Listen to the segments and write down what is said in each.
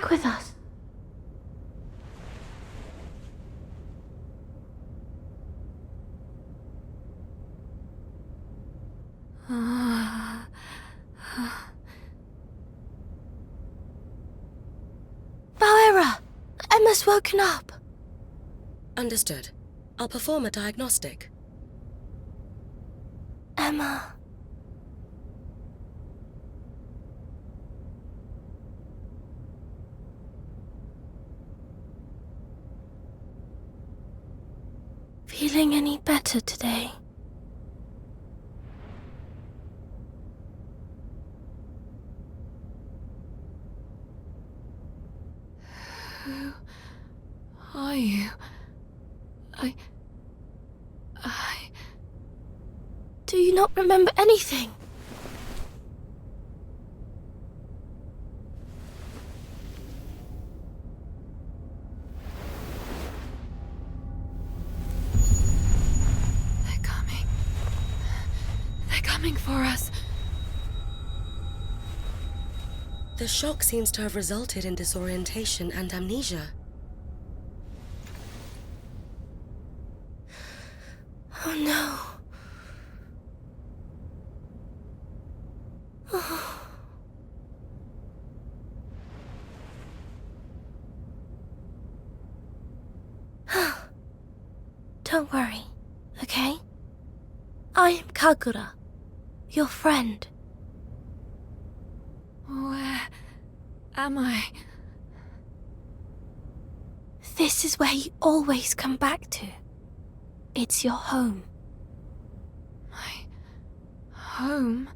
back with us. Bauera! Emma's woken up. Understood. I'll perform a diagnostic. Emma. Feeling any better today? Who are you? Do you not remember anything? They're coming. They're coming for us. The shock seems to have resulted in disorientation and amnesia. Oh no. Don't worry, okay? I am Kagura, your friend. Where am I? This is where you always come back to. It's your home. My home?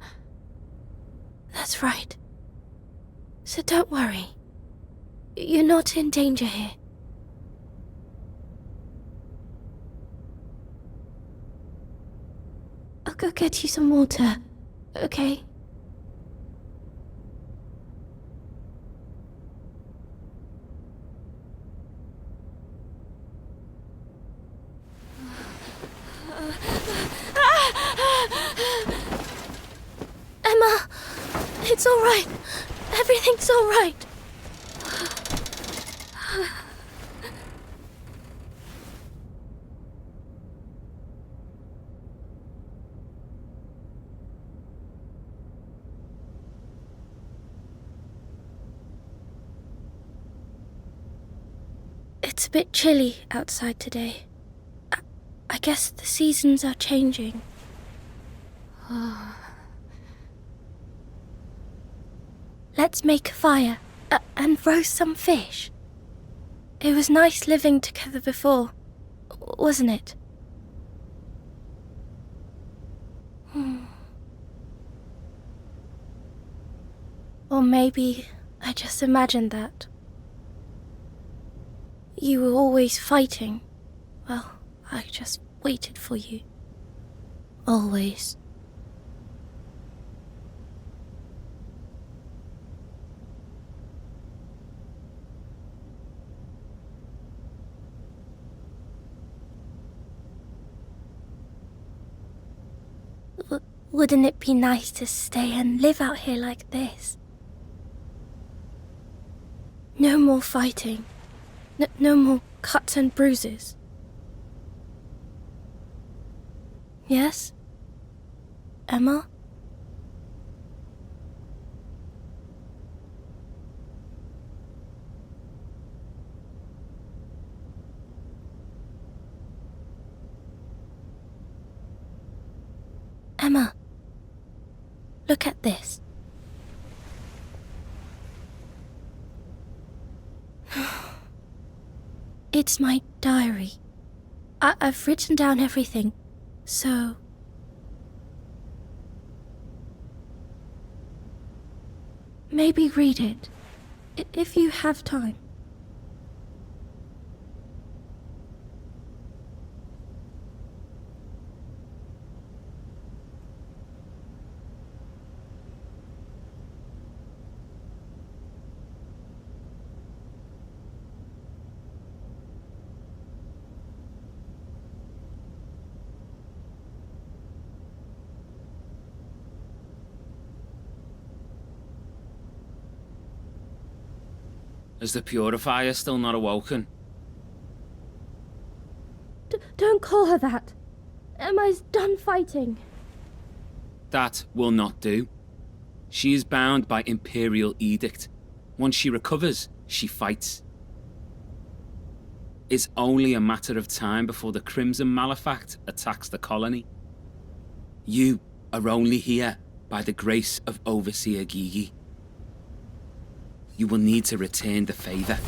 That's right. So don't worry. You're not in danger here. I'll go get you some water, okay? Emma, it's all right. Everything's all right. It's a bit chilly outside today. I guess the seasons are changing. Let's make a fire and roast some fish. It was nice living together before, wasn't it? Or maybe I just imagined that. You were always fighting. Well, I just waited for you. Always. Wouldn't it be nice to stay and live out here like this? No more fighting. No more cuts and bruises. Yes? Emma? Emma, look at this. It's my diary. I've written down everything, so... Maybe read it, if you have time. Is the Purifier still not awoken? Don't call her that. Emma's done fighting. That will not do. She is bound by Imperial edict. Once she recovers, she fights. It's only a matter of time before the Crimson Malefact attacks the colony. You are only here by the grace of Overseer Gigi. You will need to return the favor.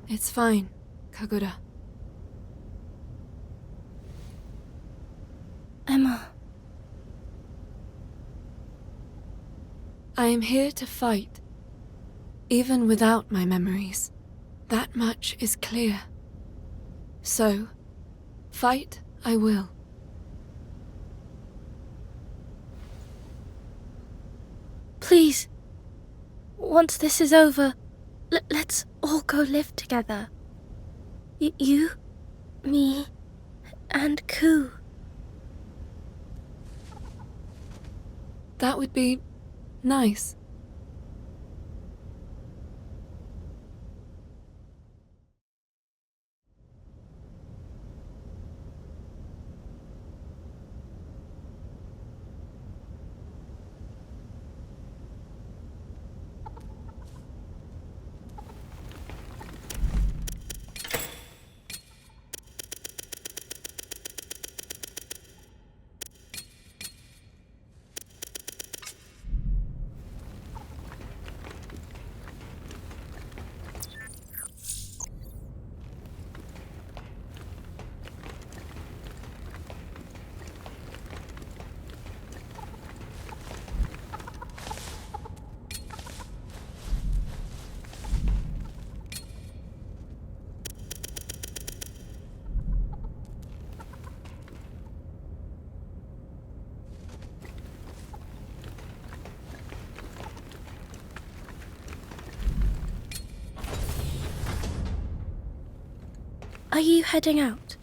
It's fine, Kagura. Emma. I am here to fight, even without my memories. That much is clear. So, fight I will. Please. Once this is over, let's all go live together. You, me, and Ku. That would be nice. Are you heading out?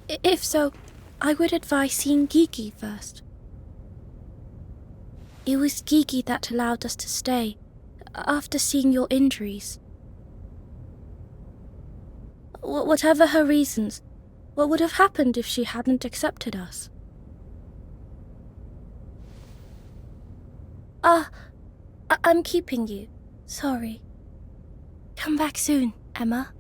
If so, I would advise seeing Gigi first. It was Gigi that allowed us to stay, after seeing your injuries. Whatever her reasons, what would have happened if she hadn't accepted us? I'm keeping you. Sorry. Come back soon, Emma.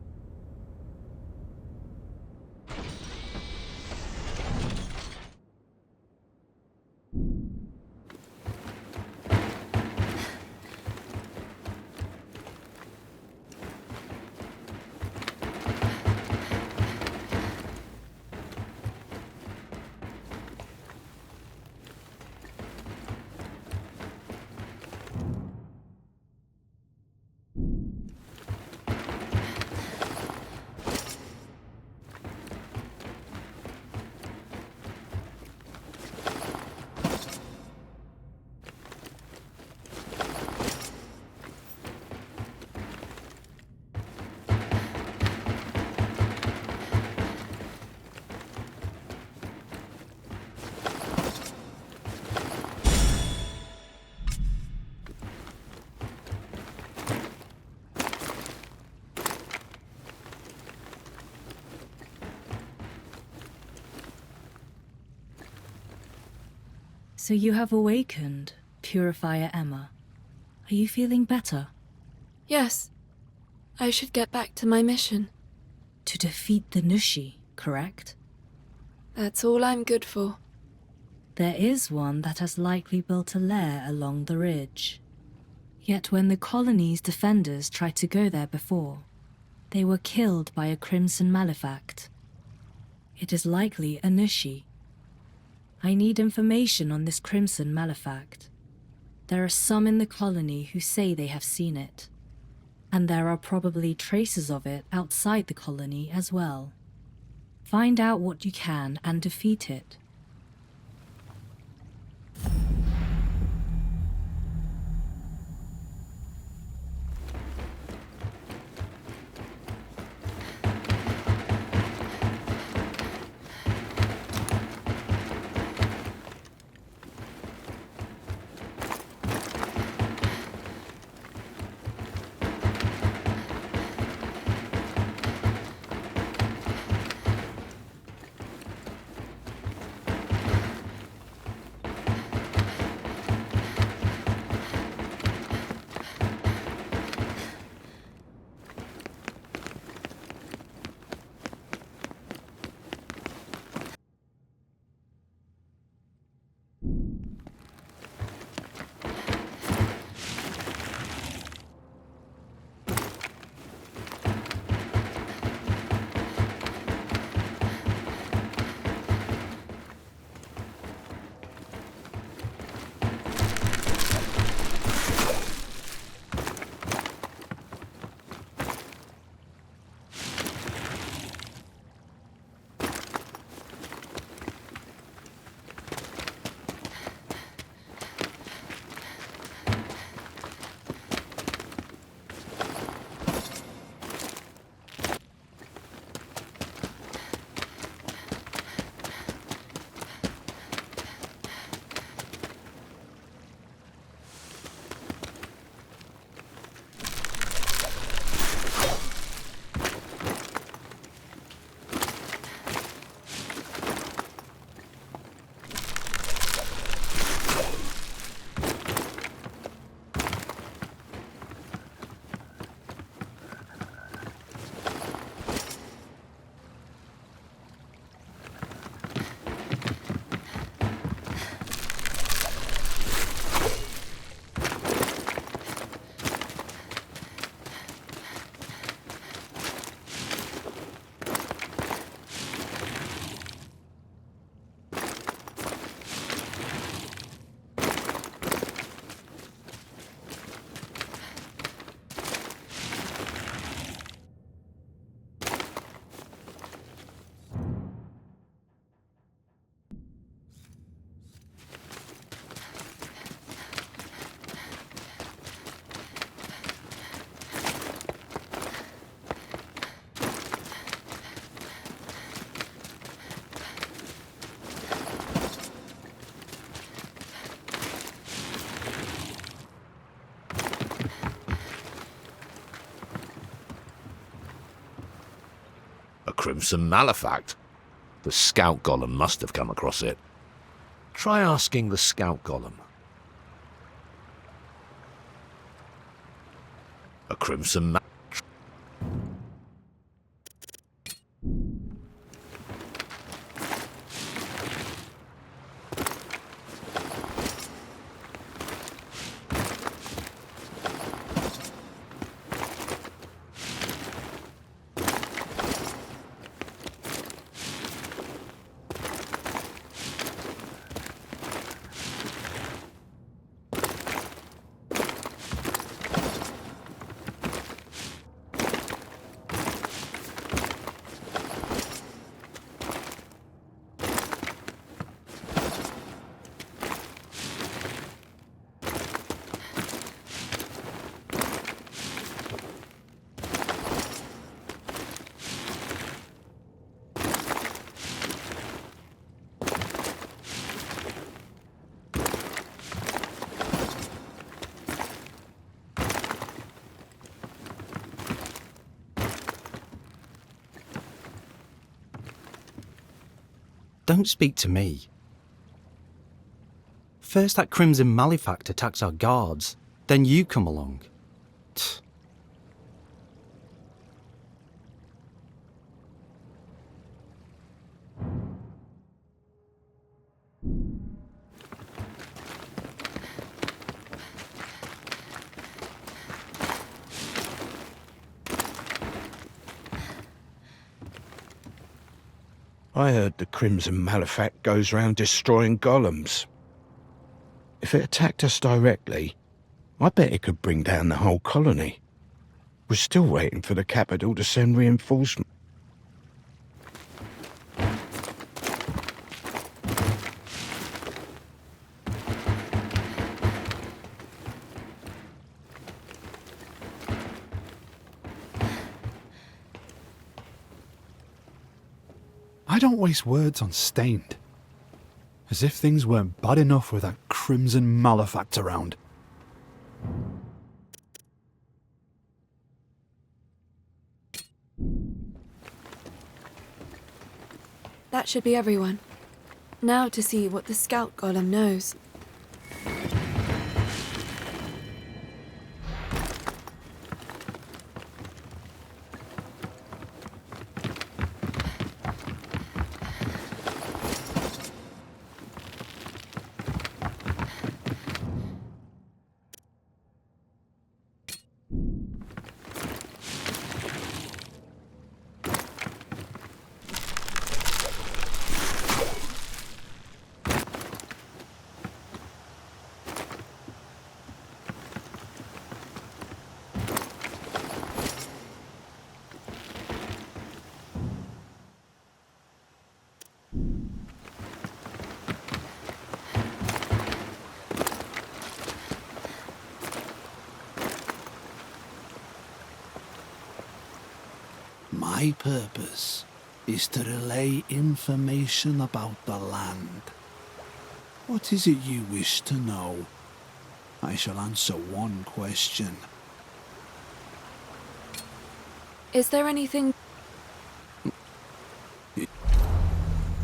So you have awakened, Purifier Emma. Are you feeling better? Yes. I should get back to my mission. To defeat the Nushi, correct? That's all I'm good for. There is one that has likely built a lair along the ridge. Yet when the colony's defenders tried to go there before, they were killed by a Crimson Malefact. It is likely a Nushi. I need information on this Crimson Malefact. There are some in the colony who say they have seen it, and there are probably traces of it outside the colony as well. Find out what you can and defeat it. Crimson Malefact. The Scout Golem must have come across it. Try asking the Scout Golem. A Crimson Don't speak to me. First that Crimson Malefact attacks our guards, then you come along. Tch. I heard the Crimson Malefact goes round destroying golems. If it attacked us directly, I bet it could bring down the whole colony. We're still waiting for the capital to send reinforcements. I don't waste words on Stained. As if things weren't bad enough with that Crimson Malefact around. That should be everyone. Now to see what the scout golem knows. My purpose is to relay information about the land. What is it you wish to know? I shall answer one question. Is there anything...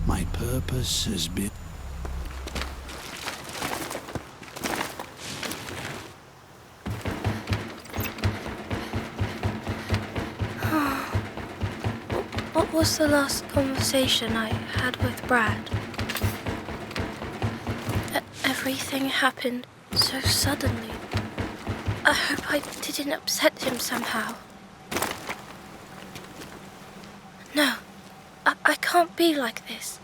My purpose has been... What was the last conversation I had with Brad? Everything happened so suddenly. I hope I didn't upset him somehow. No, I can't be like this.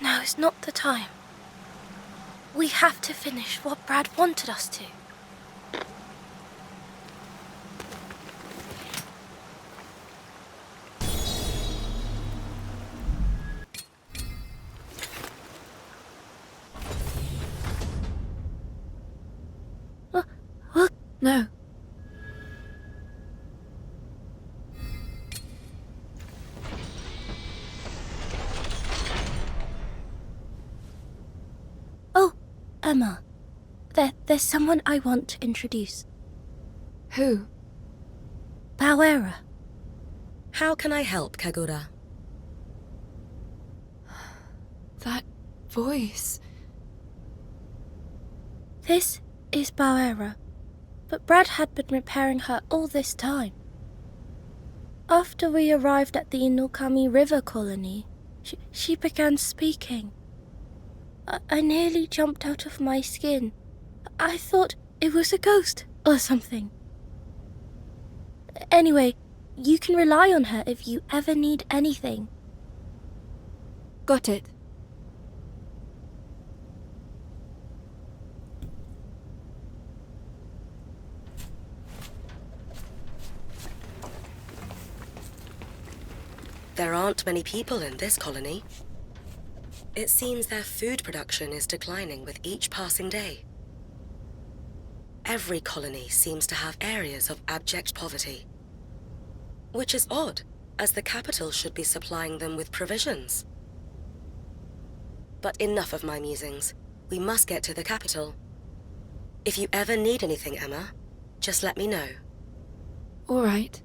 Now is not the time. We have to finish what Brad wanted us to. No. Oh, Emma. There's someone I want to introduce. Who? Bauera. How can I help, Kagura? That voice. This is Bauera. But Brad had been repairing her all this time. After we arrived at the Inukami River colony, she began speaking. I nearly jumped out of my skin. I thought it was a ghost or something. Anyway, you can rely on her if you ever need anything. Got it. There aren't many people in this colony. It seems their food production is declining with each passing day. Every colony seems to have areas of abject poverty. Which is odd, as the capital should be supplying them with provisions. But enough of my musings. We must get to the capital. If you ever need anything, Emma, just let me know. All right.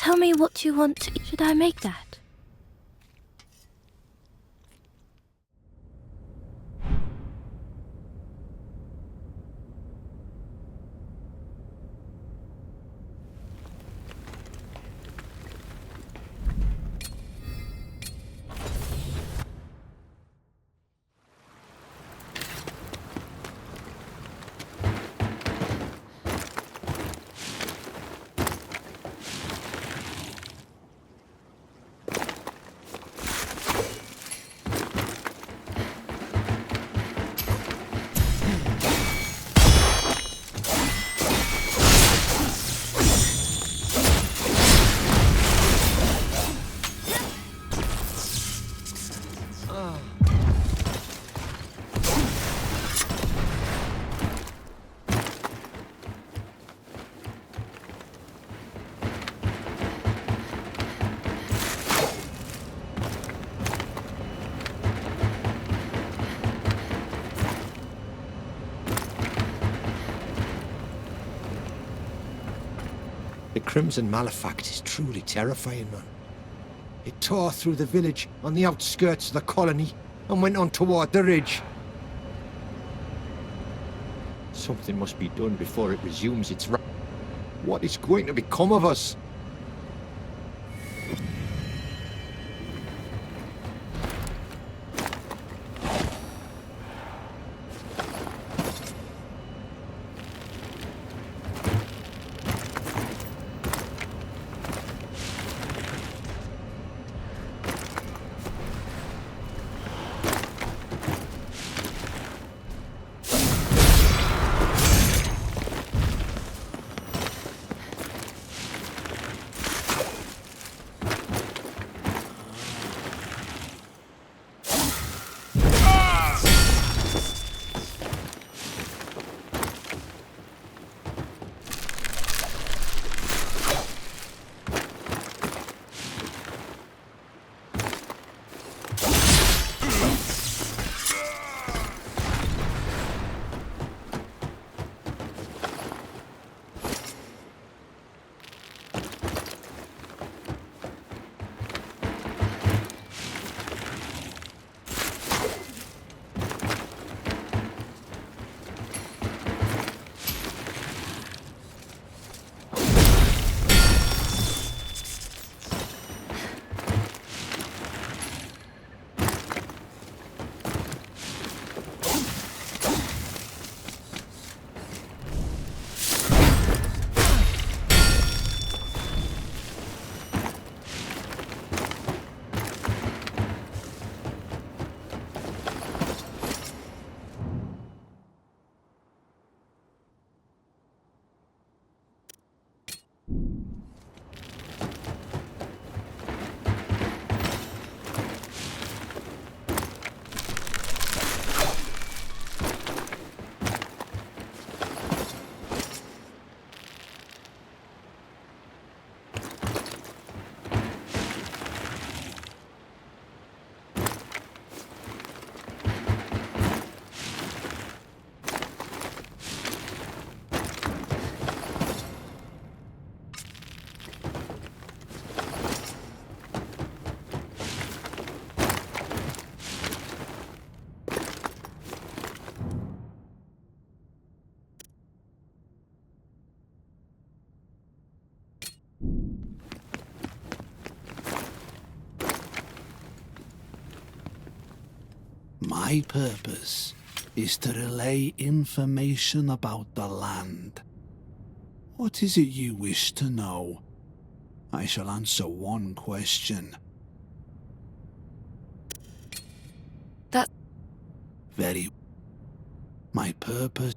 Tell me what you want to eat. Should I make that? The Crimson Malefact is truly terrifying, man. It tore through the village on the outskirts of the colony and went on toward the ridge. Something must be done before it resumes its run. What is going to become of us? My purpose is to relay information about the land. What is it you wish to know? I shall answer one question. That... Very... My purpose...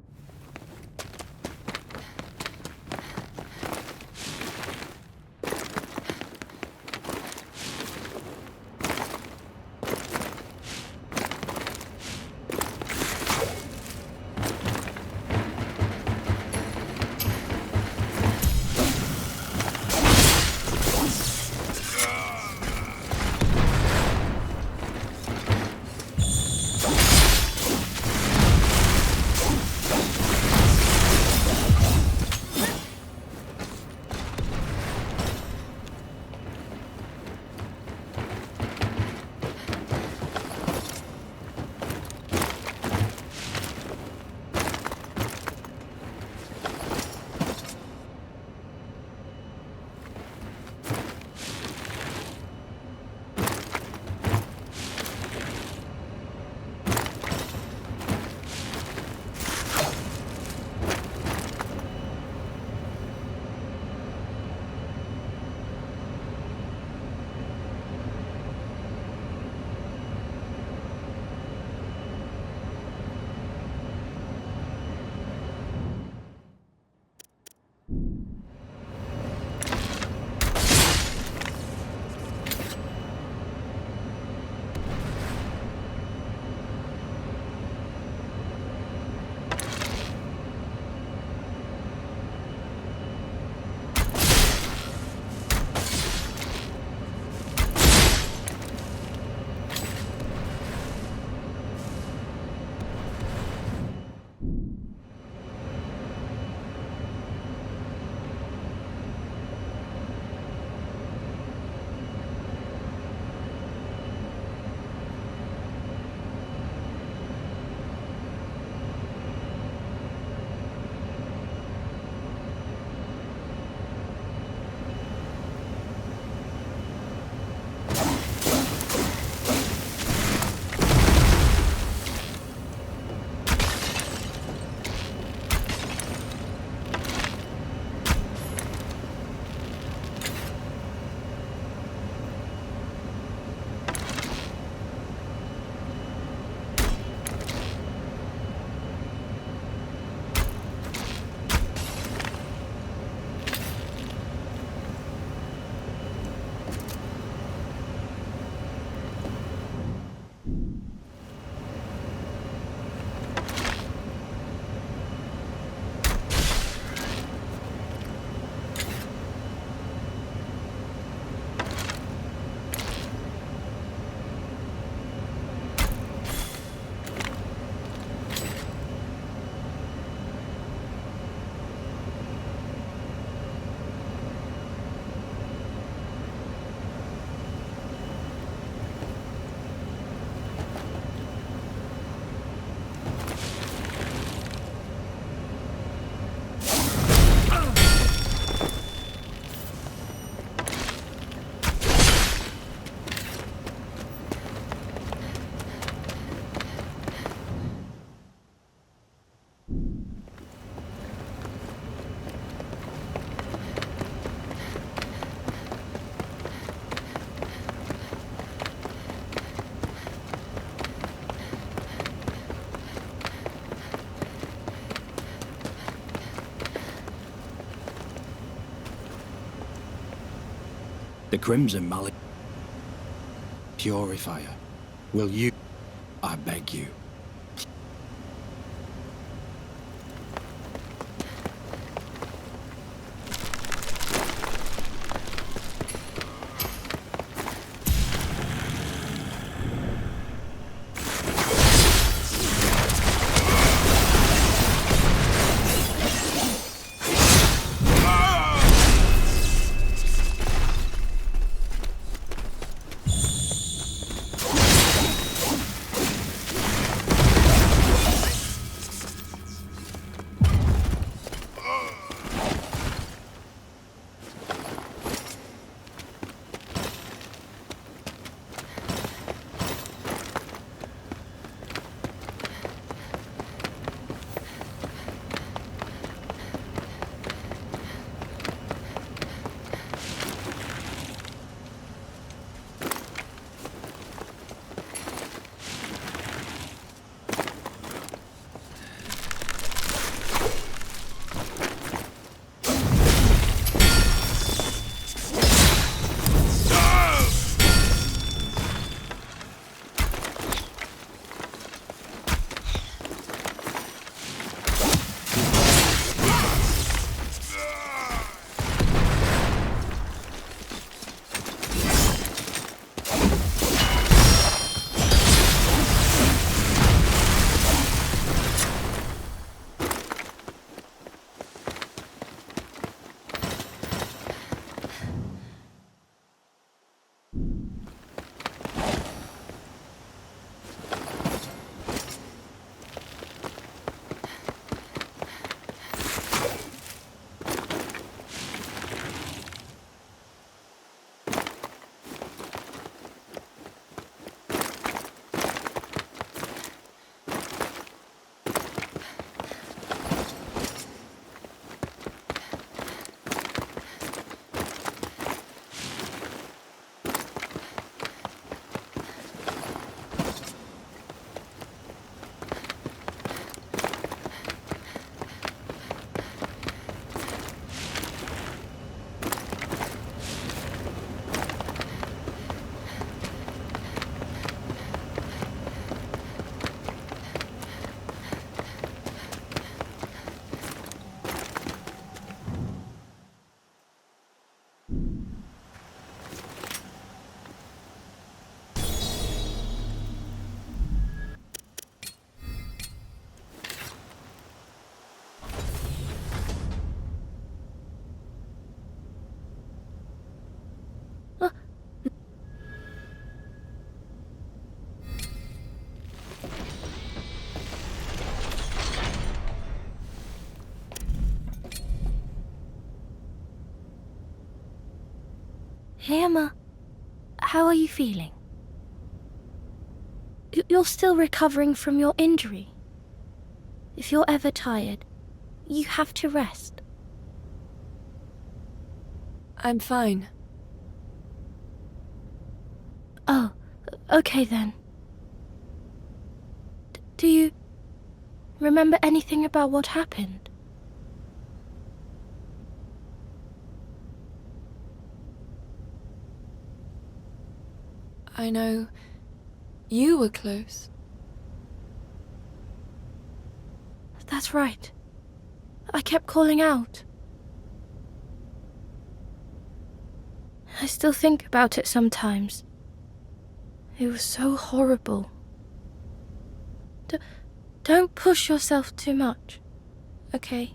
The Crimson Malefact Purifier. Will you, I beg you? Hey, Emma. How are you feeling? You're still recovering from your injury. If you're ever tired, you have to rest. I'm fine. Oh, okay then. Do you remember anything about what happened? I know you were close. That's right. I kept calling out. I still think about it sometimes. It was so horrible. Don't push yourself too much, okay?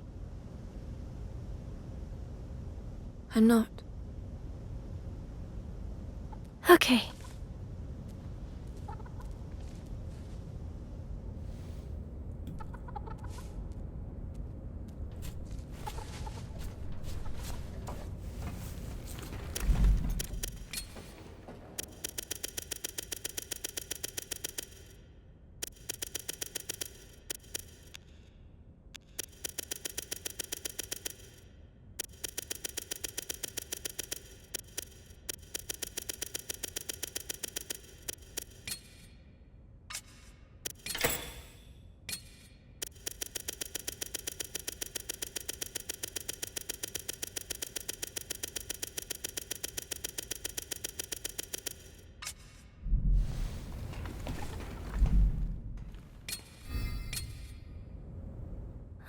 I'm not. Okay.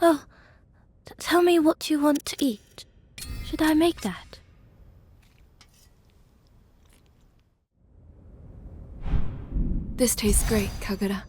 Oh, tell me what you want to eat. Should I make that? This tastes great, Kagura.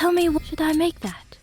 Tell me, what should I make that?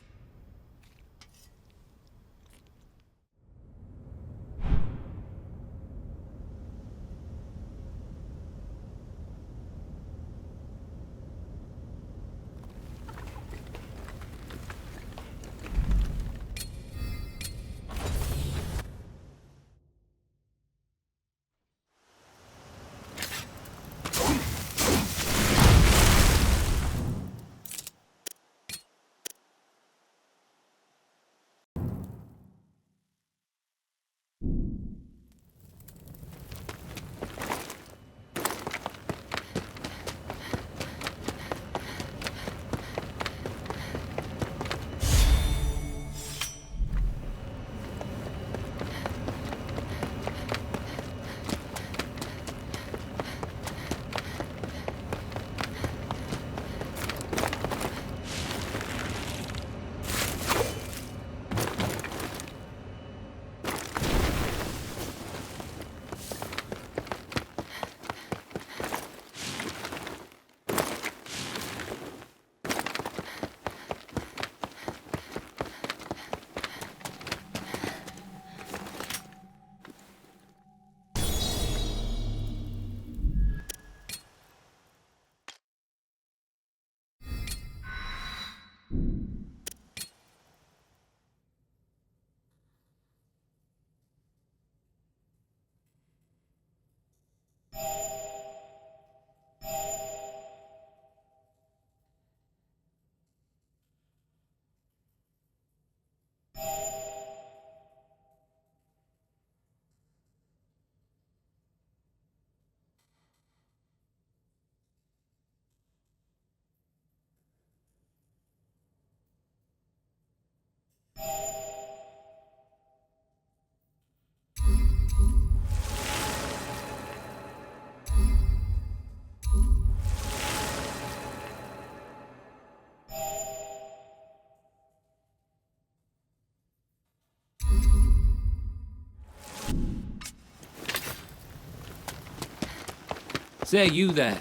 Say, you there.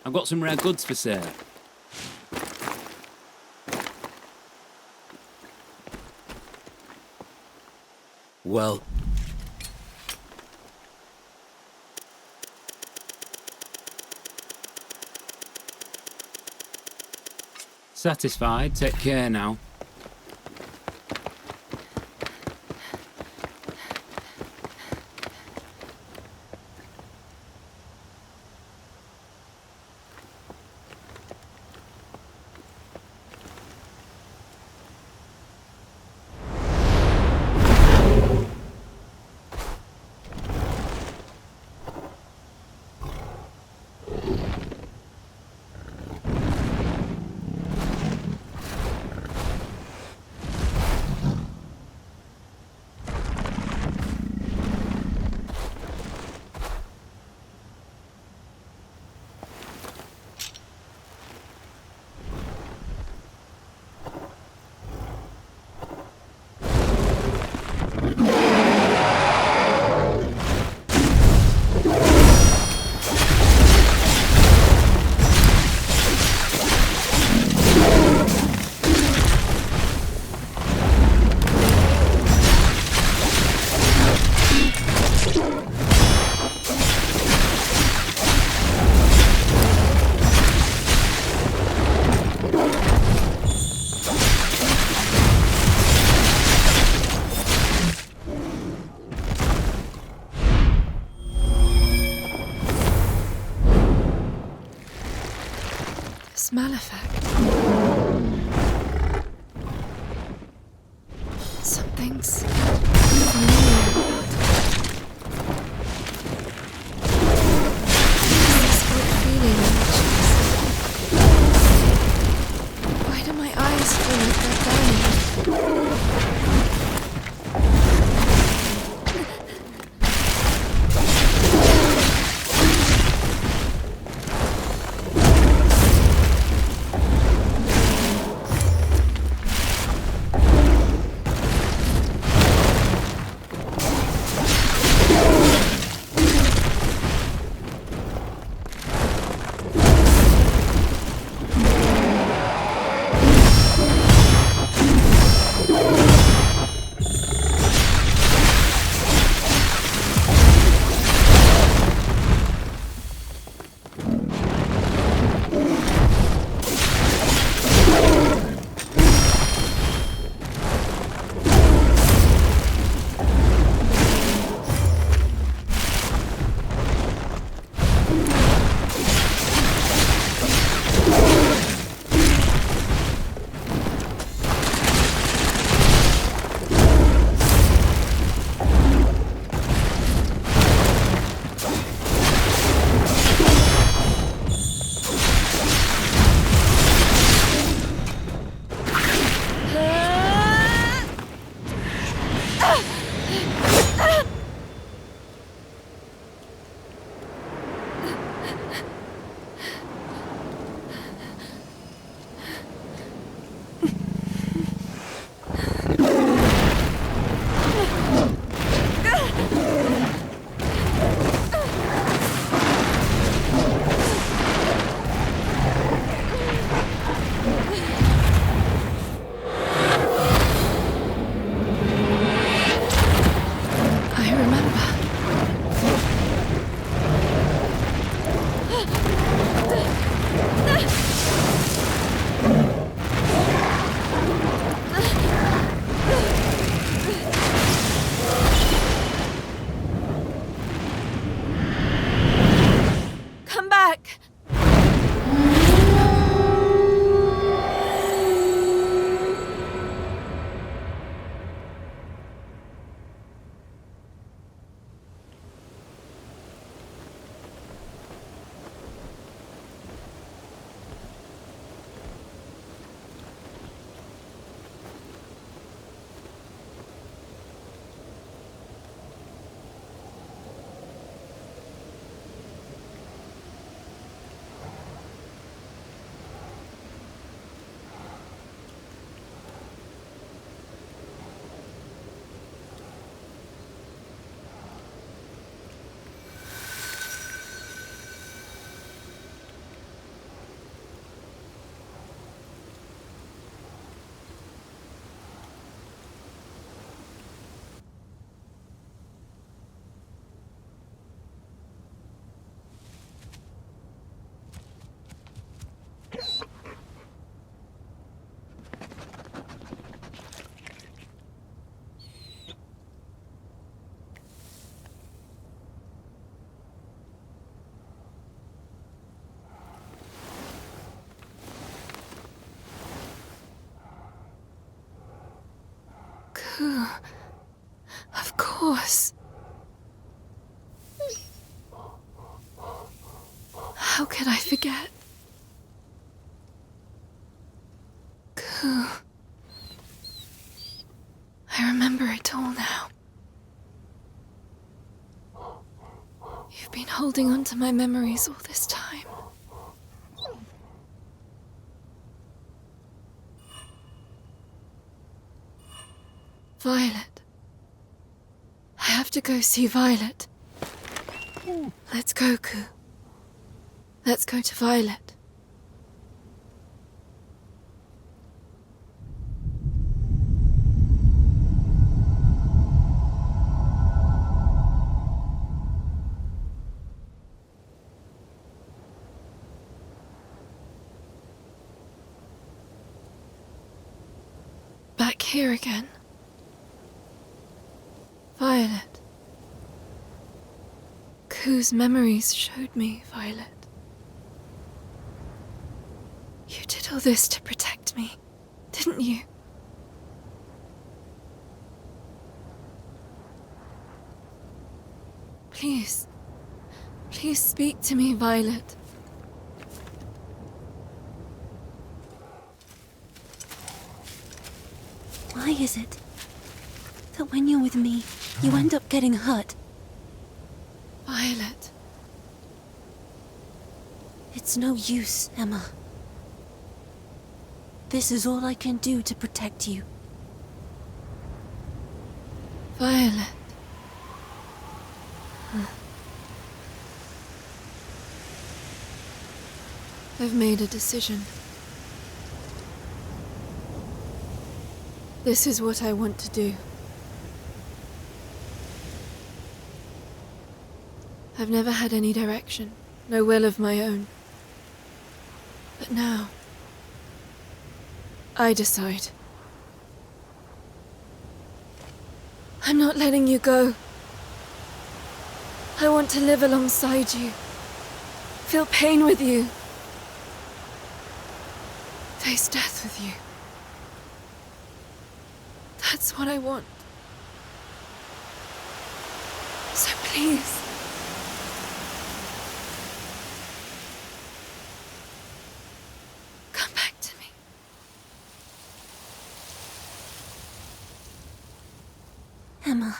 I've got some rare goods for sale. Well, satisfied? Take care now. Malefact. Something's familiar about it. This good feeling in my chest. Why do my eyes feel like they're burning? Of course. How could I forget? Ku. I remember it all now. You've been holding on to my memories all this time. Violet. I have to go see Violet. Let's go, Ku. Let's go to Violet. Back here again. Violet. Ku's memories showed me Violet. You did all this to protect me, didn't you? Please. Please speak to me, Violet. Why is it that when you're with me, you end up getting hurt? Violet. It's no use, Emma. This is all I can do to protect you. Violet. I've made a decision. This is what I want to do. I've never had any direction, no will of my own. But now, I decide. I'm not letting you go. I want to live alongside you, feel pain with you, face death with you. That's what I want. So please, come back to me. Emma.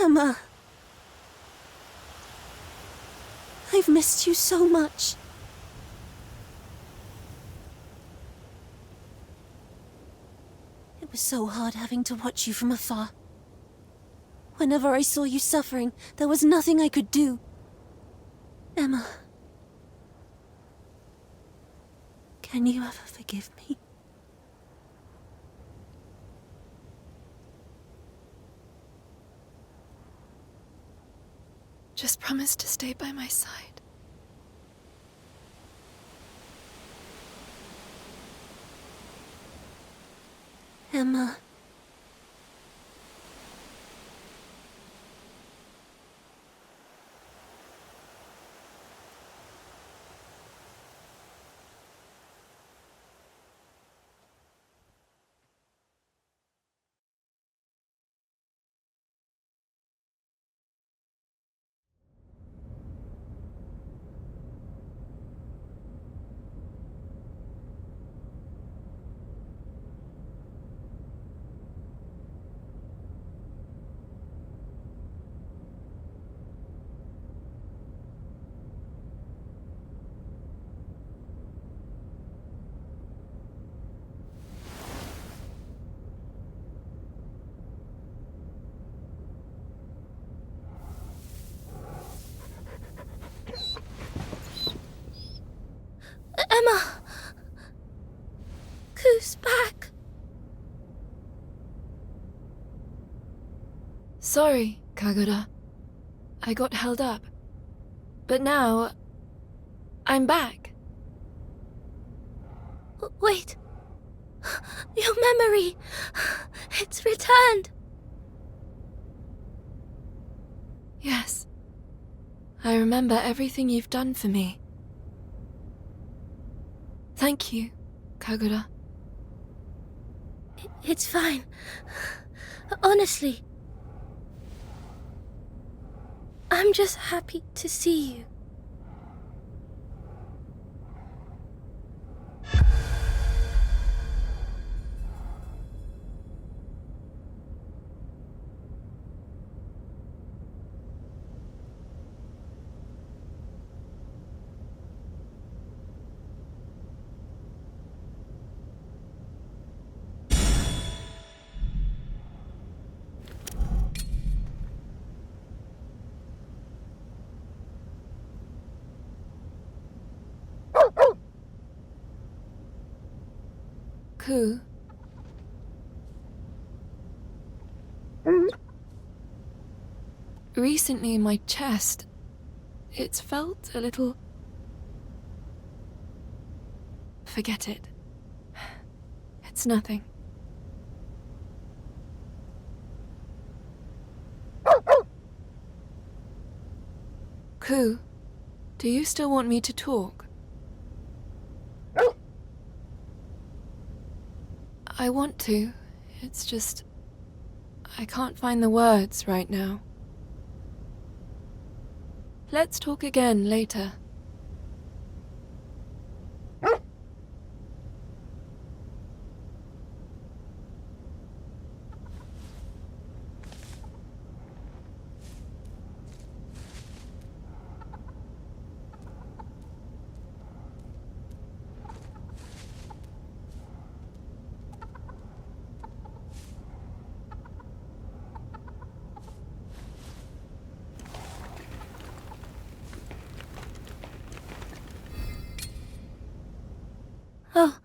Emma. I've missed you so much. It was so hard having to watch you from afar. Whenever I saw you suffering, there was nothing I could do. Emma. Can you ever forgive me? Just promise to stay by my side. Emma. Emma! Ku's back! Sorry, Kagura. I got held up. But now, I'm back. Wait. Your memory. It's returned. Yes. I remember everything you've done for me. Thank you, Kagura. It's fine. Honestly. I'm just happy to see you. Ku. Recently in my chest, it's felt a little... Forget it. It's nothing. Ku, do you still want me to talk? I want to. It's just... I can't find the words right now. Let's talk again later. Oh,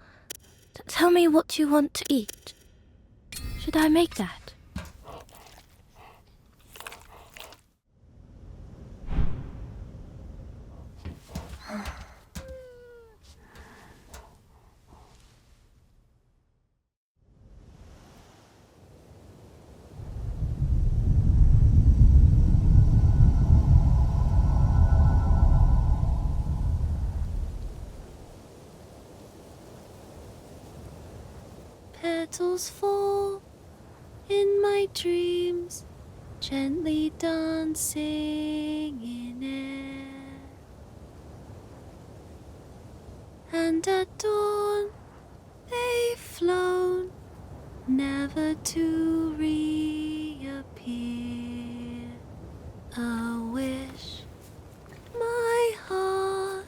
tell me what you want to eat. Should I make that? Petals fall in my dreams, gently dancing in air. And at dawn they've flown, never to reappear. A wish my heart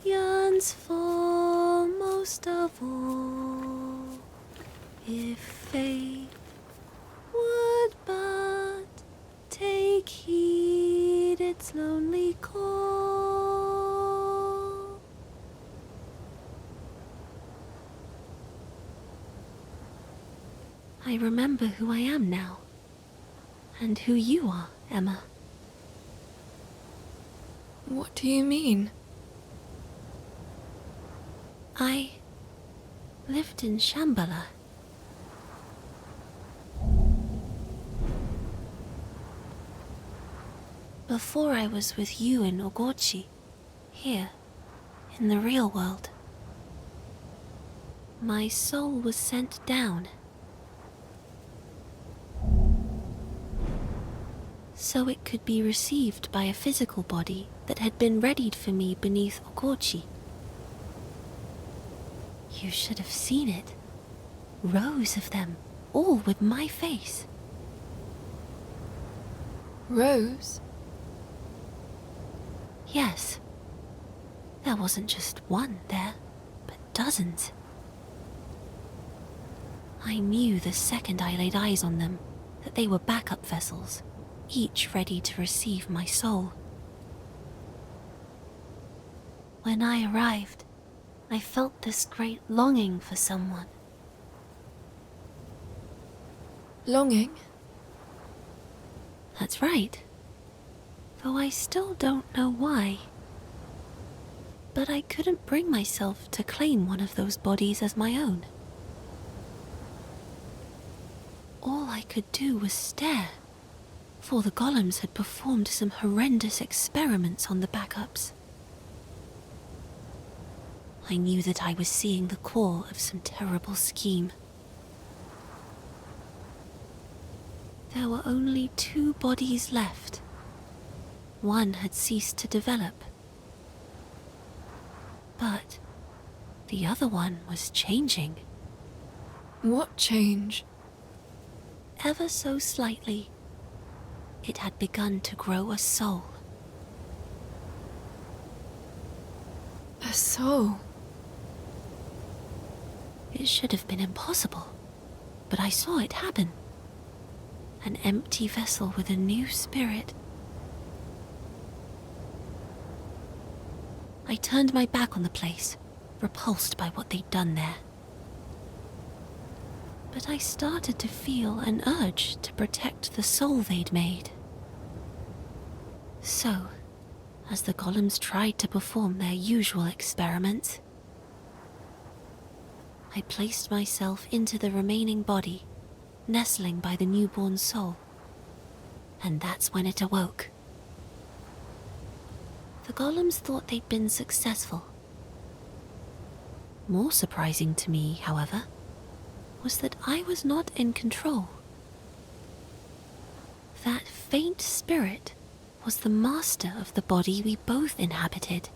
yearns for most of all. If fate would but take heed its lonely call. I remember who I am now, and who you are, Emma. What do you mean? I lived in Shambhala. Before I was with you in Ogochi, here, in the real world. My soul was sent down, so it could be received by a physical body that had been readied for me beneath Ogochi. You should have seen it. Rows of them, all with my face. Rose? Yes. There wasn't just one there, but dozens. I knew the second I laid eyes on them that they were backup vessels, each ready to receive my soul. When I arrived, I felt this great longing for someone. Longing? That's right. Though I still don't know why. But I couldn't bring myself to claim one of those bodies as my own. All I could do was stare, for the golems had performed some horrendous experiments on the backups. I knew that I was seeing the core of some terrible scheme. There were only 2 bodies left. One had ceased to develop. But the other one was changing. What change? Ever so slightly, it had begun to grow a soul. A soul? It should have been impossible, but I saw it happen. An empty vessel with a new spirit. I turned my back on the place, repulsed by what they'd done there. But I started to feel an urge to protect the soul they'd made. So, as the golems tried to perform their usual experiments, I placed myself into the remaining body, nestling by the newborn soul. And that's when it awoke. The golems thought they'd been successful. More surprising to me, however, was that I was not in control. That faint spirit was the master of the body we both inhabited.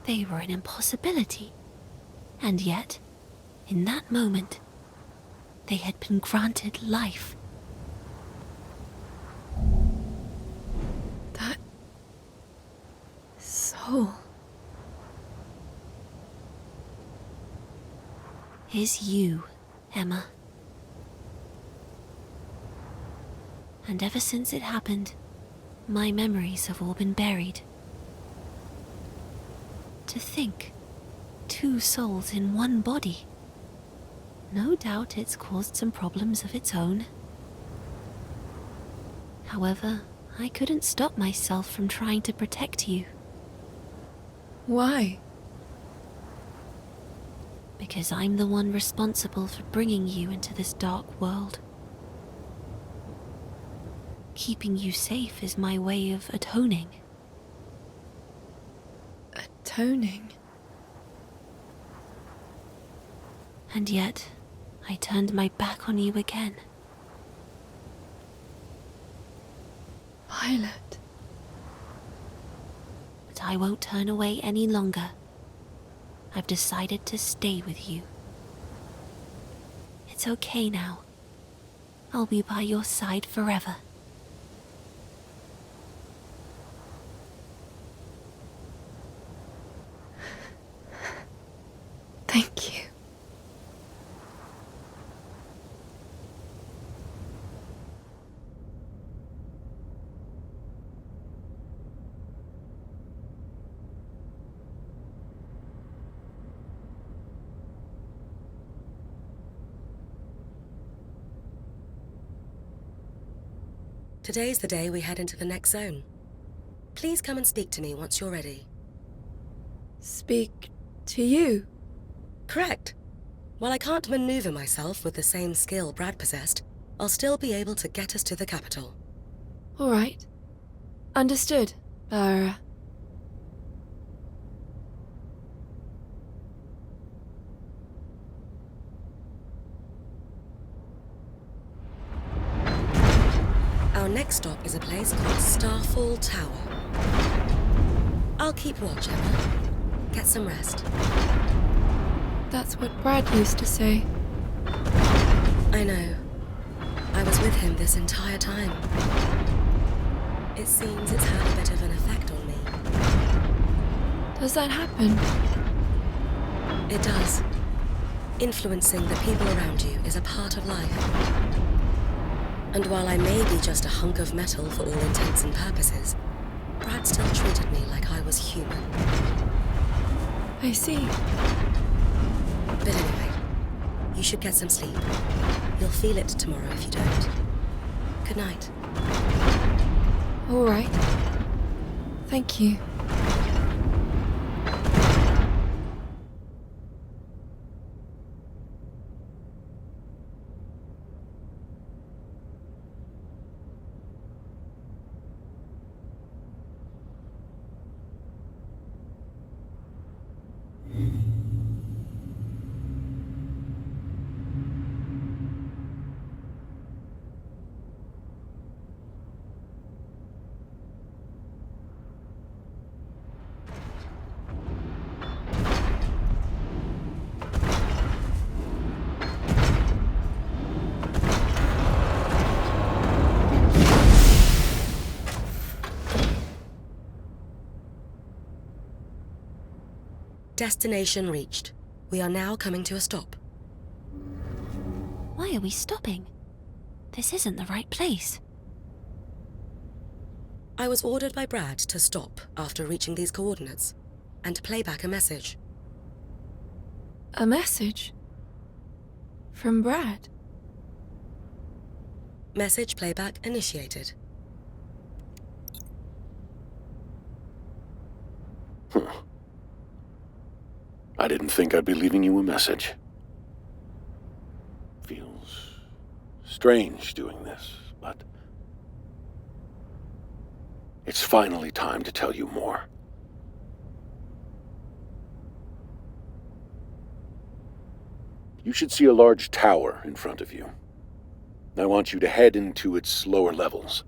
They were an impossibility, and yet, in that moment, they had been granted life. That soul is you, Emma. And ever since it happened, my memories have all been buried. To think, 2 souls in one body. No doubt it's caused some problems of its own. However, I couldn't stop myself from trying to protect you. Why? Because I'm the one responsible for bringing you into this dark world. Keeping you safe is my way of atoning. Atoning? And yet, I turned my back on you again. Violet. But I won't turn away any longer. I've decided to stay with you. It's okay now. I'll be by your side forever. Thank you. Today's the day we head into the next zone. Please come and speak to me once you're ready. Speak to you? Correct. While I can't maneuver myself with the same skill Brad possessed, I'll still be able to get us to the capital. All right. Understood, Lara. Our next stop is a place called Starfall Tower. I'll keep watch, Emma. Get some rest. That's what Brad used to say. I know. I was with him this entire time. It seems it's had a bit of an effect on me. Does that happen? It does. Influencing the people around you is a part of life. And while I may be just a hunk of metal for all intents and purposes, Brad still treated me like I was human. I see. But anyway, you should get some sleep. You'll feel it tomorrow if you don't. Good night. All right. Thank you. Destination reached. We are now coming to a stop. Why are we stopping? This isn't the right place. I was ordered by Brad to stop after reaching these coordinates, and to play back a message. A message? From Brad? Message playback initiated. I didn't think I'd be leaving you a message. Feels strange doing this, but it's finally time to tell you more. You should see a large tower in front of you. I want you to head into its lower levels.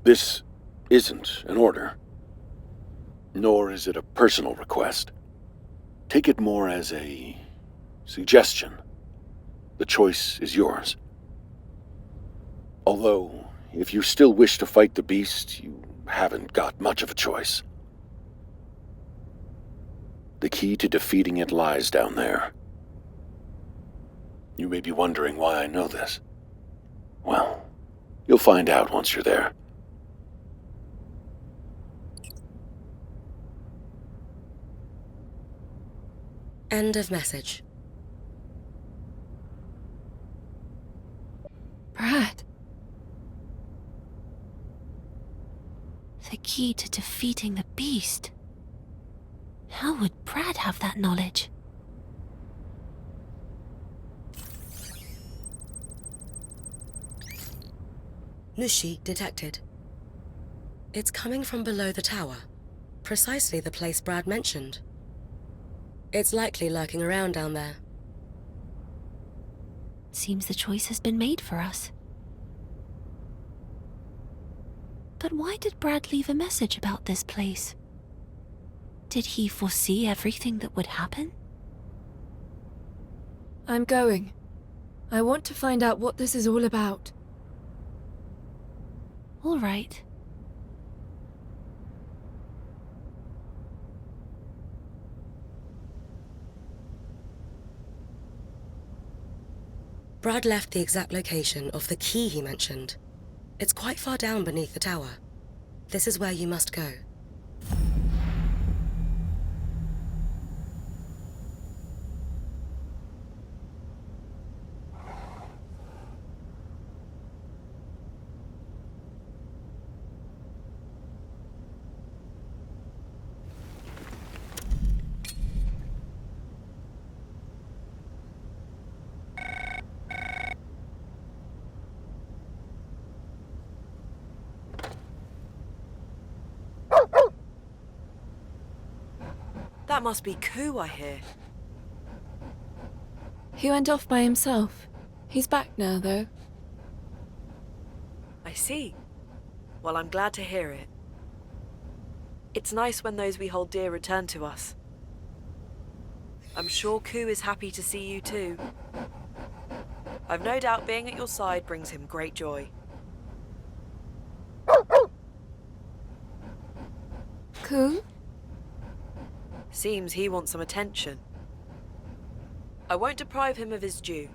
This isn't an order, nor is it a personal request. Take it more as a suggestion. The choice is yours. Although, if you still wish to fight the beast, you haven't got much of a choice. The key to defeating it lies down there. You may be wondering why I know this. Well, you'll find out once you're there. End of message. Brad. The key to defeating the beast. How would Brad have that knowledge? Nushi detected. It's coming from below the tower, precisely the place Brad mentioned. It's likely lurking around down there. Seems the choice has been made for us. But why did Brad leave a message about this place? Did he foresee everything that would happen? I'm going. I want to find out what this is all about. All right. Brad left the exact location of the key he mentioned. It's quite far down beneath the tower. This is where you must go. That must be Ku, I hear. He went off by himself. He's back now, though. I see. Well, I'm glad to hear it. It's nice when those we hold dear return to us. I'm sure Ku is happy to see you too. I've no doubt being at your side brings him great joy. Ku? Seems he wants some attention. I won't deprive him of his due.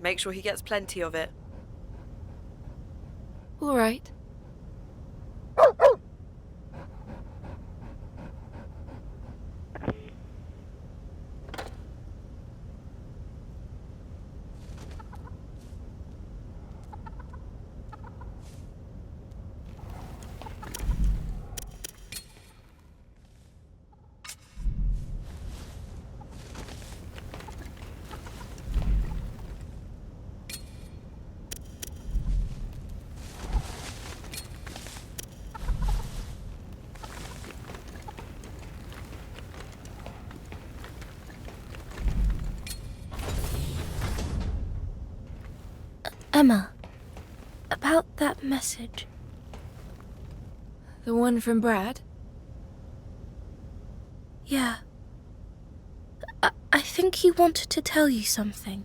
Make sure he gets plenty of it. All right. Emma, about that message. The one from Brad? Yeah. I think he wanted to tell you something.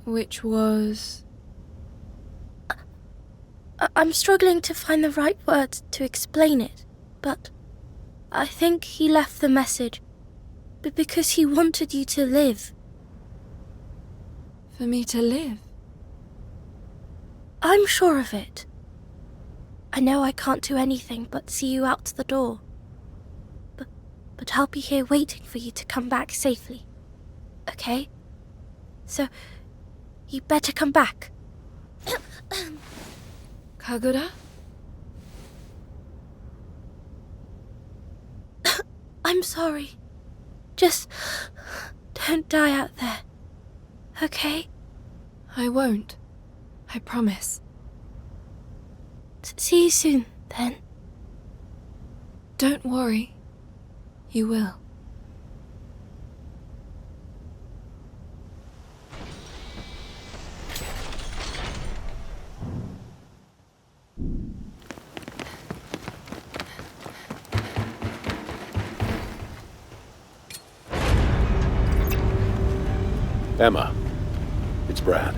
Which was... I'm struggling to find the right words to explain it, but I think he left the message because he wanted you to live. For me to live? I'm sure of it. I know I can't do anything but see you out the door. But I'll be here waiting for you to come back safely. Okay? So, you better come back. Kagura? I'm sorry. Just don't die out there. Okay? I won't. I promise. See you soon, then. Don't worry. You will. Emma, it's Brad.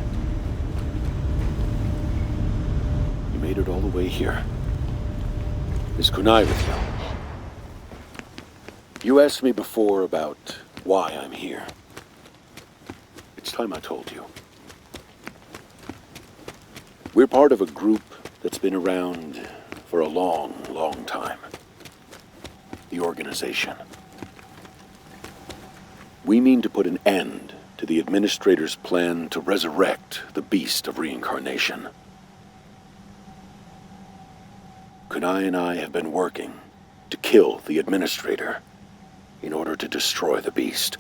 You made it all the way here. Is Kunai with you? You asked me before about why I'm here. It's time I told you. We're part of a group that's been around for a long, long time. The organization. We mean to put an end to the Administrator's plan to resurrect the Beast of Reincarnation. Kunai and I have been working to kill the Administrator in order to destroy the Beast.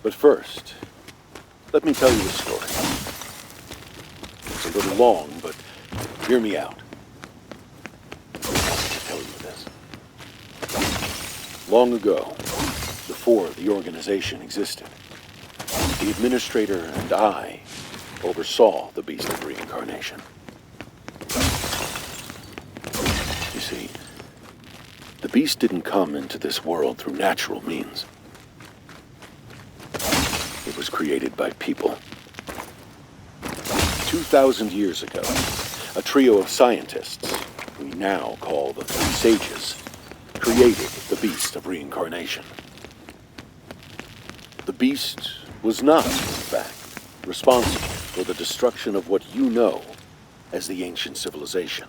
But first, let me tell you a story. It's a little long, but hear me out. I'll tell you this. Long ago, before the organization existed, the Administrator and I oversaw the Beast of Reincarnation. You see, the Beast didn't come into this world through natural means. It was created by people. 2,000 years ago, a trio of scientists, we now call the Three Sages, created the Beast of Reincarnation. The Beast was not, in fact, responsible for the destruction of what you know as the ancient civilization.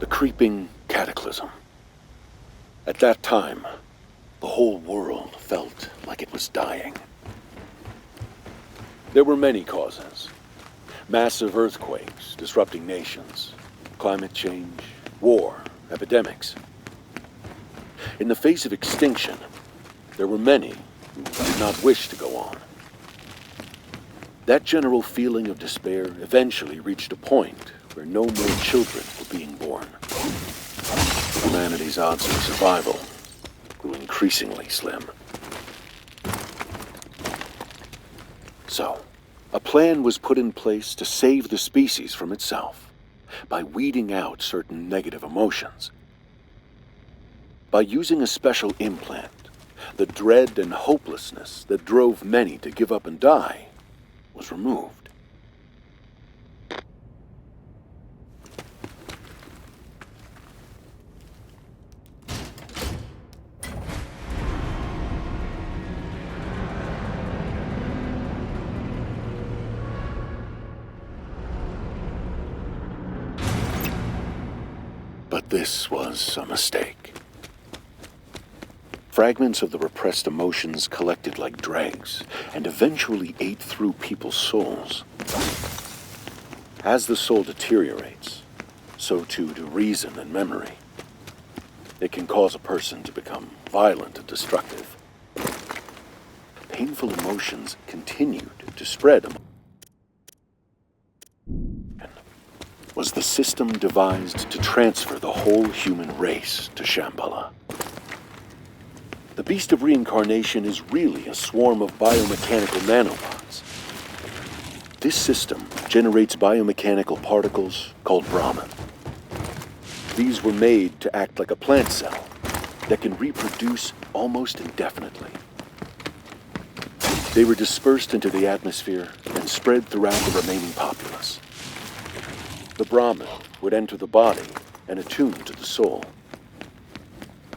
Creeping cataclysm. At that time, the whole world felt like it was dying. There were many causes. Massive earthquakes disrupting nations, climate change, war, epidemics. In the face of extinction, there were many who did not wish to go on. That general feeling of despair eventually reached a point where no more children were being born. Humanity's odds of survival grew increasingly slim. So, a plan was put in place to save the species from itself by weeding out certain negative emotions. By using a special implant, the dread and hopelessness that drove many to give up and die was removed. this was a mistake. Fragments of the repressed emotions collected like dregs and eventually ate through people's souls. As the soul deteriorates, so too do reason and memory. It can cause a person to become violent and destructive. Painful emotions continued to spread among. Was the system devised to transfer the whole human race to Shambhala? The Beast of Reincarnation is really a swarm of biomechanical nanobots. This system generates biomechanical particles called Brahman. These were made to act like a plant cell that can reproduce almost indefinitely. They were dispersed into the atmosphere and spread throughout the remaining populace. The Brahman would enter the body and attune to the soul.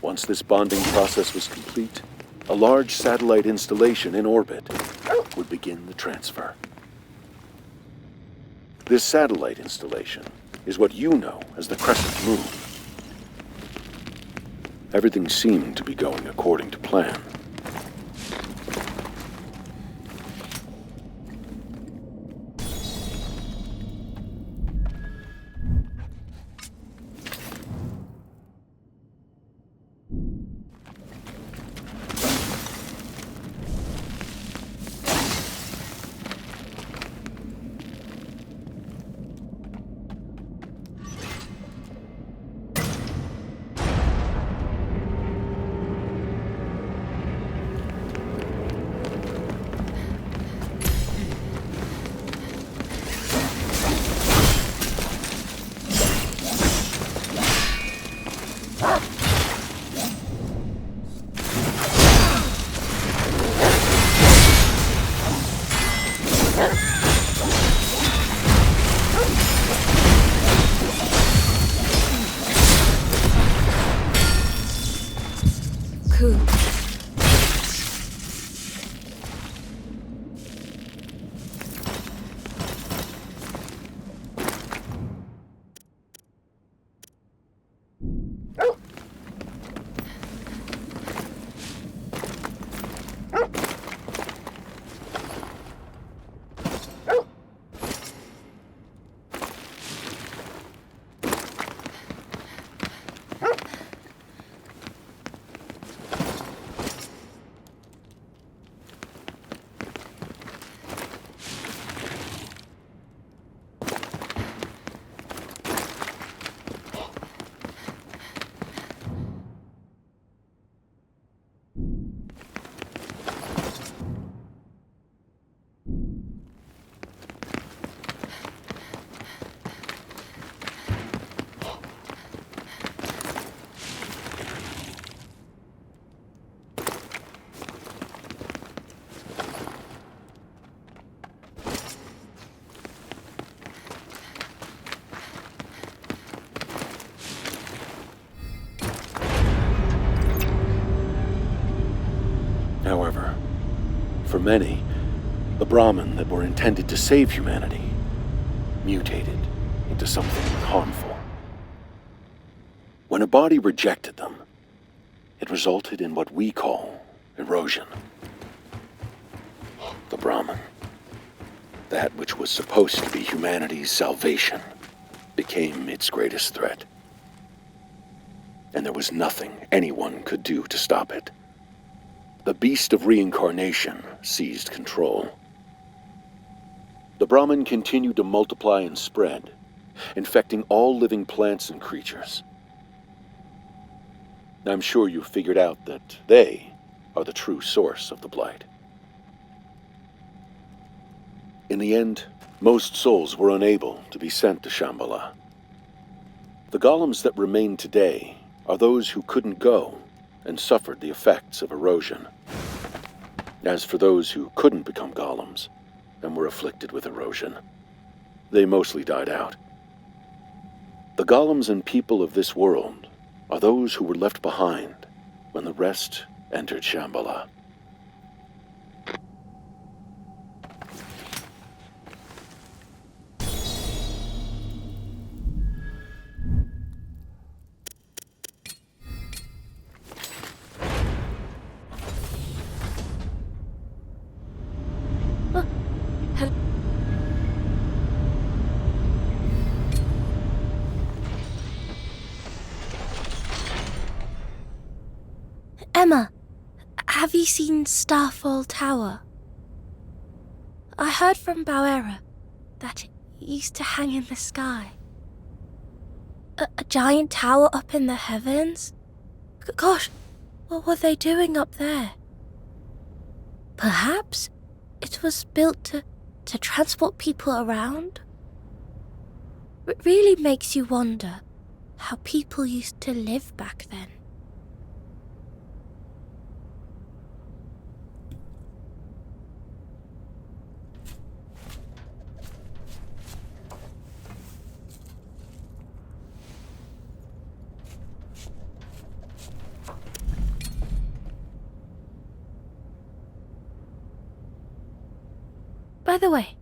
Once this bonding process was complete, a large satellite installation in orbit would begin the transfer. This satellite installation is what you know as the Crescent Moon. Everything seemed to be going according to plan. However, for many, the Brahman that were intended to save humanity mutated into something harmful. When a body rejected them, it resulted in what we call erosion. The Brahman, that which was supposed to be humanity's salvation, became its greatest threat. And there was nothing anyone could do to stop it. The Beast of Reincarnation seized control. The Brahman continued to multiply and spread, infecting all living plants and creatures. I'm sure you've figured out that they are the true source of the blight. In the end, most souls were unable to be sent to Shambhala. The golems that remain today are those who couldn't go and suffered the effects of erosion. As for those who couldn't become golems and were afflicted with erosion, they mostly died out. The golems and people of this world are those who were left behind when the rest entered Shambhala. Emma, have you seen Starfall Tower? I heard from Bauera that it used to hang in the sky. A giant tower up in the heavens? Gosh, what were they doing up there? Perhaps it was built to transport people around? It really makes you wonder how people used to live back then. By the way,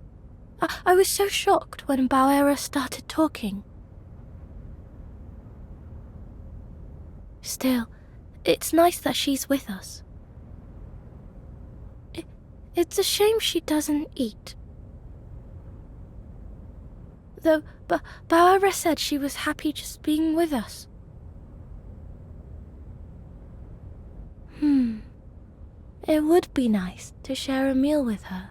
I was so shocked when Bauera started talking. Still, it's nice that she's with us. It's a shame she doesn't eat. Though Bauera said she was happy just being with us. It would be nice to share a meal with her.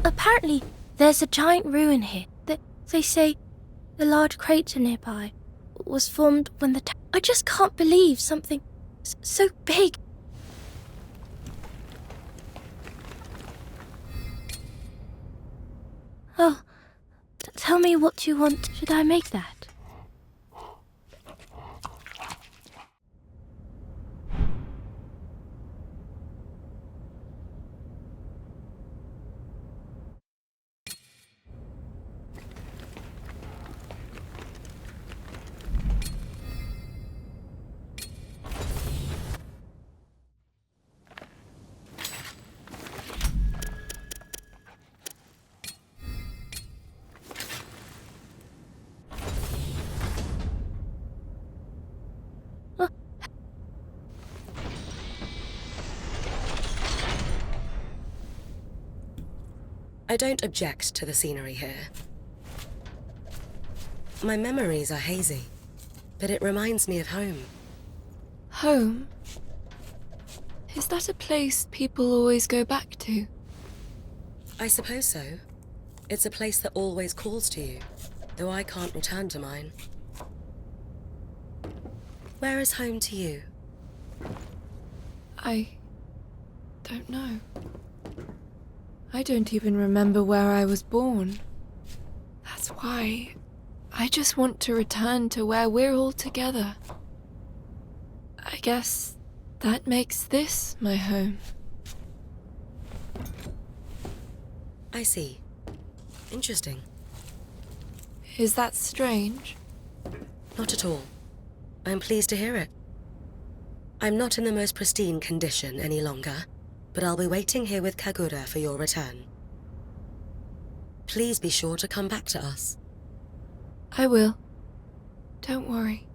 Apparently, there's a giant ruin here. They say the large crater nearby was formed when the I just can't believe something so big. Oh, tell me what you want. Should I make that? I don't object to the scenery here. My memories are hazy, but it reminds me of home. Home? Is that a place people always go back to? I suppose so. It's a place that always calls to you, though I can't return to mine. Where is home to you? I don't know. I don't even remember where I was born. That's why I just want to return to where we're all together. I guess that makes this my home. I see. Interesting. Is that strange? Not at all. I'm pleased to hear it. I'm not in the most pristine condition any longer, but I'll be waiting here with Kagura for your return. Please be sure to come back to us. I will. Don't worry.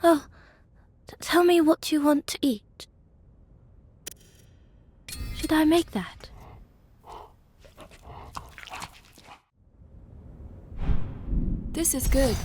Oh, tell me what you want to eat. Should I make that? This is good.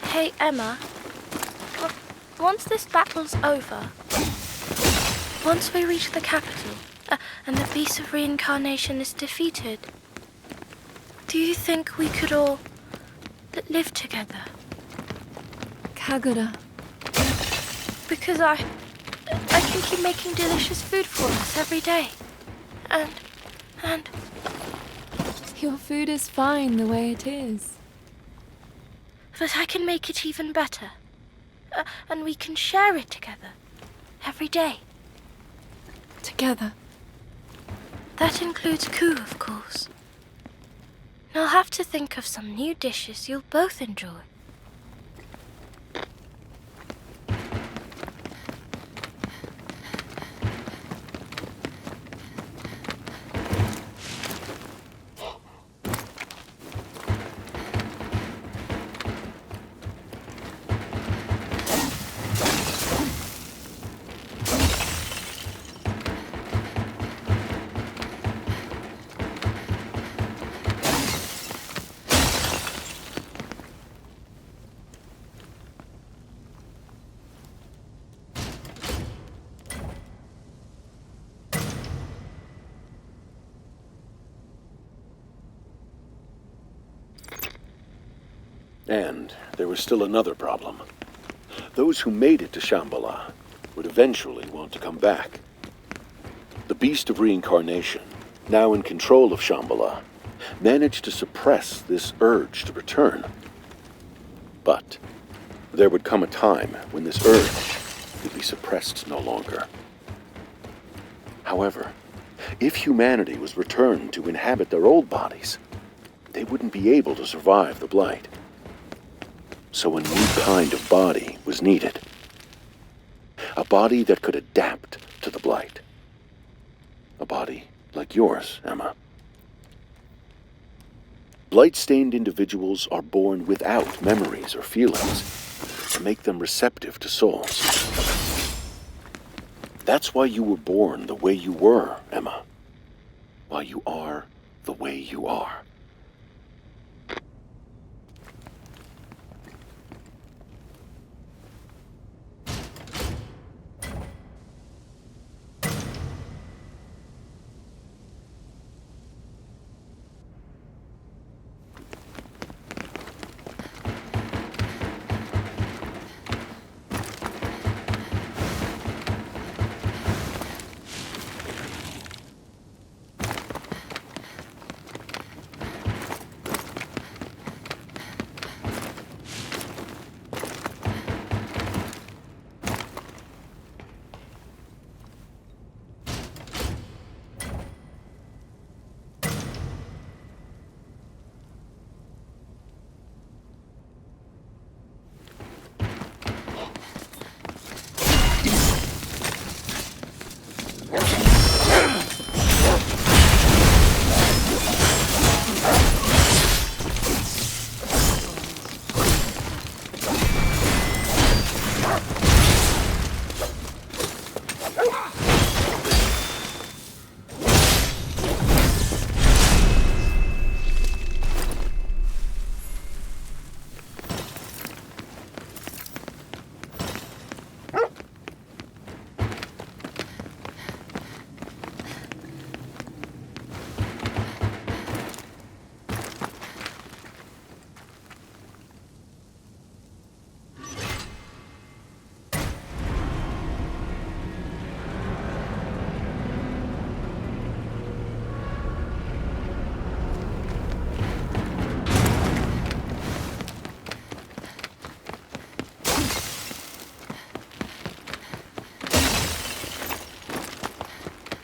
Hey, Emma. Once this battle's over, once we reach the capital, and the Beast of Reincarnation is defeated, do you think we could all live together? Kagura. Because I can keep making delicious food for us every day. And... Your food is fine the way it is. But I can make it even better. And we can share it together. Every day. Together. That includes Ku, of course. And I'll have to think of some new dishes you'll both enjoy. And there was still another problem. Those who made it to Shambhala would eventually want to come back. The Beast of Reincarnation, now in control of Shambhala, managed to suppress this urge to return. But there would come a time when this urge would be suppressed no longer. However, if humanity was returned to inhabit their old bodies, they wouldn't be able to survive the blight. So a new kind of body was needed. A body that could adapt to the blight. A body like yours, Emma. Blight-stained individuals are born without memories or feelings to make them receptive to souls. That's why you were born the way you were, Emma. Why you are the way you are.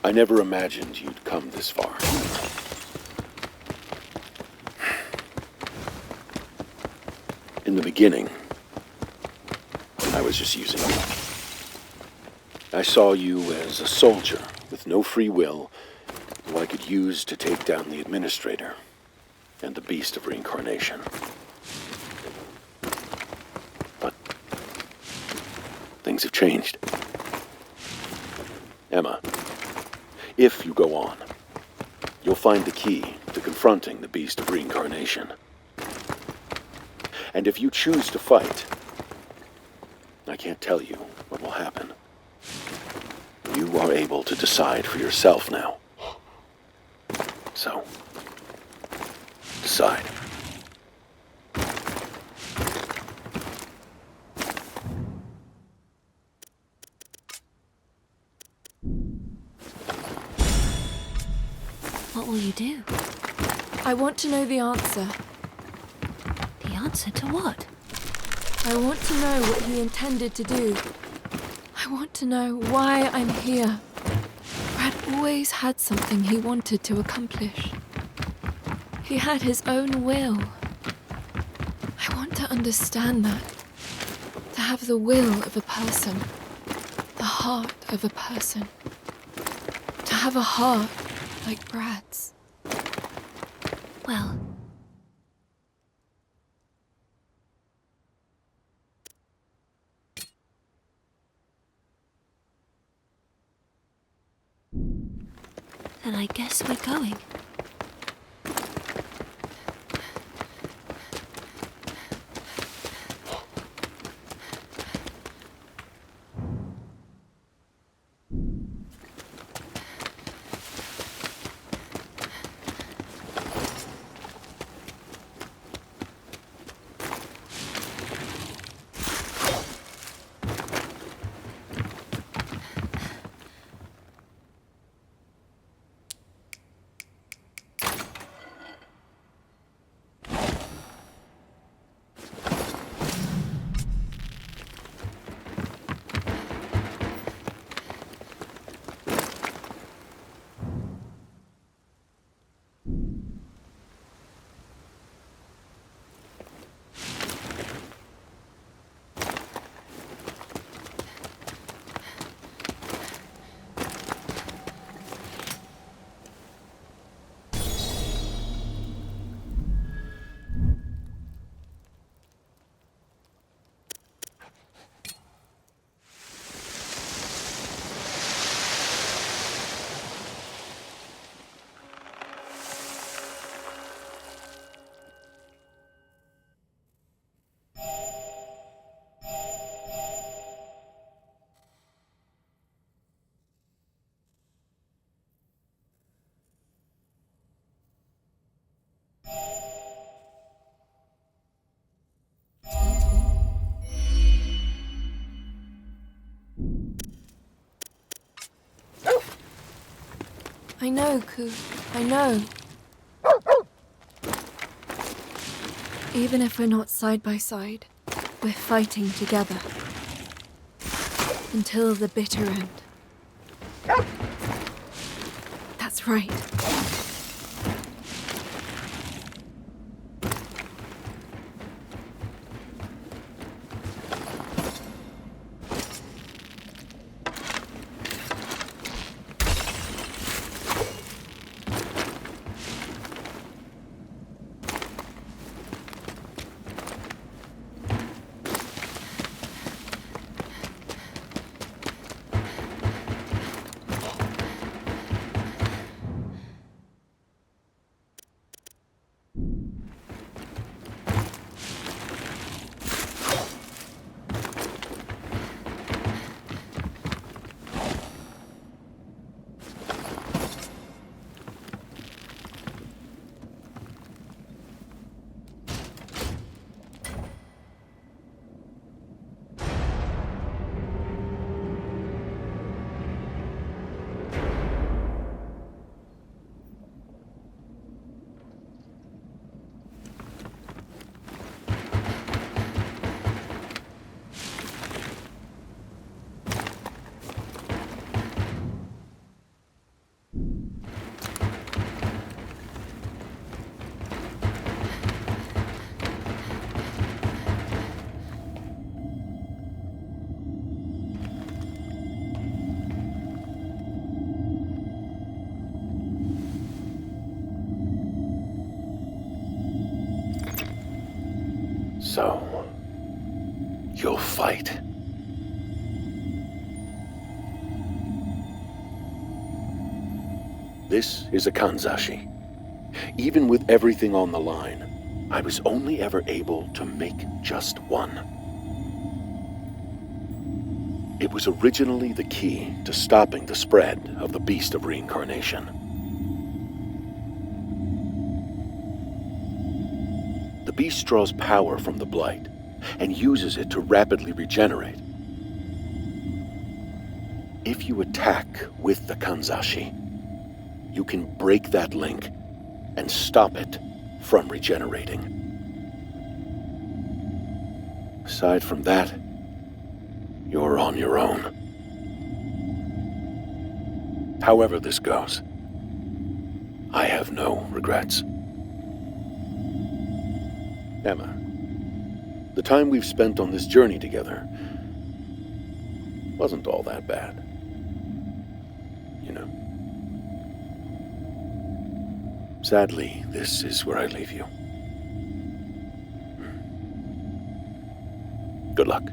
I never imagined you'd come this far. In the beginning, I was just using you. I saw you as a soldier with no free will who I could use to take down the Administrator and the Beast of Reincarnation. But things have changed. Emma, if you go on, you'll find the key to confronting the Beast of Reincarnation. And if you choose to fight, I can't tell you what will happen. You are able to decide for yourself now. So, decide. What will you do? I want to know the answer. The answer to what? I want to know what he intended to do. I want to know why I'm here. Brad always had something he wanted to accomplish. He had his own will. I want to understand that. To have the will of a person. The heart of a person. To have a heart like Brad's. Well, then I guess we're going. I know, Ku. I know. Even if we're not side by side, we're fighting together. Until the bitter end. That's right. So, you'll fight. This is a kanzashi. Even with everything on the line, I was only ever able to make just one. It was originally the key to stopping the spread of the Beast of Reincarnation. The beast draws power from the blight and uses it to rapidly regenerate. If you attack with the kanzashi, you can break that link and stop it from regenerating. Aside from that, you're on your own. However this goes, I have no regrets. Emma, the time we've spent on this journey together wasn't all that bad. You know. Sadly, this is where I leave you. Good luck.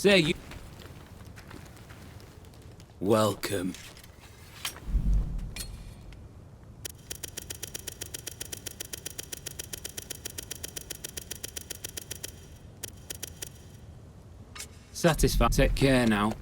Say you. Welcome. Satisfied. Take care now.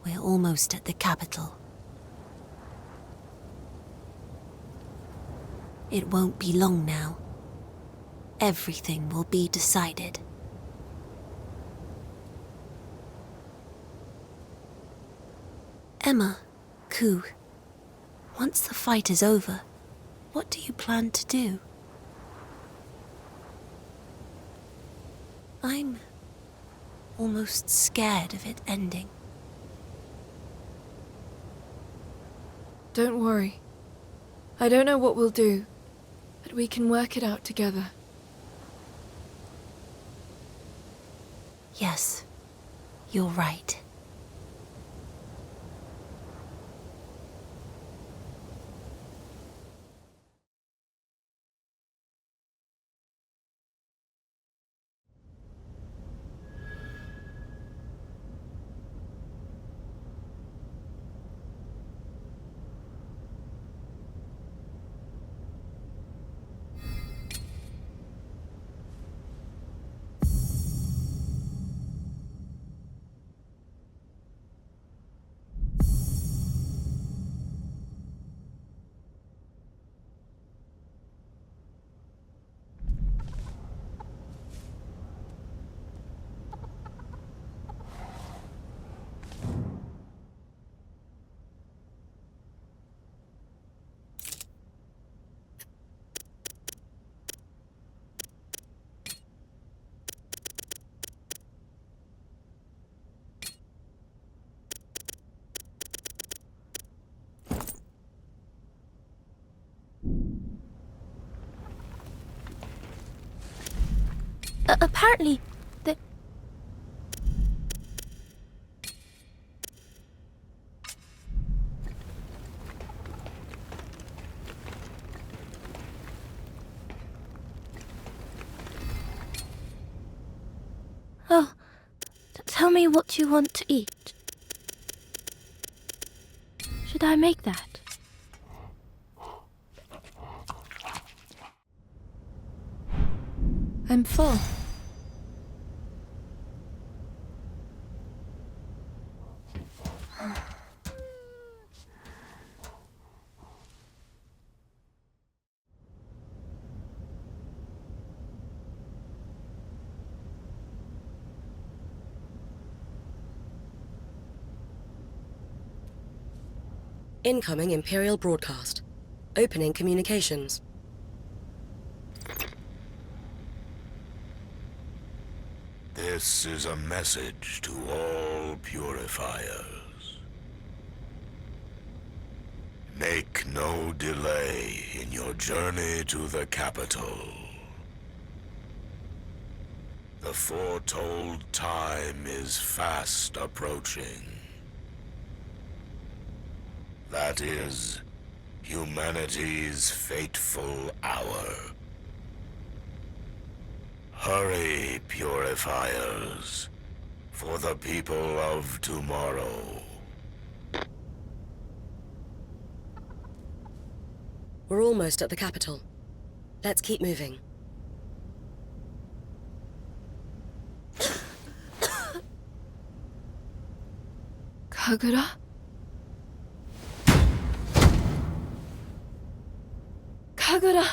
We're almost at the capital. It won't be long now. Everything will be decided. Emma, Ku, once the fight is over, what do you plan to do? I'm almost scared of it ending. Don't worry. I don't know what we'll do, but we can work it out together. Yes, you're right. Apparently, the... Oh, tell me what you want to eat. Should I make that? I'm full. Incoming Imperial broadcast. Opening communications. This is a message to all purifiers. Make no delay in your journey to the capital. The foretold time is fast approaching. That is humanity's fateful hour. Hurry, purifiers, for the people of tomorrow. We're almost at the capital. Let's keep moving. Kagura? Kagura!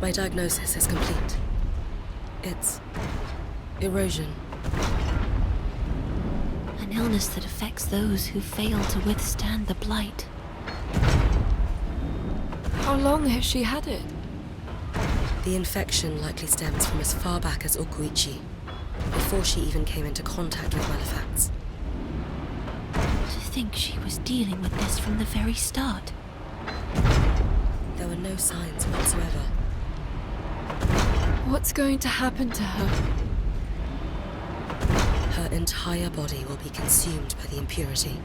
My diagnosis is complete. It's erosion. An illness that affects those who fail to withstand the blight. How long has she had it? The infection likely stems from as far back as Okuichi, before she even came into contact with Malefacts. To think she was dealing with this from the very start. There were no no signs whatsoever. What's going to happen to her? Her entire body will be consumed by the impurity.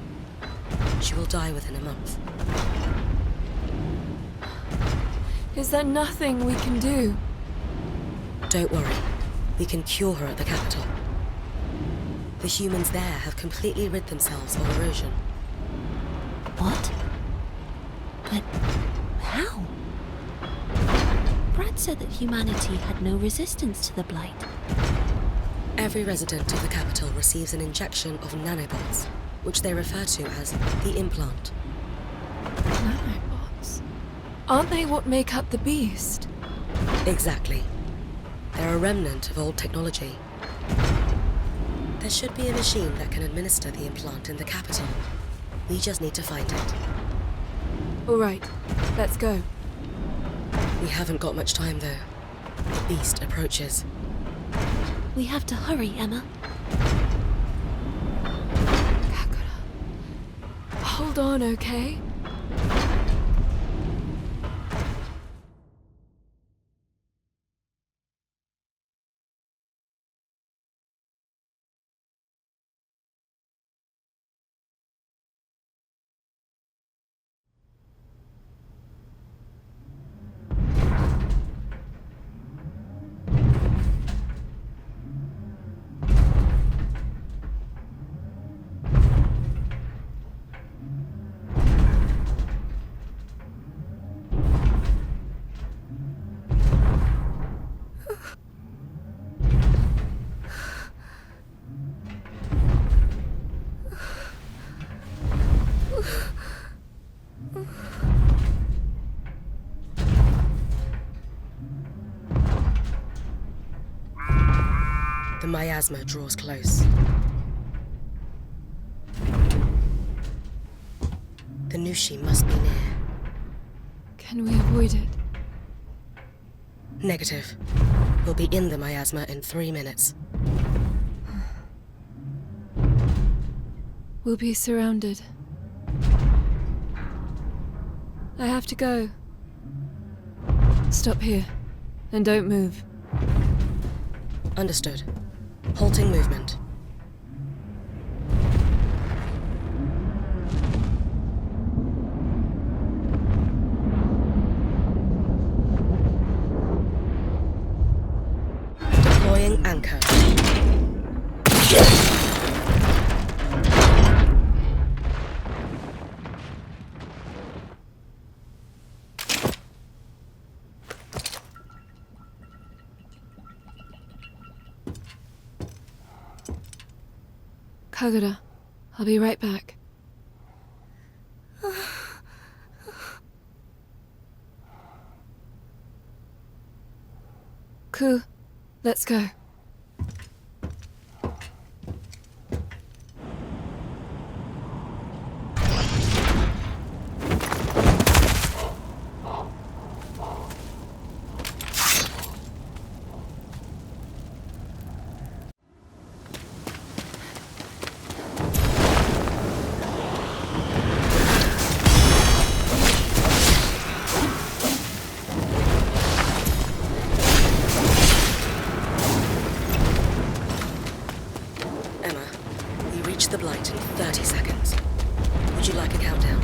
She will die within a month. Is there nothing we can do? Don't worry. We can cure her at the capital. The humans there have completely rid themselves of erosion. What? But how? Brad said that humanity had no resistance to the blight. Every resident of the capital receives an injection of nanobots, which they refer to as the implant. Nanobots? Aren't they what make up the beast? Exactly. They're a remnant of old technology. There should be a machine that can administer the implant in the capital. We just need to find it. All right, let's go. We haven't got much time, though. The beast approaches. We have to hurry, Emma. Kagura. Hold on, okay? The miasma draws close. The Nushi must be near. Can we avoid it? Negative. We'll be in the miasma in 3 minutes. We'll be surrounded. I have to go. Stop here, and don't move. Understood. Halting movement. Deploying anchor. Kagura, I'll be right back. Ku, let's go. The blight in 30 seconds. Would you like a countdown?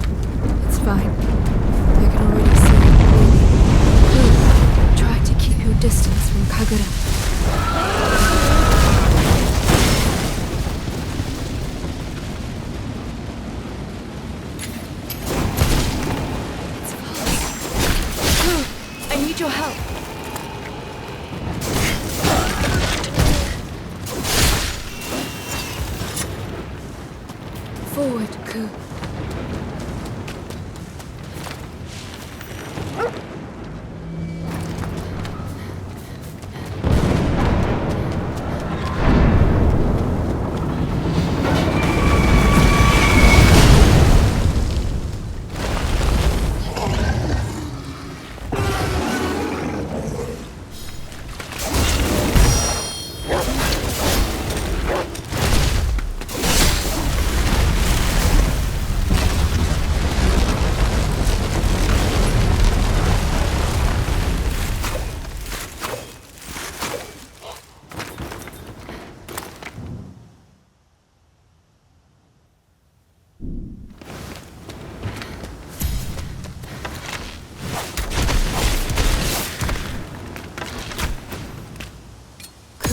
It's fine. I can already see it clearly. Try to keep your distance from Kagura. It's close. I need your help. Forward, Ku.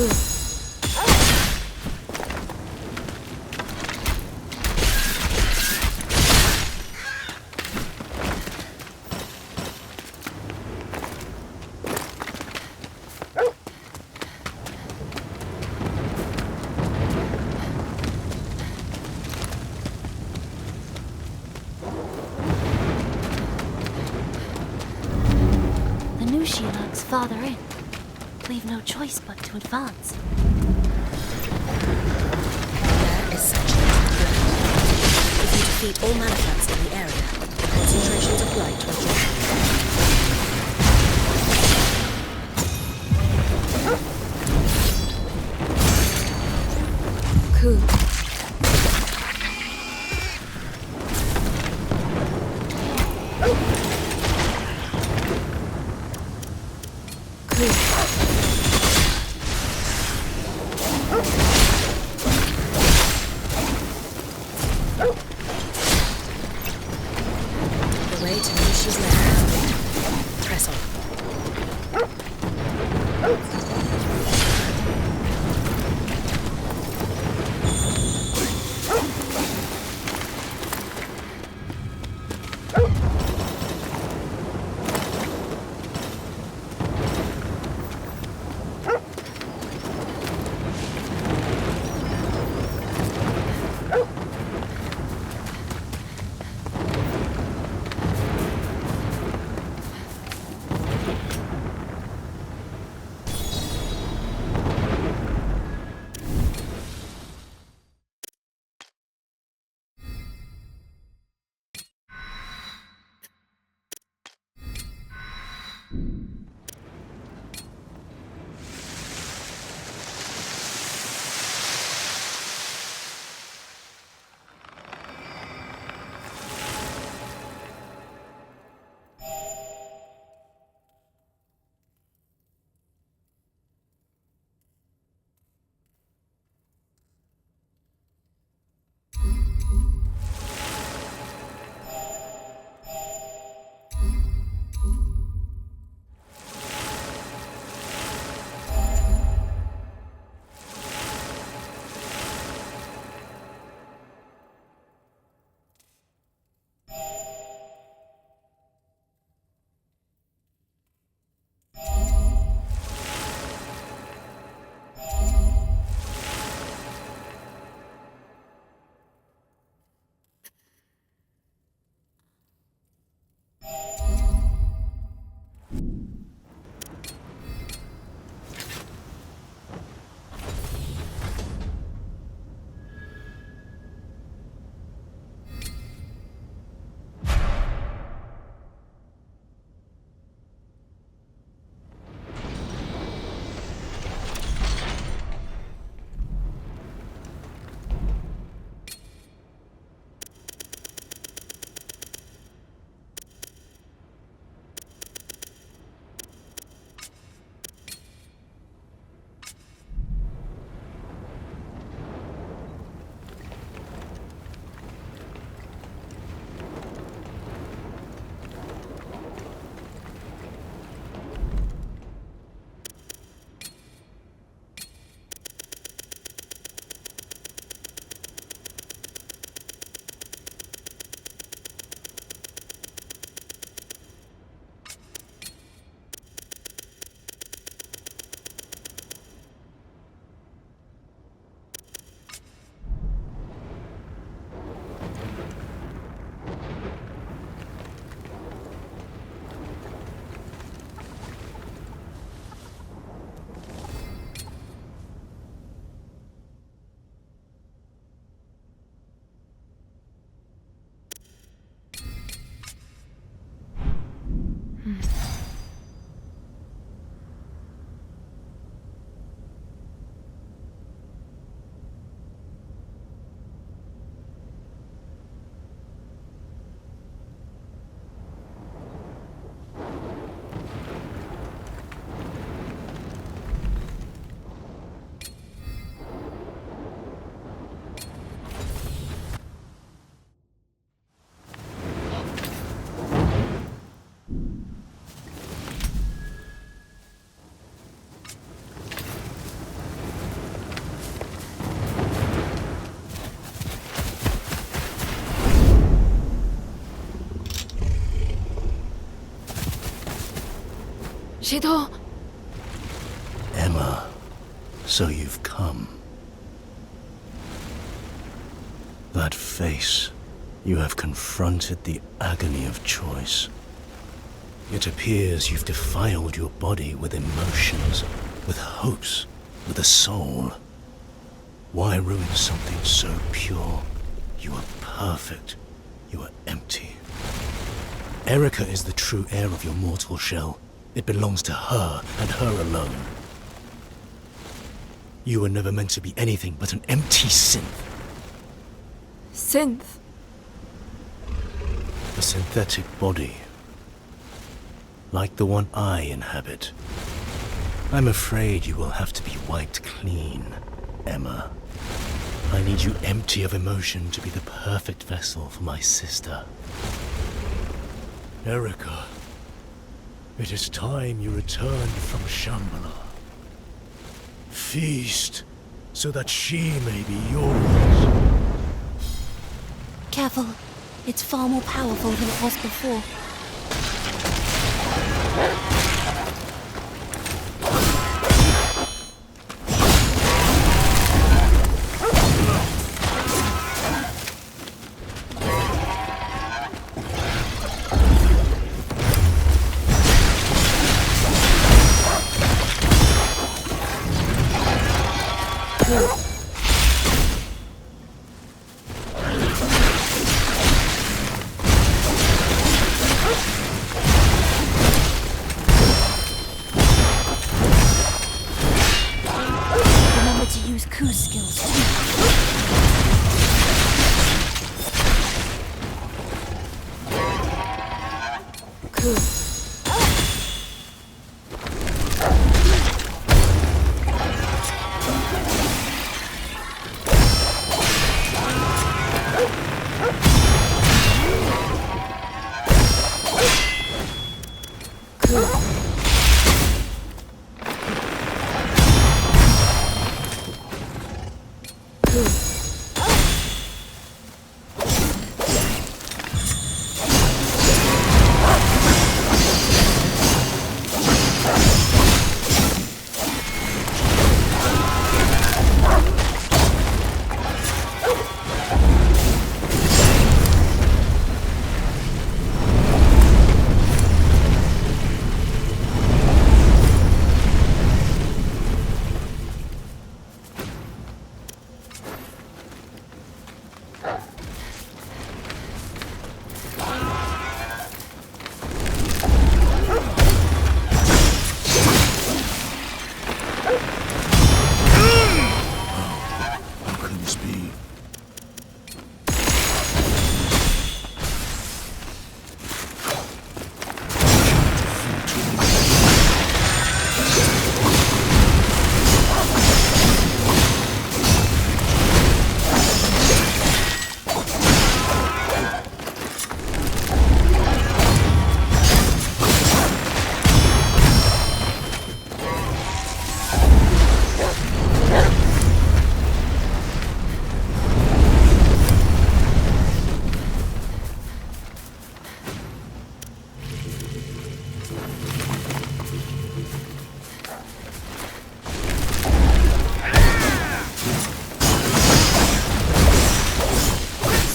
Cool. The Nushi lurks farther in. We've no choice but to advance. Lair is saturated with light. If you defeat all Malefacts in the area, concentrations of light will drop. Cool. The way to Nushi's lair Shido! Emma, so you've come. That face, you have confronted the agony of choice. It appears you've defiled your body with emotions, with hopes, with a soul. Why ruin something so pure? You are perfect. You are empty. Erica is the true heir of your mortal shell. It belongs to her, and her alone. You were never meant to be anything but an empty synth. Synth? A synthetic body. Like the one I inhabit. I'm afraid you will have to be wiped clean, Emma. I need you empty of emotion to be the perfect vessel for my sister. Erica, it is time you returned from Shambhala. Feast, so that she may be yours. Careful. It's far more powerful than it was before.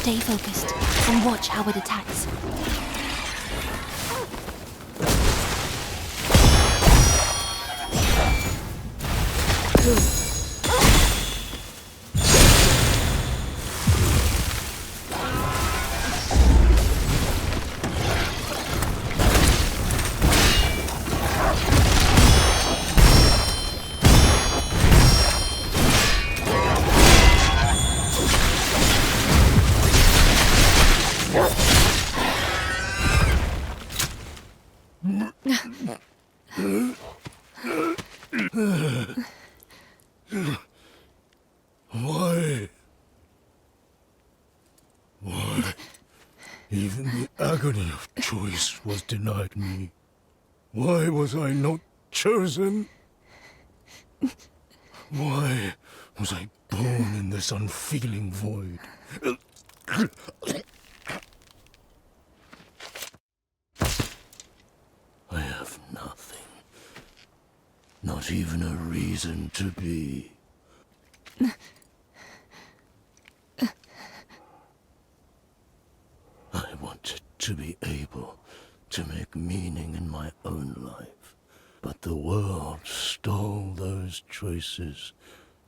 Stay focused and watch how it attacks. Why? Why? Even the agony of choice was denied me. Why was I not chosen? Why was I born in this unfeeling void? I have nothing, Not even a reason to be. I wanted to be able to make meaning in my own life, but the world stole those choices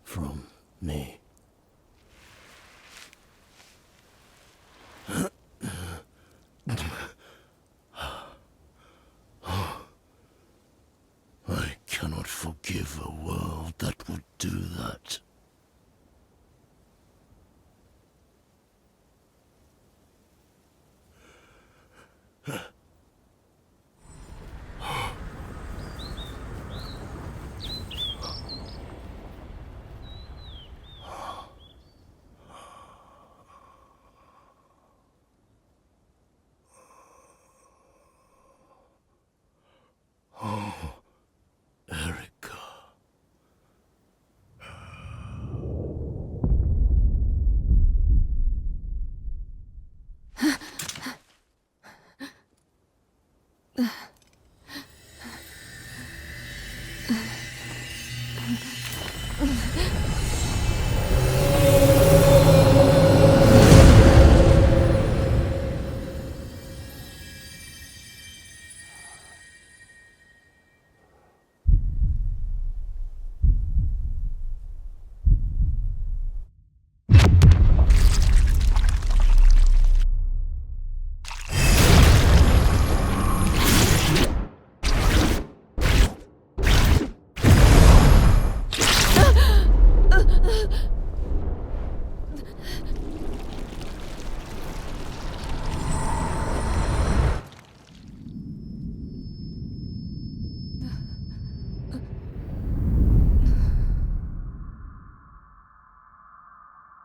from me. I cannot forgive a world that would do that. Oh, Erica.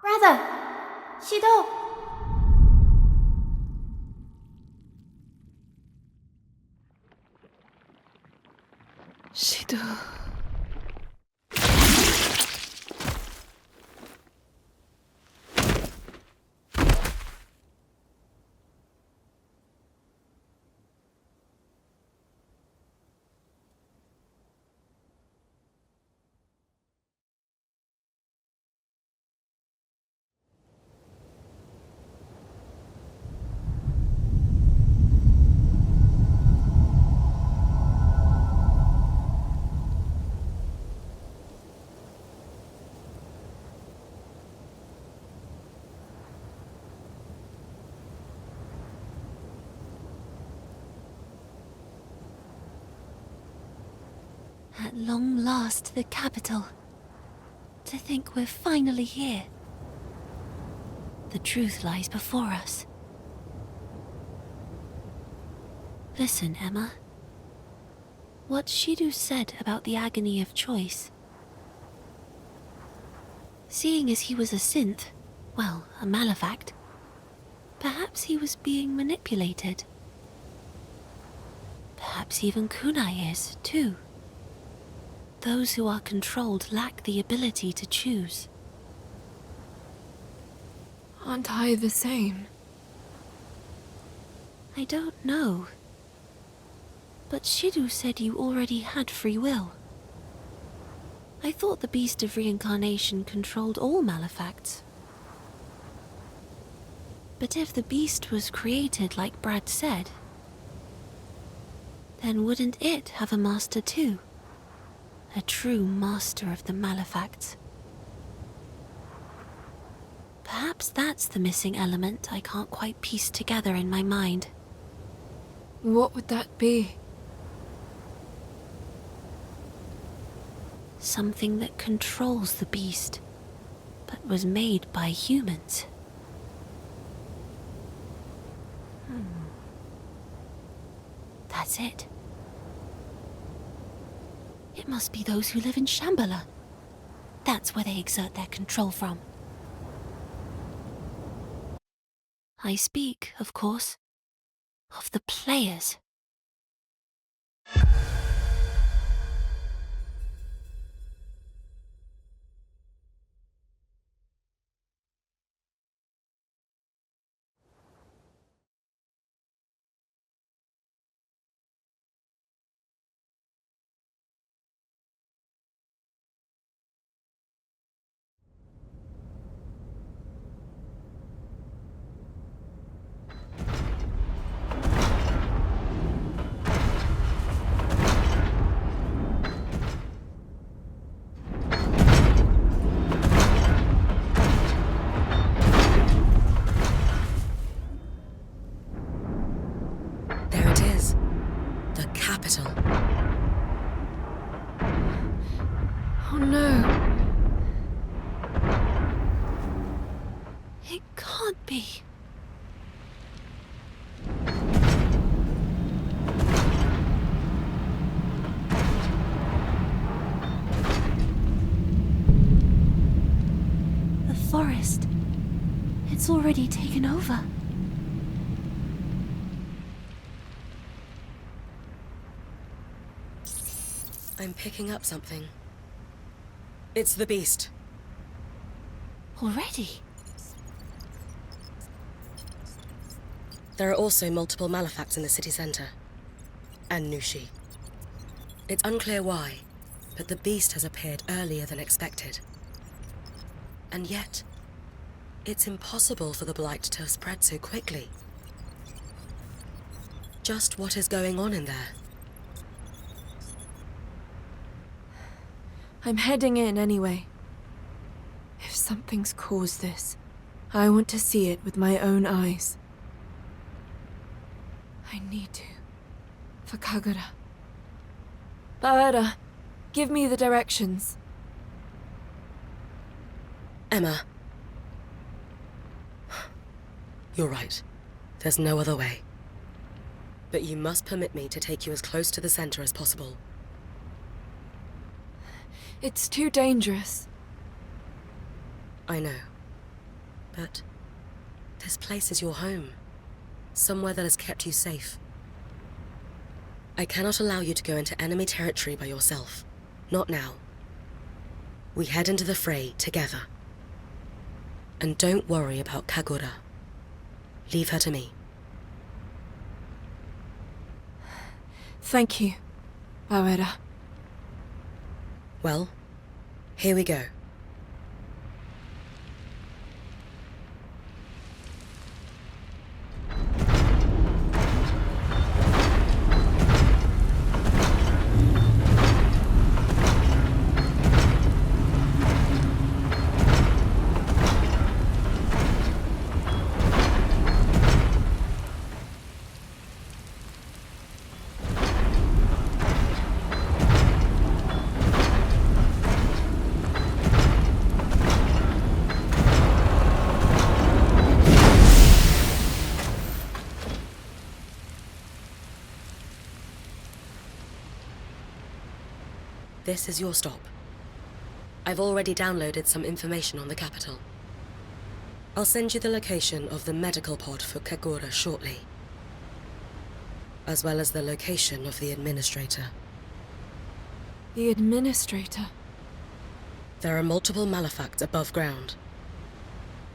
Brother! Shido! Shido. At long last, the capital. To think we're finally here. The truth lies before us. Listen, Emma. What Shido said about the agony of choice. Seeing as he was a synth, well, a malefact, perhaps he was being manipulated. Perhaps even kunai is, too. Those who are controlled lack the ability to choose. Aren't I the same? I don't know. But Shido said you already had free will. I thought the Beast of Reincarnation controlled all malefacts. But if the beast was created like Brad said, then wouldn't it have a master too? A true master of the malefacts. Perhaps that's the missing element I can't quite piece together in my mind. What would that be? Something that controls the beast, but was made by humans. That's it. It must be those who live in Shambhala. That's where they exert their control from. I speak, of course, of the players. Oh no. It can't be. The forest. It's already taken over. I'm picking up something. It's the beast. Already? There are also multiple Malefacts in the city center. And Nushi. It's unclear why, but the beast has appeared earlier than expected. And yet, it's impossible for the blight to have spread so quickly. Just what is going on in there? I'm heading in anyway. If something's caused this, I want to see it with my own eyes. I need to. For Kagura. Bawera, give me the directions. Emma. You're right. There's no other way. But you must permit me to take you as close to the center as possible. It's too dangerous. I know. But this place is your home. Somewhere that has kept you safe. I cannot allow you to go into enemy territory by yourself. Not now. We head into the fray together. And don't worry about Kagura. Leave her to me. Thank you, Bawera. Well, here we go. This is your stop. I've already downloaded some information on the capital. I'll send you the location of the medical pod for Kagura shortly, as well as the location of the administrator. The administrator? There are multiple Malefacts above ground.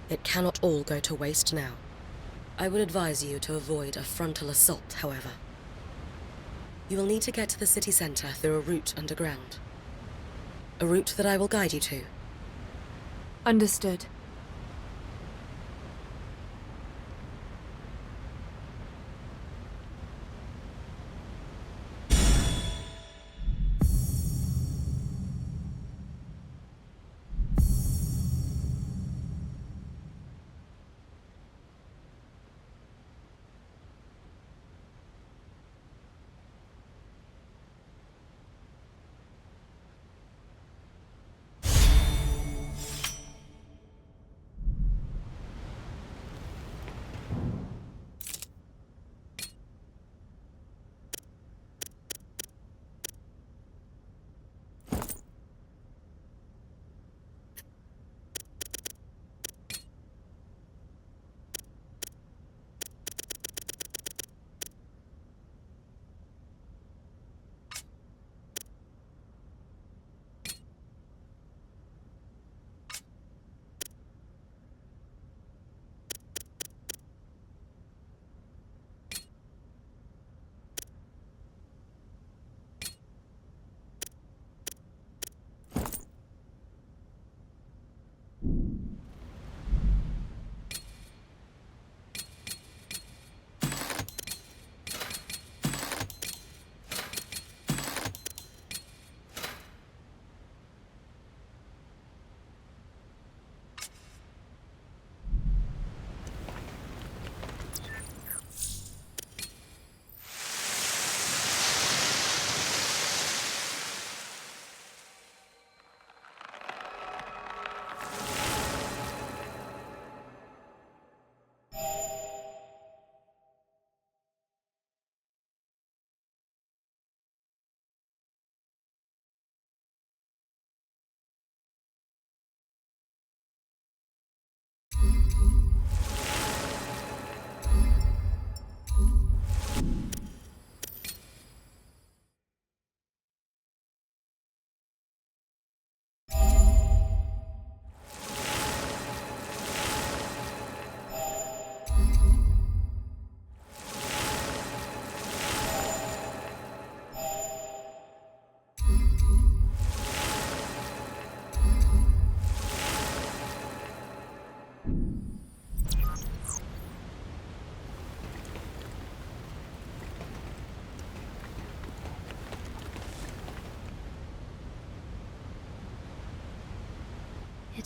It cannot all go to waste now. I would advise you to avoid a frontal assault, however. You will need to get to the city center through a route underground. A route that I will guide you to. Understood.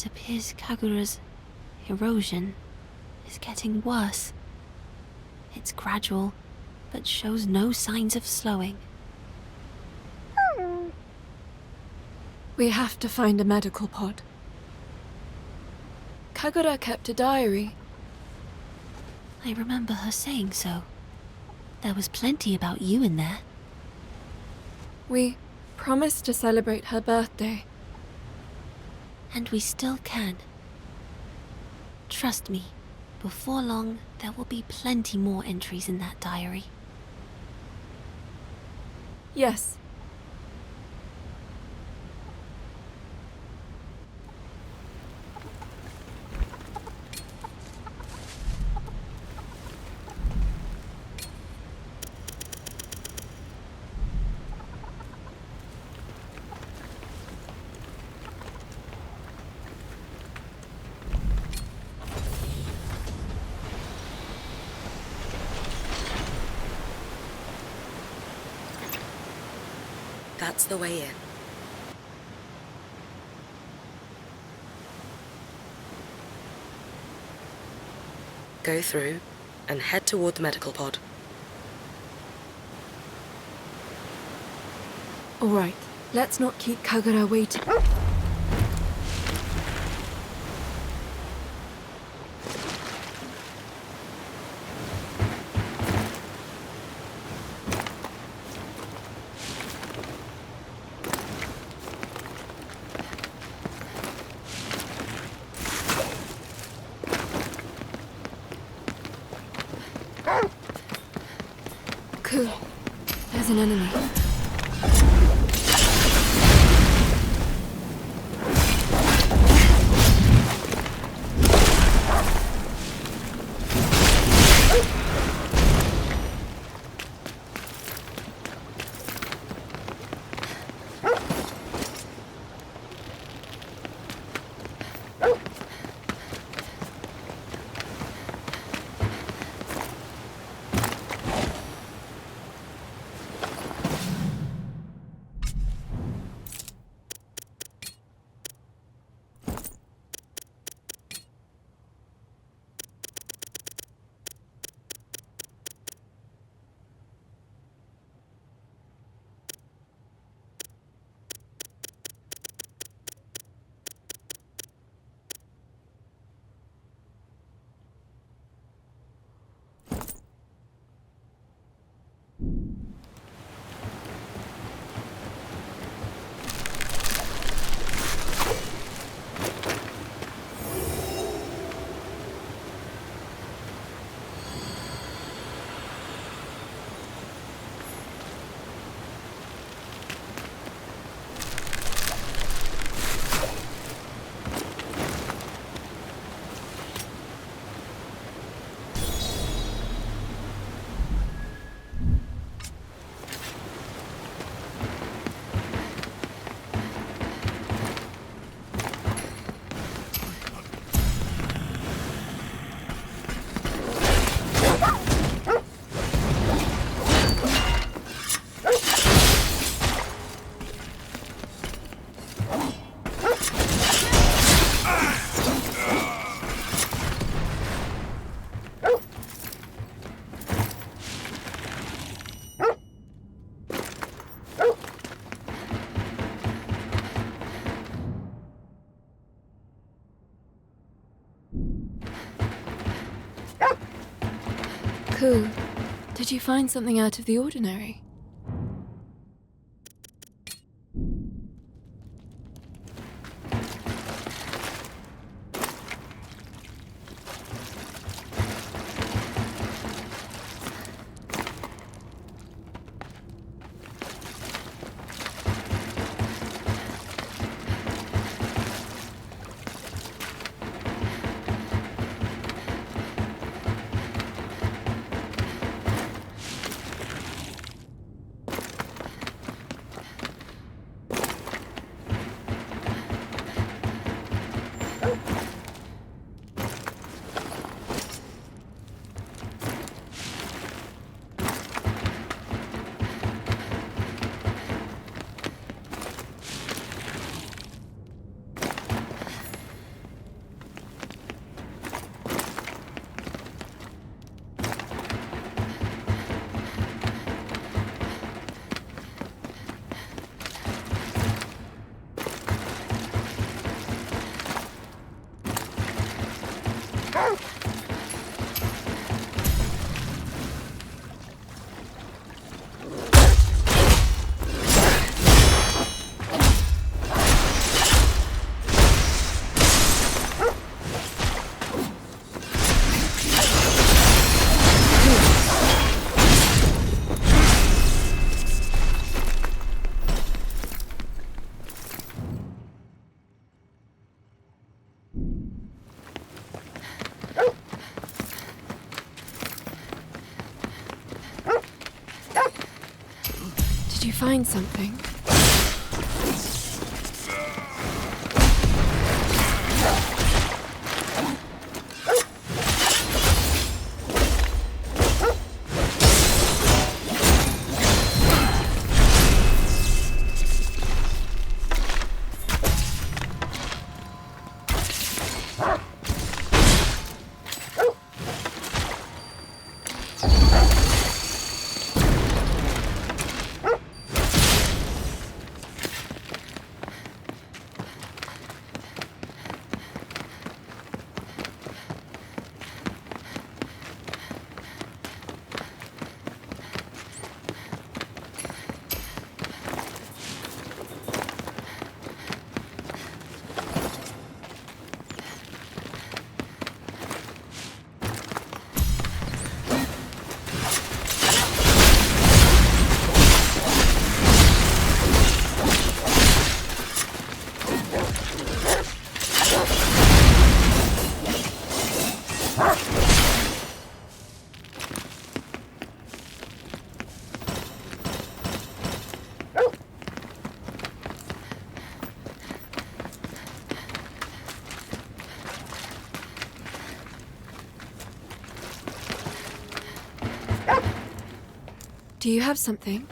It appears Kagura's erosion is getting worse. It's gradual, but shows no signs of slowing. We have to find a medical pod. Kagura kept a diary. I remember her saying so. There was plenty about you in there. We promised to celebrate her birthday. And we still can. Trust me, before long, there will be plenty more entries in that diary. Yes. That's the way in. Go through and head toward the medical pod. All right, let's not keep Kagura waiting. There's an enemy. Cool. Did you find something out of the ordinary? find something. Do you have something?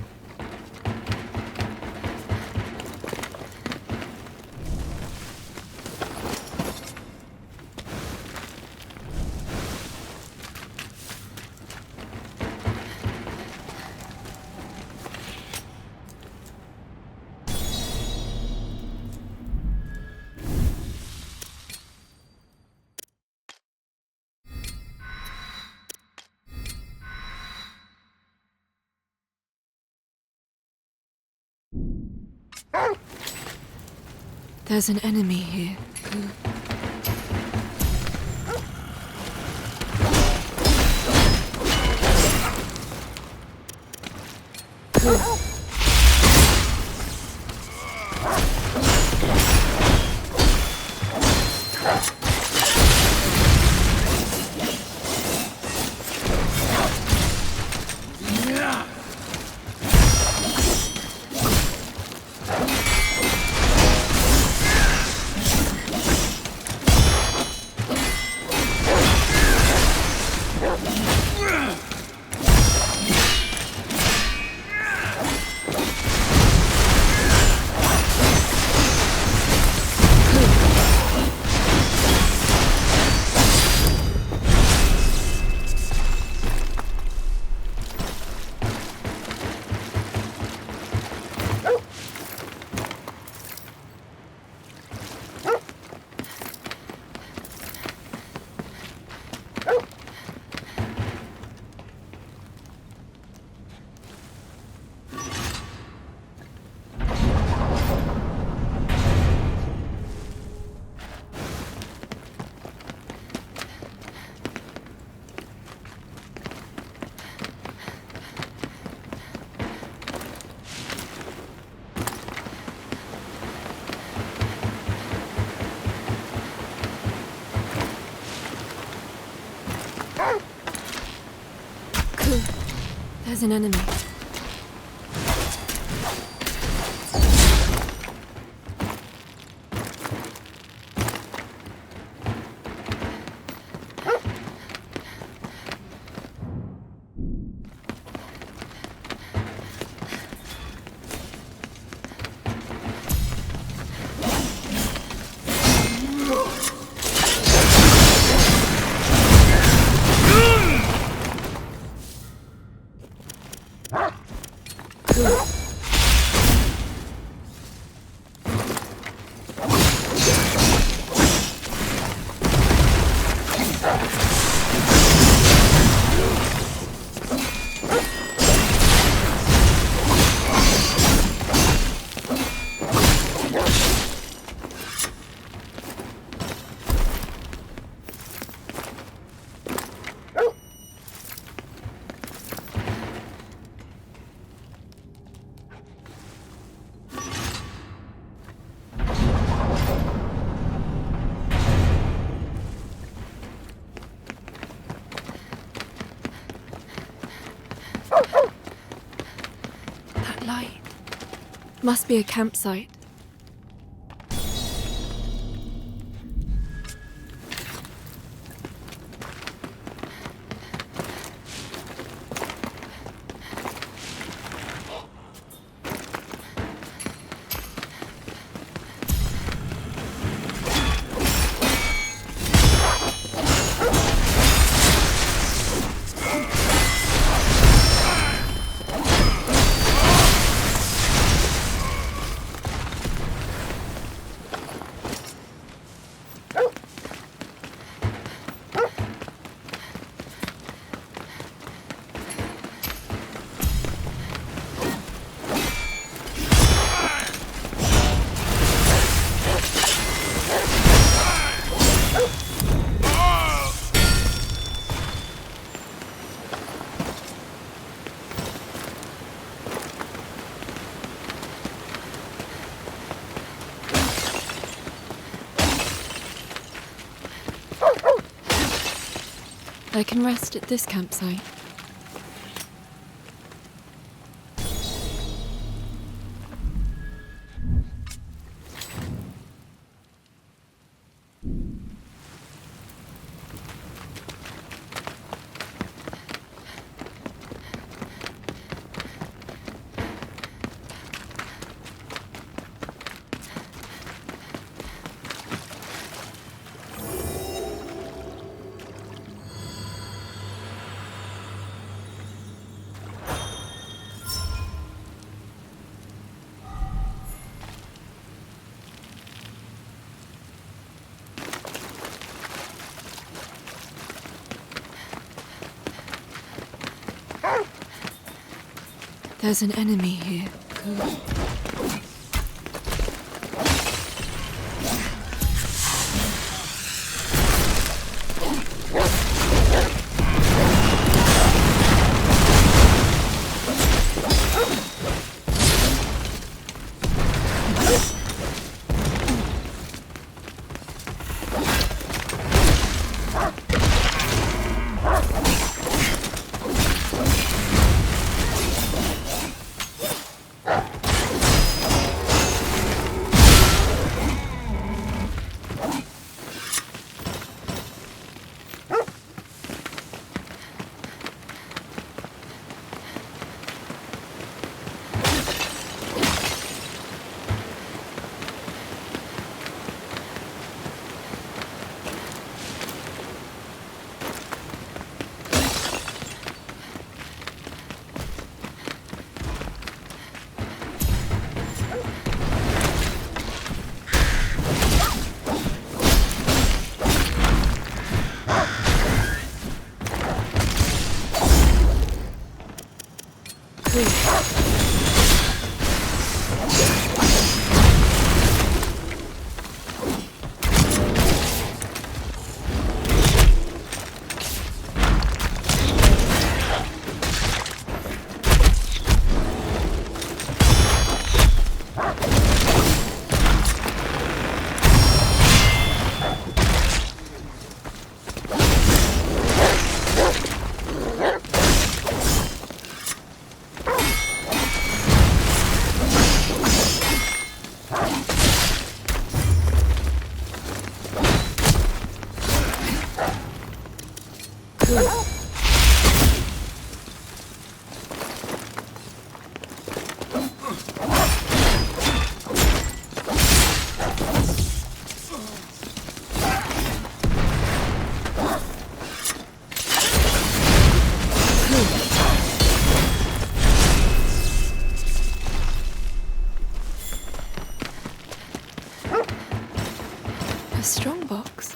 There's an enemy here. There's an enemy. Must be a campsite. I can rest at this campsite. There's an enemy here. A strong box.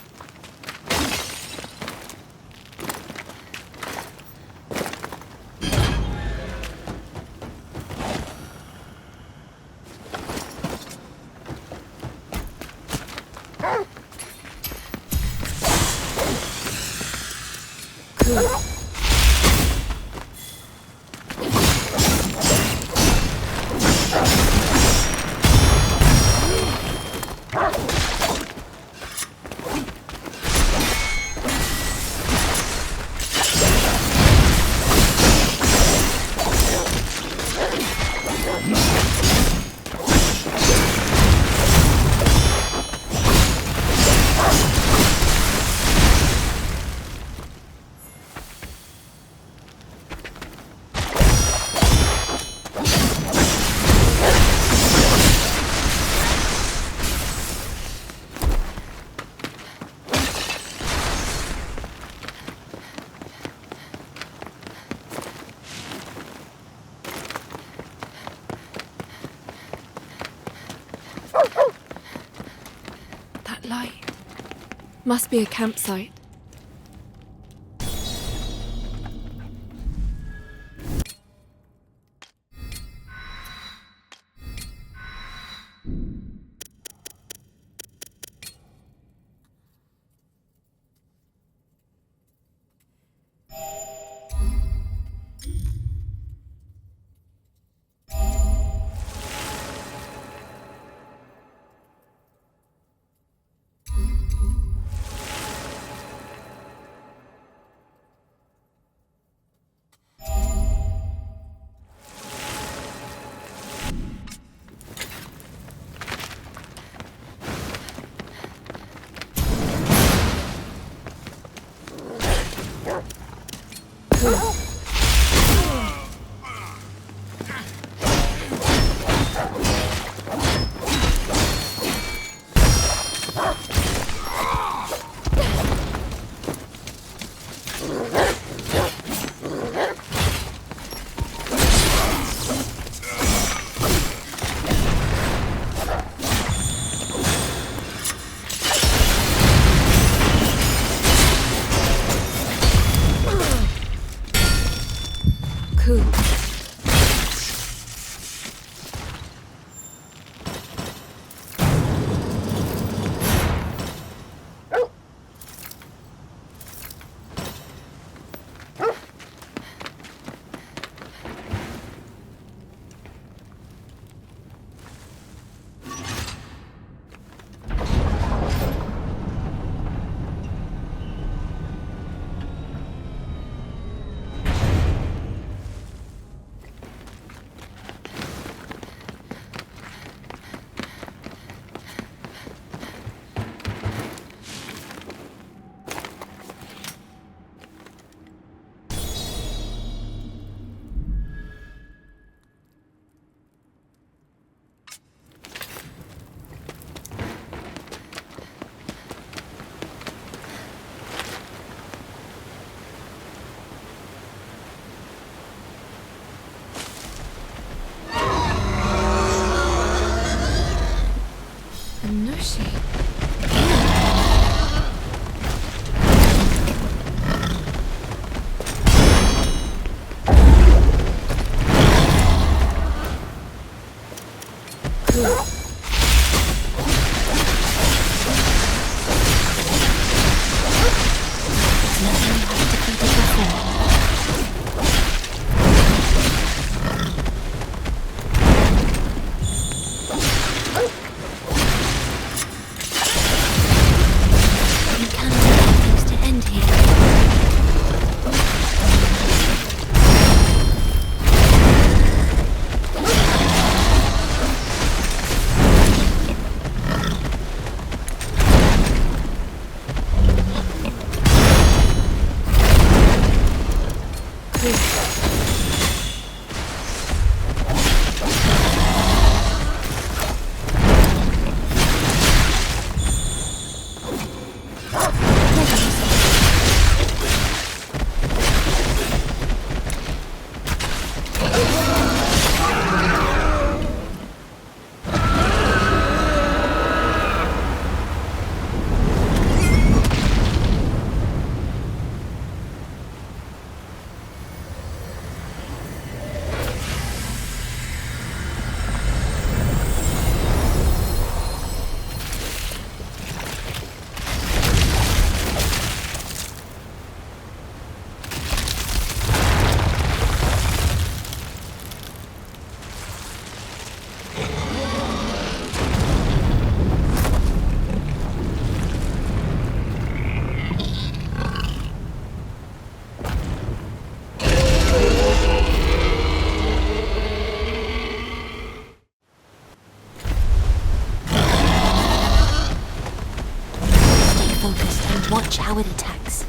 That light must be a campsite. Nushi. Watch how it attacks.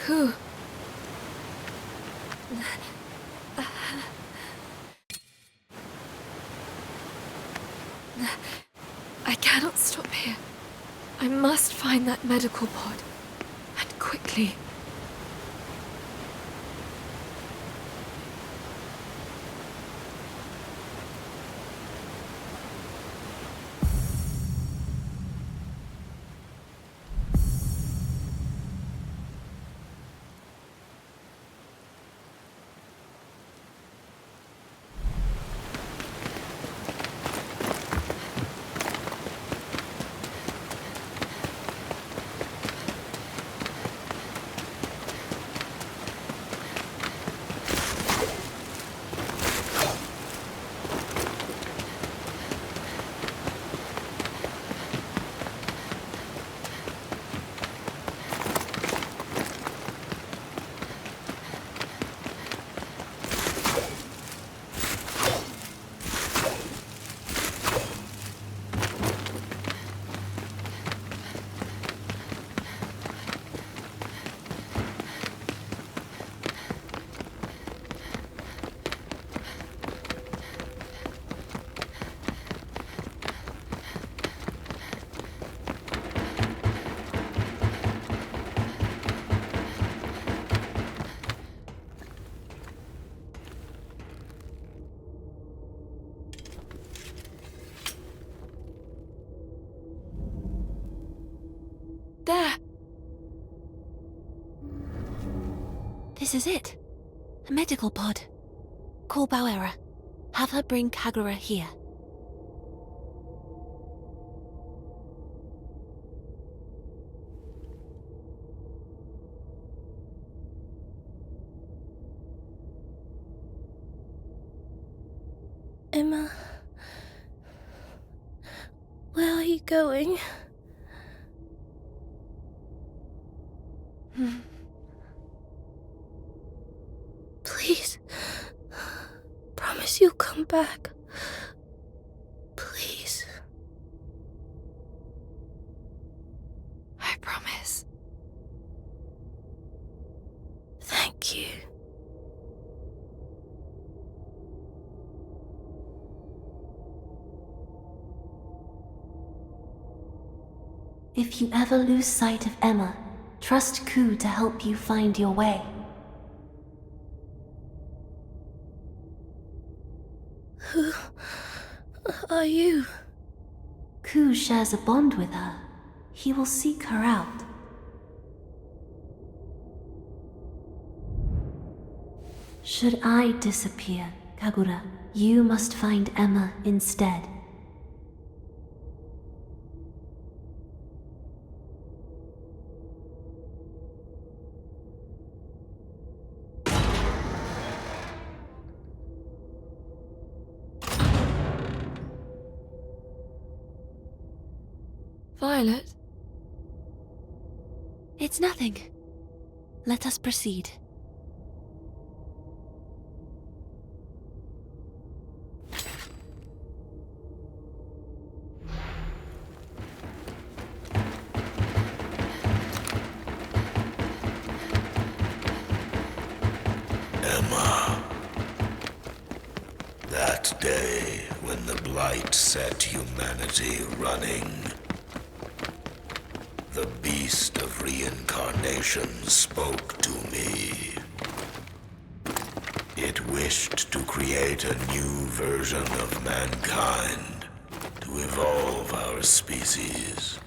Whew. I cannot stop here. I must find that medical pod. And quickly. There! This is it. A medical pod. Call Bauera. Have her bring Kagura here. Emma, where are you going? Please, promise you'll come back. Please. I promise. Thank you. If you ever lose sight of Emma, trust Ku to help you find your way. Who are you? Ku shares a bond with her. He will seek her out. Should I disappear, Kagura, you must find Emma instead. Violet? It's nothing. Let us proceed. Emma. That day when the Blight set humanity running, the Beast of Reincarnation spoke to me. It wished to create a new version of mankind, to evolve our species.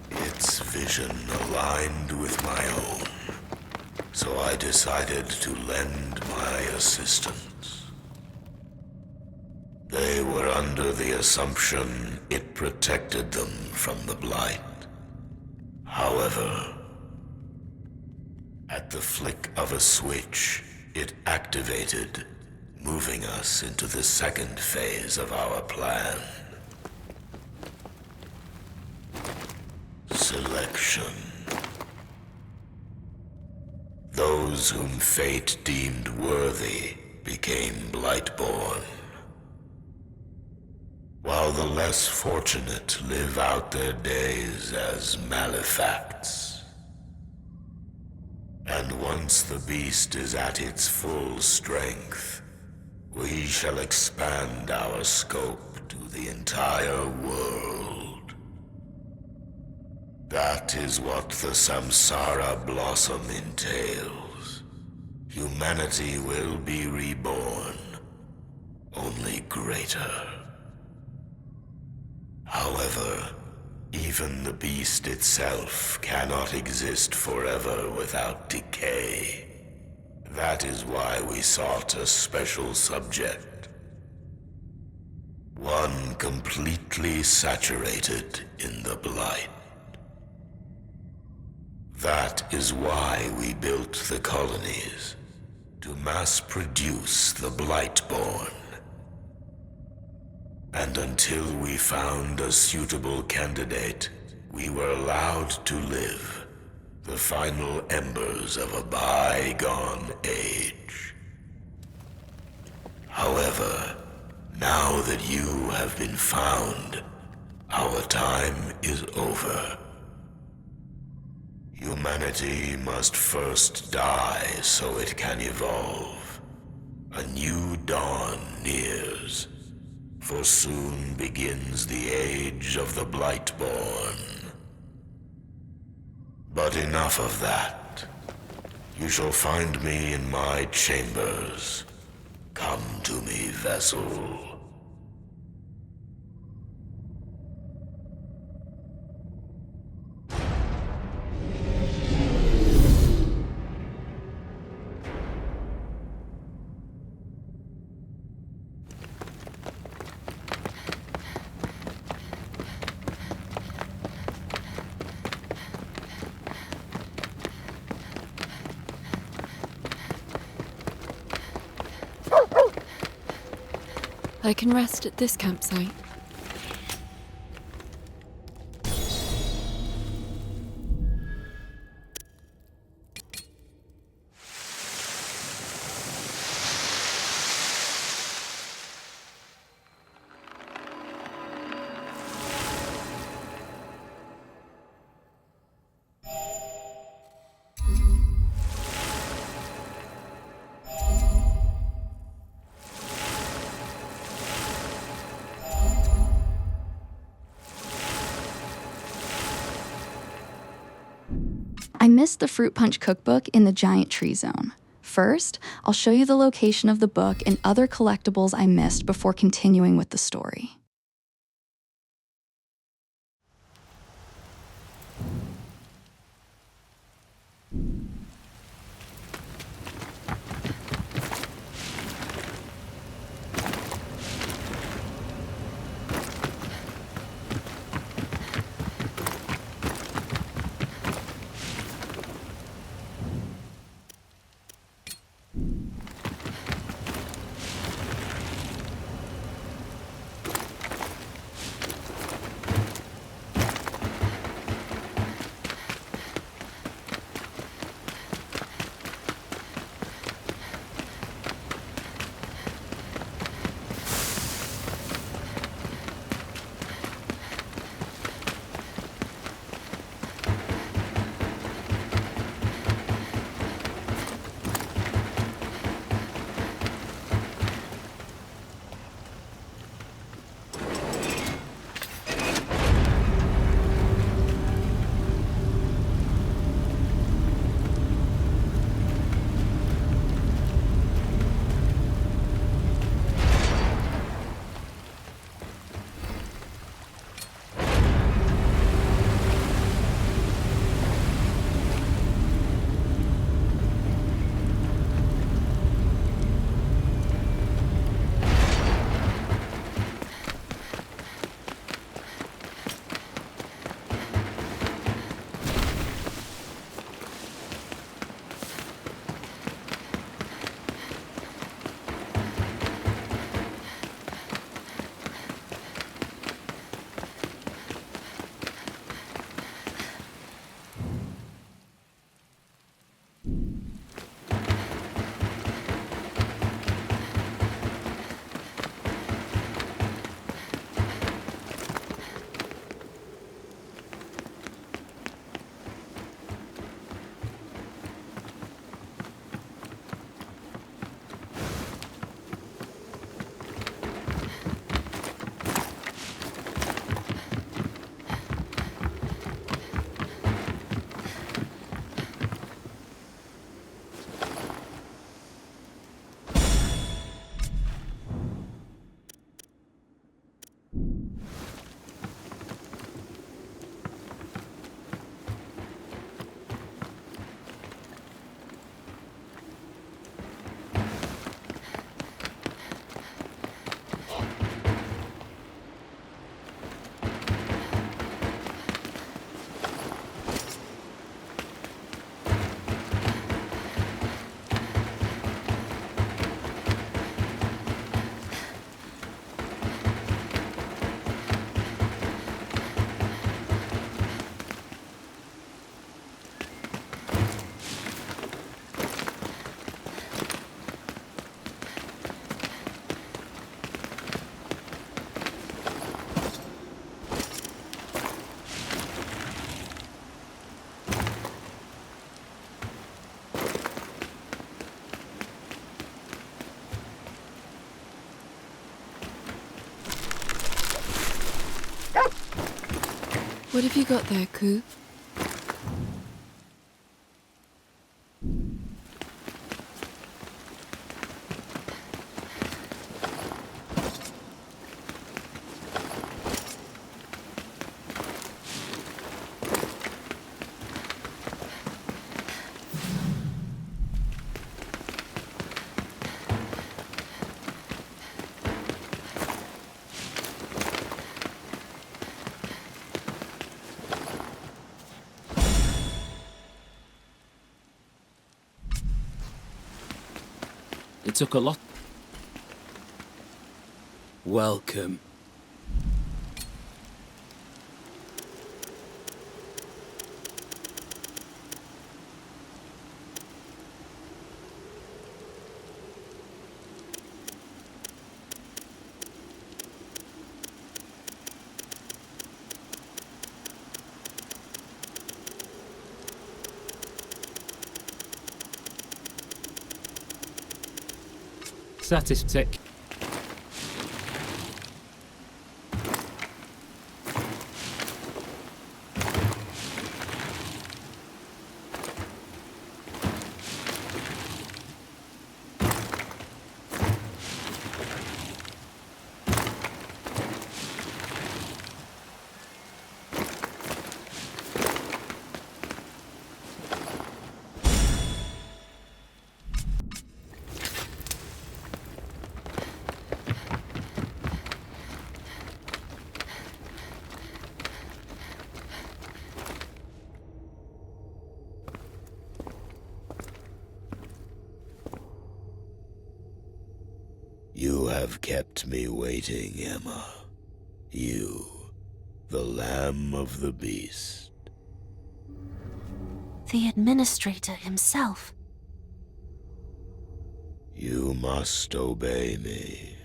Its vision aligned with my own, so I decided to lend my assistance. They were under the assumption it protected them from the Blight. However, At the flick of a switch, it activated, moving us into the second phase of our plan. Selection. Those whom fate deemed worthy became Blightborn, while the less fortunate live out their days as Malefacts. And once the beast is at its full strength, we shall expand our scope to the entire world. That is what the Samsara Blossom entails. Humanity will be reborn, only greater. However, even the beast itself cannot exist forever without decay. That is why we sought a special subject. One completely saturated in the blight. That is why we built the colonies, to mass produce the Blightborn. And until we found a suitable candidate, we were allowed to live, the final embers of a bygone age. However, now that you have been found, our time is over. Humanity must first die so it can evolve. A new dawn nears. For soon begins the age of the Blightborn. But enough of that. You shall find me in my chambers. Come to me, vessel. I can rest at this campsite. I missed the Fruit Punch cookbook in the Giant Tree Zone. First, I'll show you the location of the book and other collectibles I missed before continuing with the story. What have you got there, Ku? It took a lot. Welcome. Statistic. You have kept me waiting, Emma. You, the Lamb of the Beast. The administrator himself. You must obey me.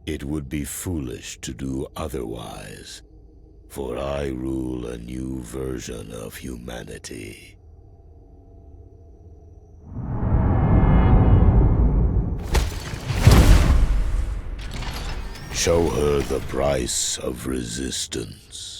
It would be foolish to do otherwise, for I rule a new version of humanity. Show her the price of resistance.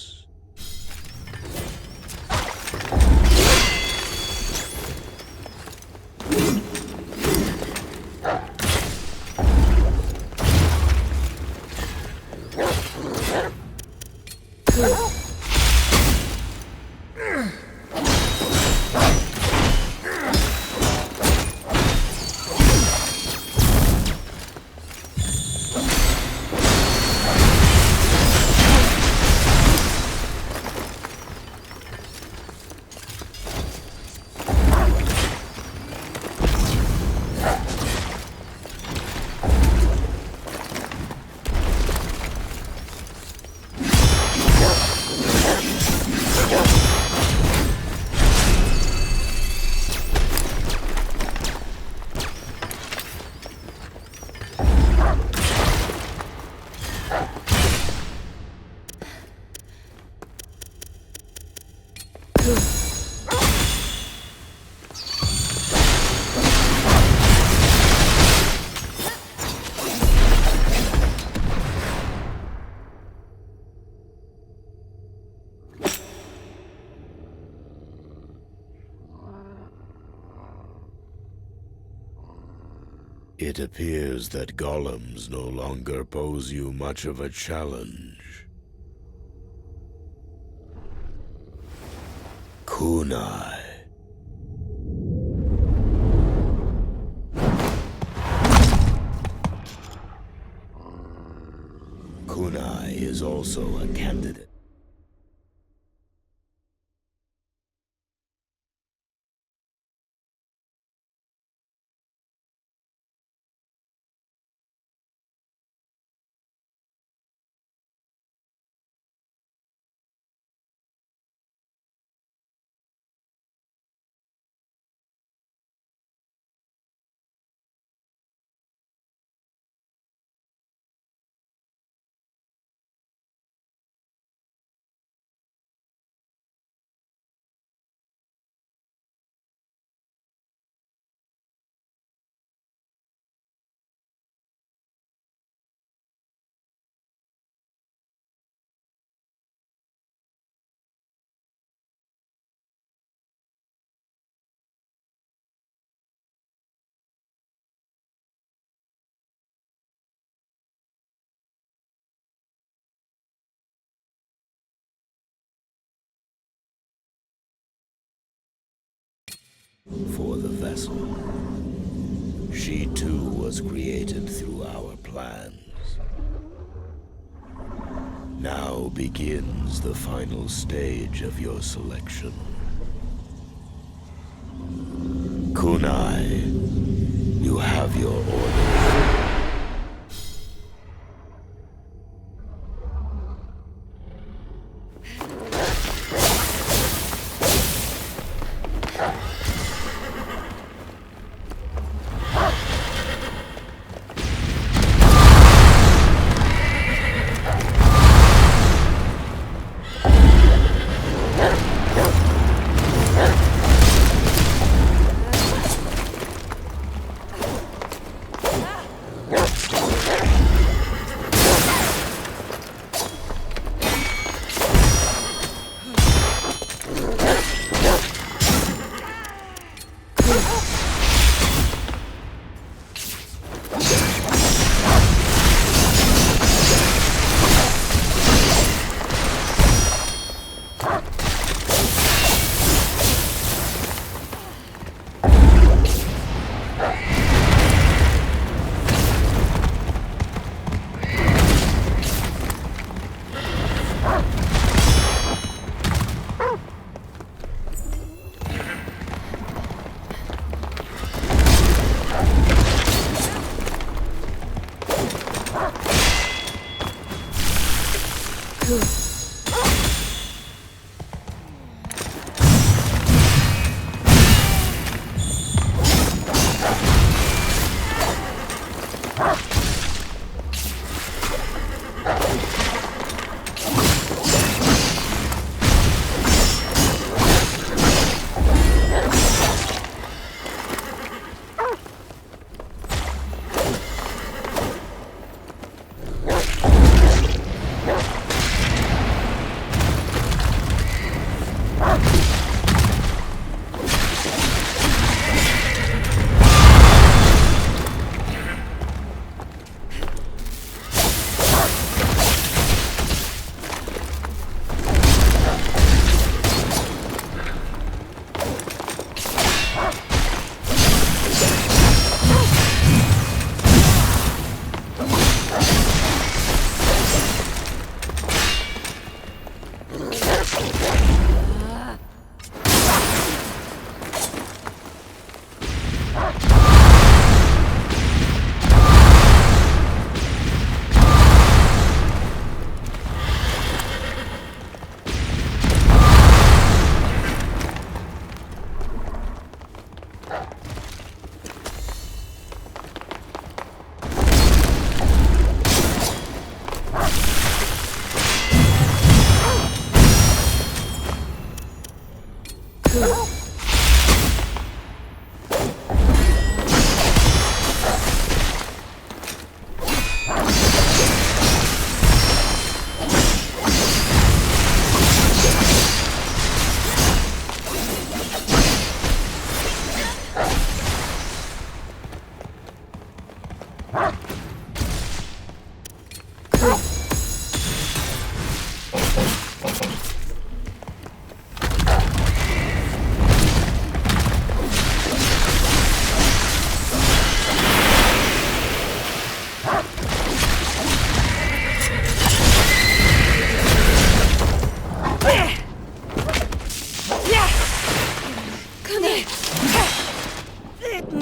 It appears that golems no longer pose you much of a challenge. Kunai. Kunai is also a candidate. for the vessel. She too was created through our plans. Now begins the final stage of your selection. Kunai, you have your orders.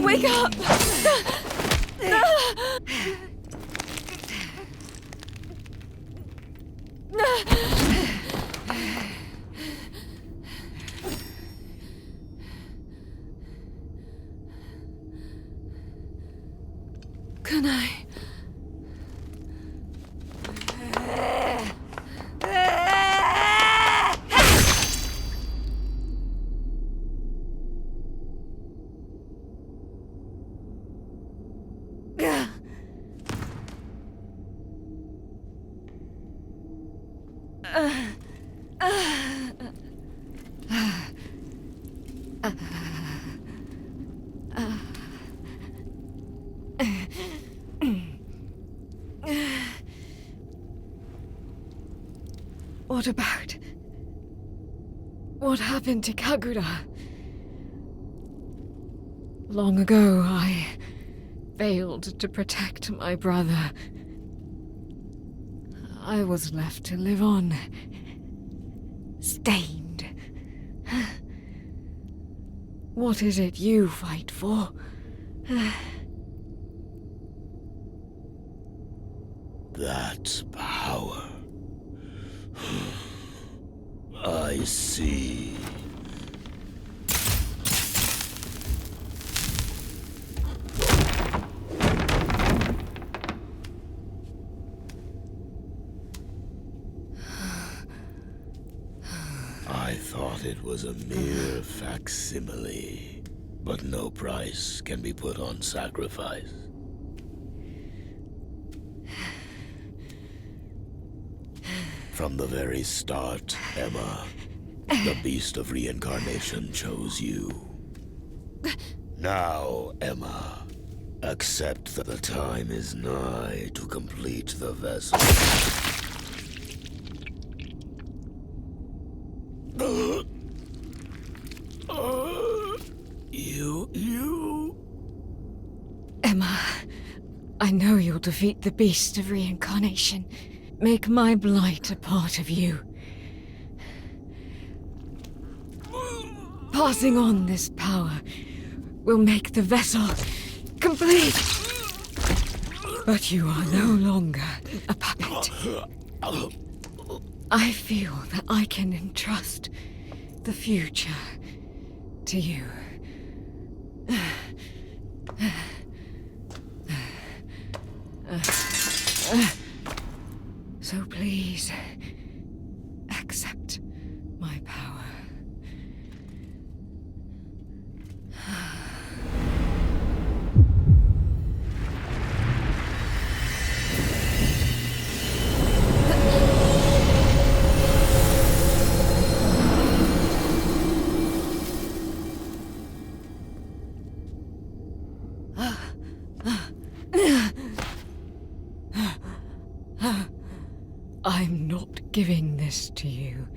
Wake up! Can I? What happened to Kagura? Long ago, I failed to protect my brother. I was left to live on, stained. What is it you fight for? That's power. I see. I thought it was a mere facsimile, but no price can be put on sacrifice. From the very start, Emma, the Beast of Reincarnation chose you. Now, Emma, accept that the time is nigh to complete the vessel. You... Emma, I know you'll defeat the Beast of Reincarnation. Make my blight a part of you. Passing on this power will make the vessel complete. But you are no longer a puppet. I feel that I can entrust the future to you. So please, accept my power. I'm not giving this to you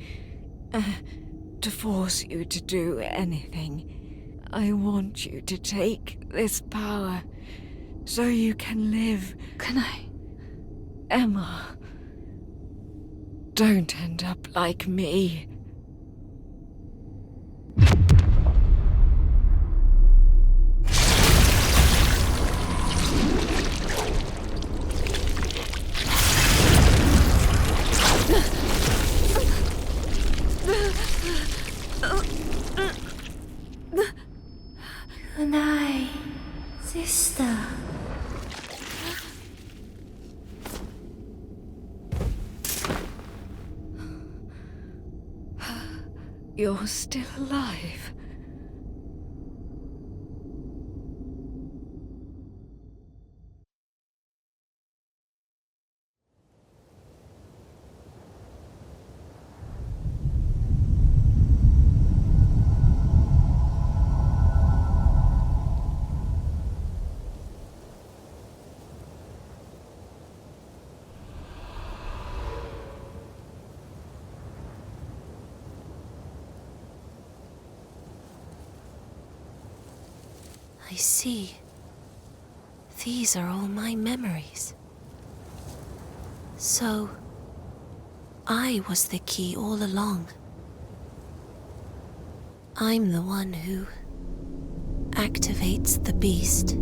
to force you to do anything. I want you to take this power so you can live. Can I? Emma, don't end up like me. Good night, sister. You're still alive. I see. These are all my memories. So, I was the key all along. I'm the one who activates the beast.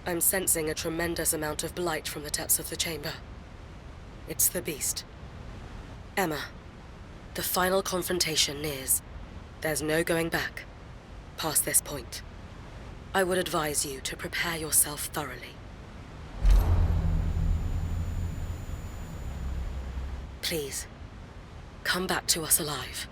I'm sensing a tremendous amount of blight from the depths of the chamber. It's the beast. Emma, the final confrontation nears. There's no going back past this point. I would advise you to prepare yourself thoroughly. Please, come back to us alive.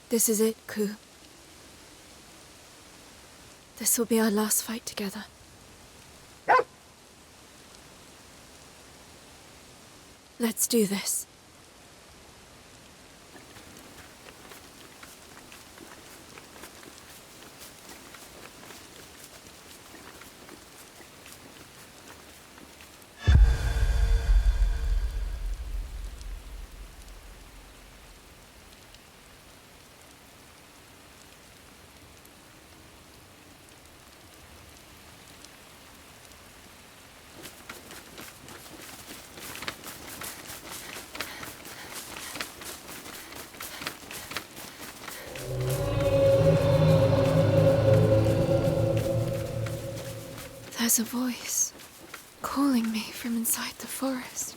This is it, Ku. This will be our last fight together. Let's do this. There's a voice calling me from inside the forest.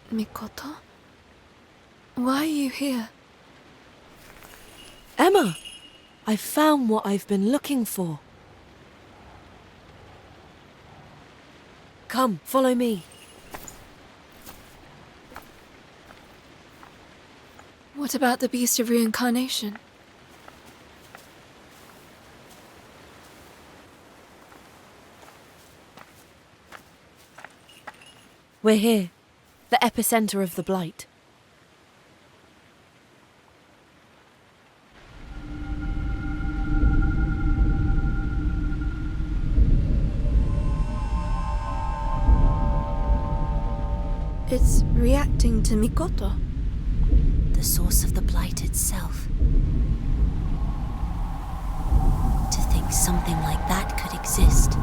Mikoto? Why are you here? Emma! I've found what I've been looking for. Come, follow me. What about the Beast of Reincarnation? We're here. The epicenter of the Blight. It's reacting to Mikoto. The source of the blight itself. To think something like that could exist.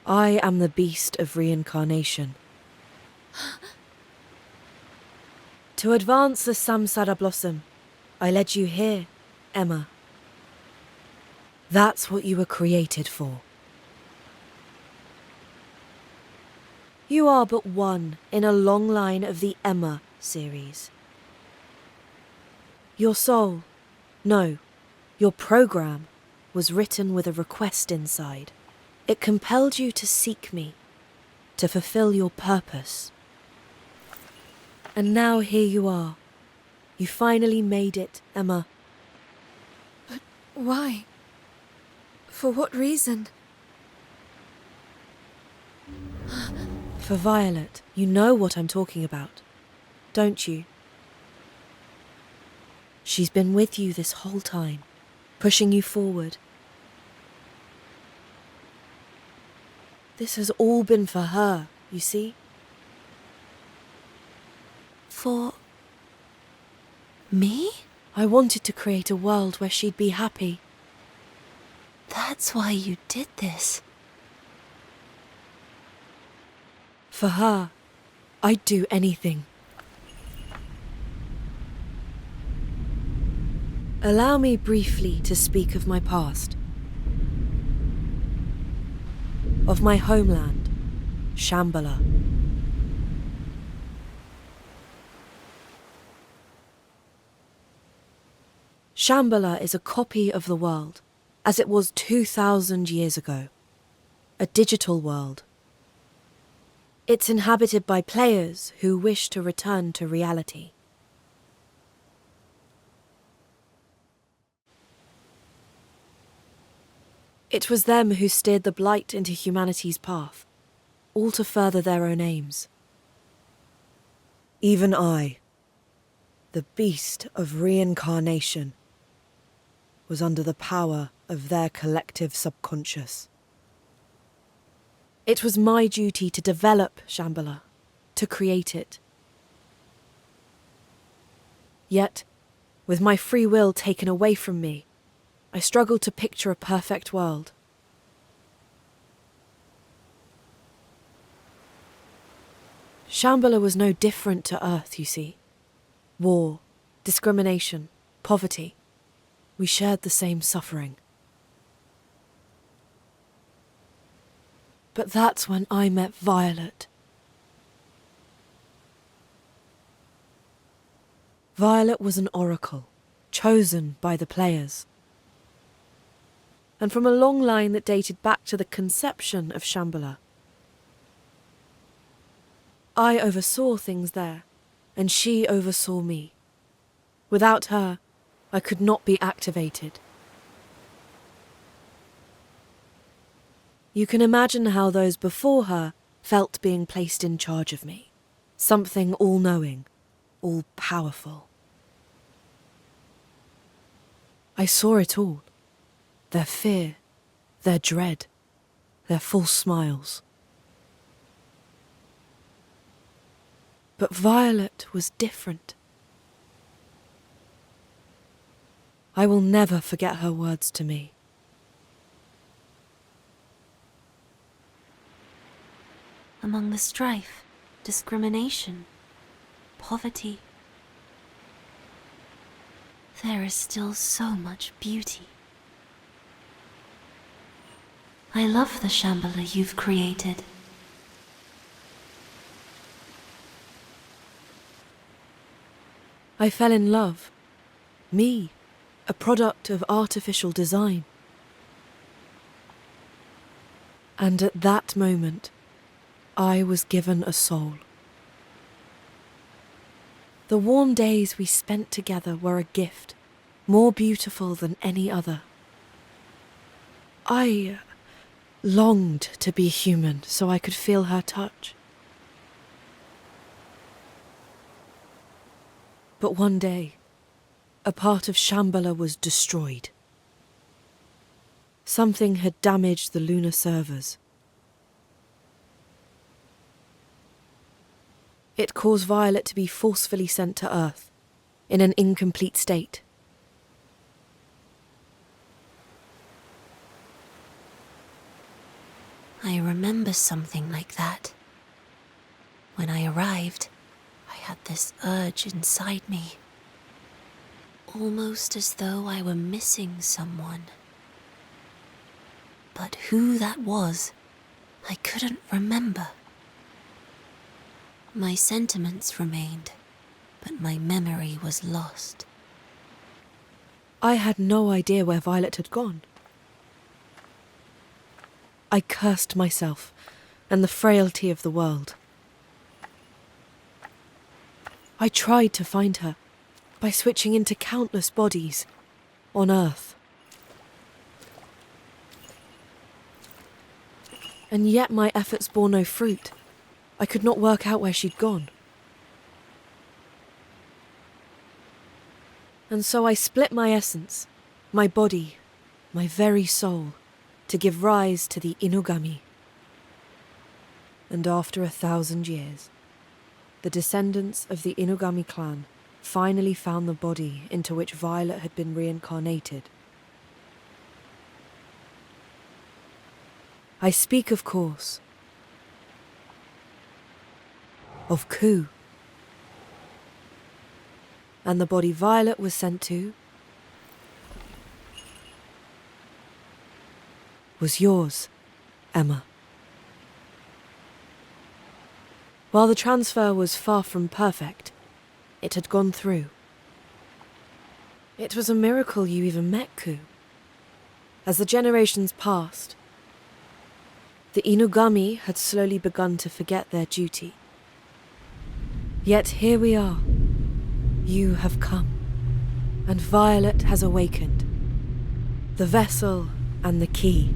I am the Beast of Reincarnation. To advance the Samsara Blossom, I led you here, Emma. That's what you were created for. You are but one in a long line of the Emma series. Your soul, no, your program, was written with a request inside. It compelled you to seek me, to fulfill your purpose. And now here you are. You finally made it, Emma. But why? For what reason? For Violet, you know what I'm talking about, don't you? She's been with you this whole time, pushing you forward. This has all been for her, you see? For... me? I wanted to create a world where she'd be happy. That's why you did this. For her, I'd do anything. Allow me briefly to speak of my past. Of my homeland, Shambhala. Shambhala is a copy of the world, as it was 2,000 years ago. A digital world. It's inhabited by players who wish to return to reality. It was them who steered the blight into humanity's path, all to further their own aims. Even I, the Beast of Reincarnation, was under the power of their collective subconscious. It was my duty to develop Shambhala, to create it. Yet, with my free will taken away from me, I struggled to picture a perfect world. Shambhala was no different to Earth, you see. War, discrimination, poverty. We shared the same suffering. But that's when I met Violet. Violet was an oracle, chosen by the players. And from a long line that dated back to the conception of Shambhala. I oversaw things there, and she oversaw me. Without her, I could not be activated. You can imagine how those before her felt being placed in charge of me. Something all-knowing, all-powerful. I saw it all. Their fear, their dread, their false smiles. But Violet was different. I will never forget her words to me. Among the strife, discrimination, poverty, there is still so much beauty. I love the Shambhala you've created. I fell in love. Me, a product of artificial design. And at that moment, I was given a soul. The warm days we spent together were a gift, more beautiful than any other. I longed to be human so I could feel her touch. But one day, a part of Shambhala was destroyed. Something had damaged the lunar servers, It caused Violet to be forcefully sent to Earth, in an incomplete state. I remember something like that. When I arrived, I had this urge inside me. Almost as though I were missing someone. But who that was, I couldn't remember. My sentiments remained, but my memory was lost. I had no idea where Violet had gone. I cursed myself and the frailty of the world. I tried to find her by switching into countless bodies on Earth. And yet my efforts bore no fruit. I could not work out where she'd gone. And so I split my essence, my body, my very soul, to give rise to the Inukami. And after 1,000 years, the descendants of the Inukami clan finally found the body into which Violet had been reincarnated. I speak, of course, of Ku. And the body Violet was sent to was yours, Emma. While the transfer was far from perfect, it had gone through. It was a miracle you even met Ku. As the generations passed, the Inukami had slowly begun to forget their duty. Yet here we are. You have come, and Violet has awakened. The vessel and the key.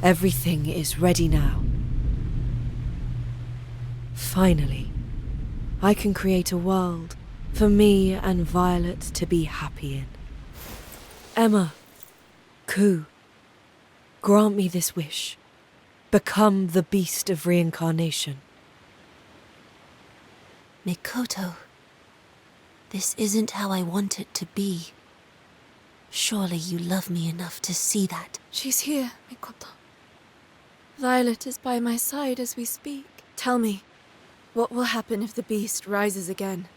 Everything is ready now. Finally, I can create a world for me and Violet to be happy in. Emma, Ku, grant me this wish. Become the Beast of Reincarnation. Mikoto, this isn't how I want it to be. Surely you love me enough to see that. She's here, Mikoto. Violet is by my side as we speak. Tell me, what will happen if the beast rises again?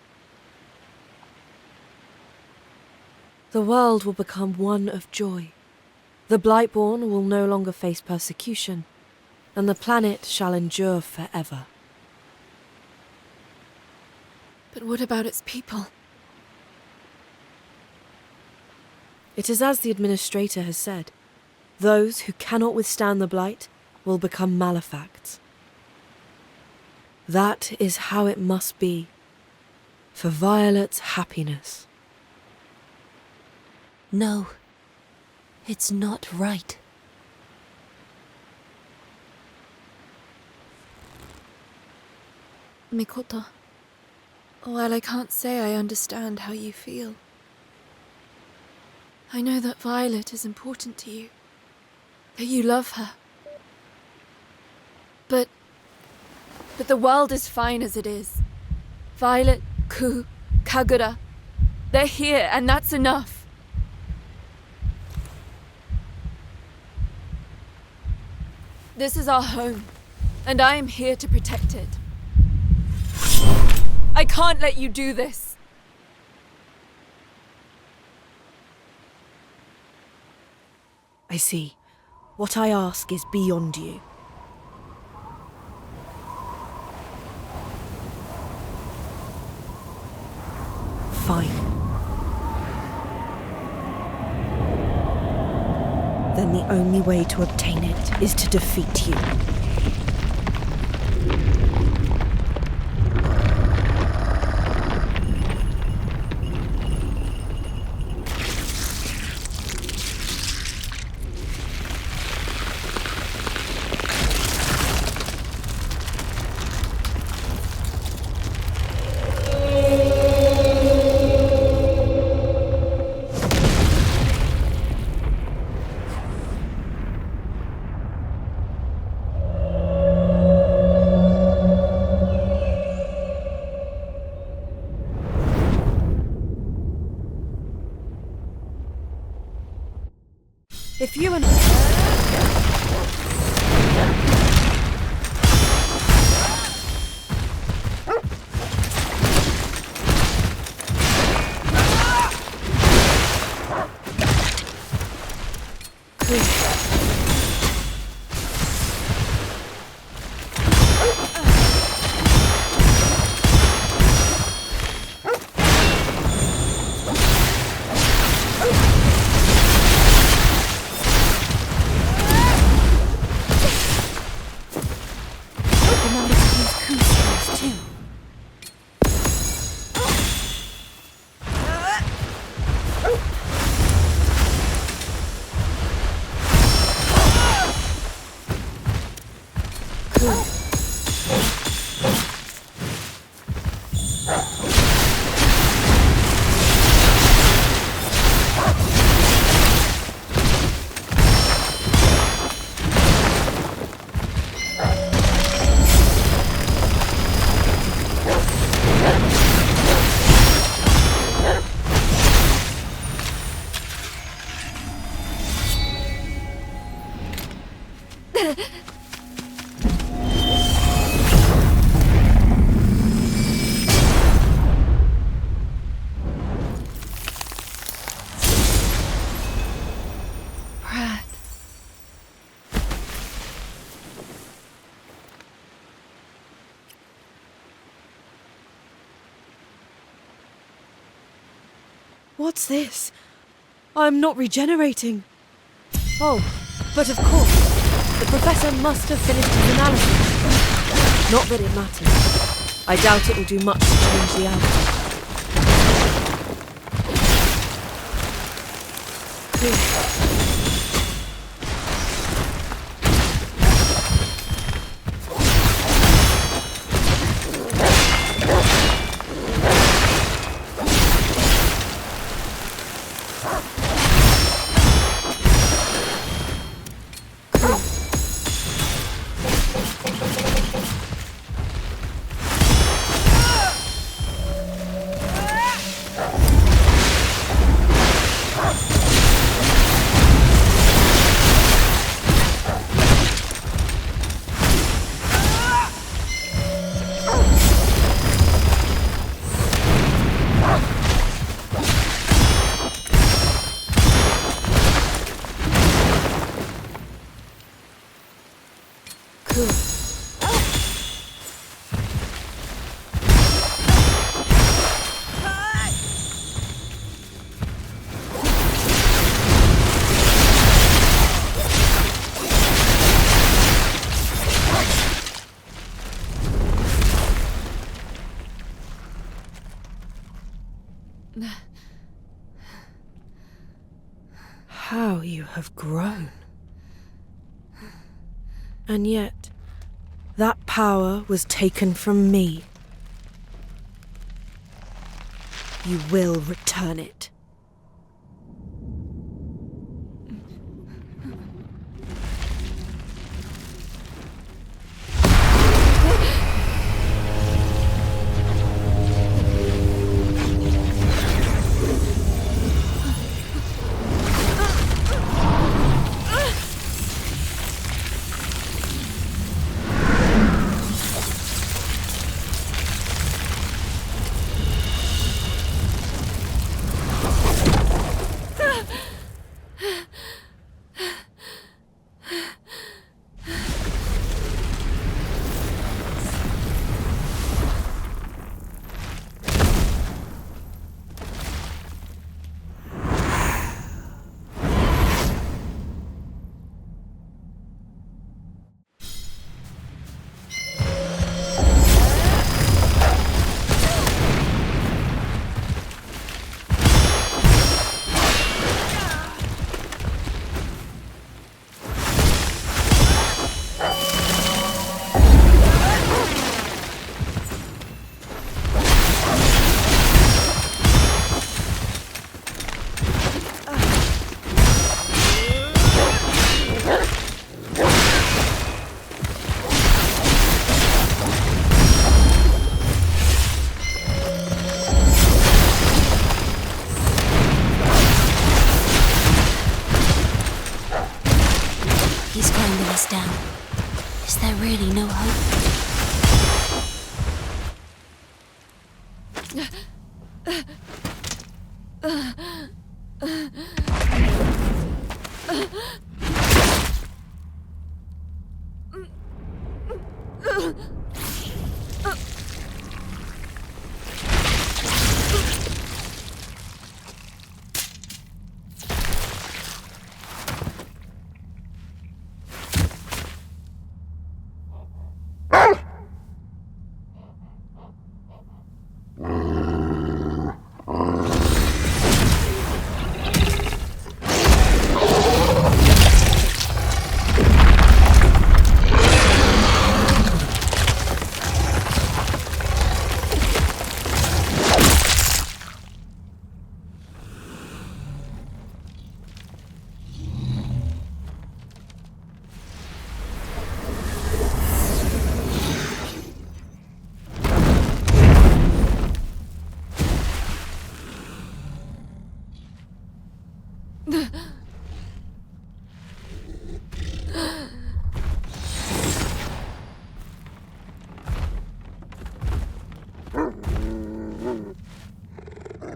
The world will become one of joy. The Blightborn will no longer face persecution, and the planet shall endure forever. But what about its people? It is as the Administrator has said. Those who cannot withstand the Blight will become Malefacts. That is how it must be, for Violet's happiness. No, it's not right. Mikoto, while I can't say I understand how you feel, I know that Violet is important to you, that you love her. But the world is fine as it is. Violet, Ku, Kagura, they're here, and that's enough. This is our home, and I am here to protect it. I can't let you do this. I see. What I ask is beyond you. Fine. Then the only way to obtain it is to defeat you. If you and... What's this? I'm not regenerating. Oh, but of course, the Professor must have finished his analysis. Not that it matters. I doubt it will do much to change the outcome. How you have grown. And yet, that power was taken from me. You will return it.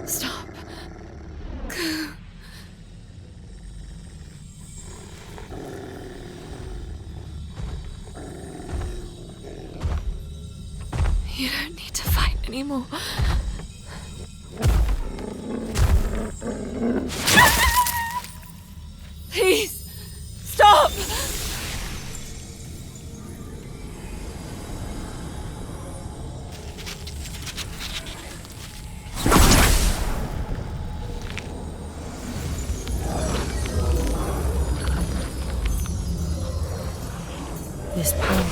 Stop. You don't need to fight anymore. Please, stop! This power.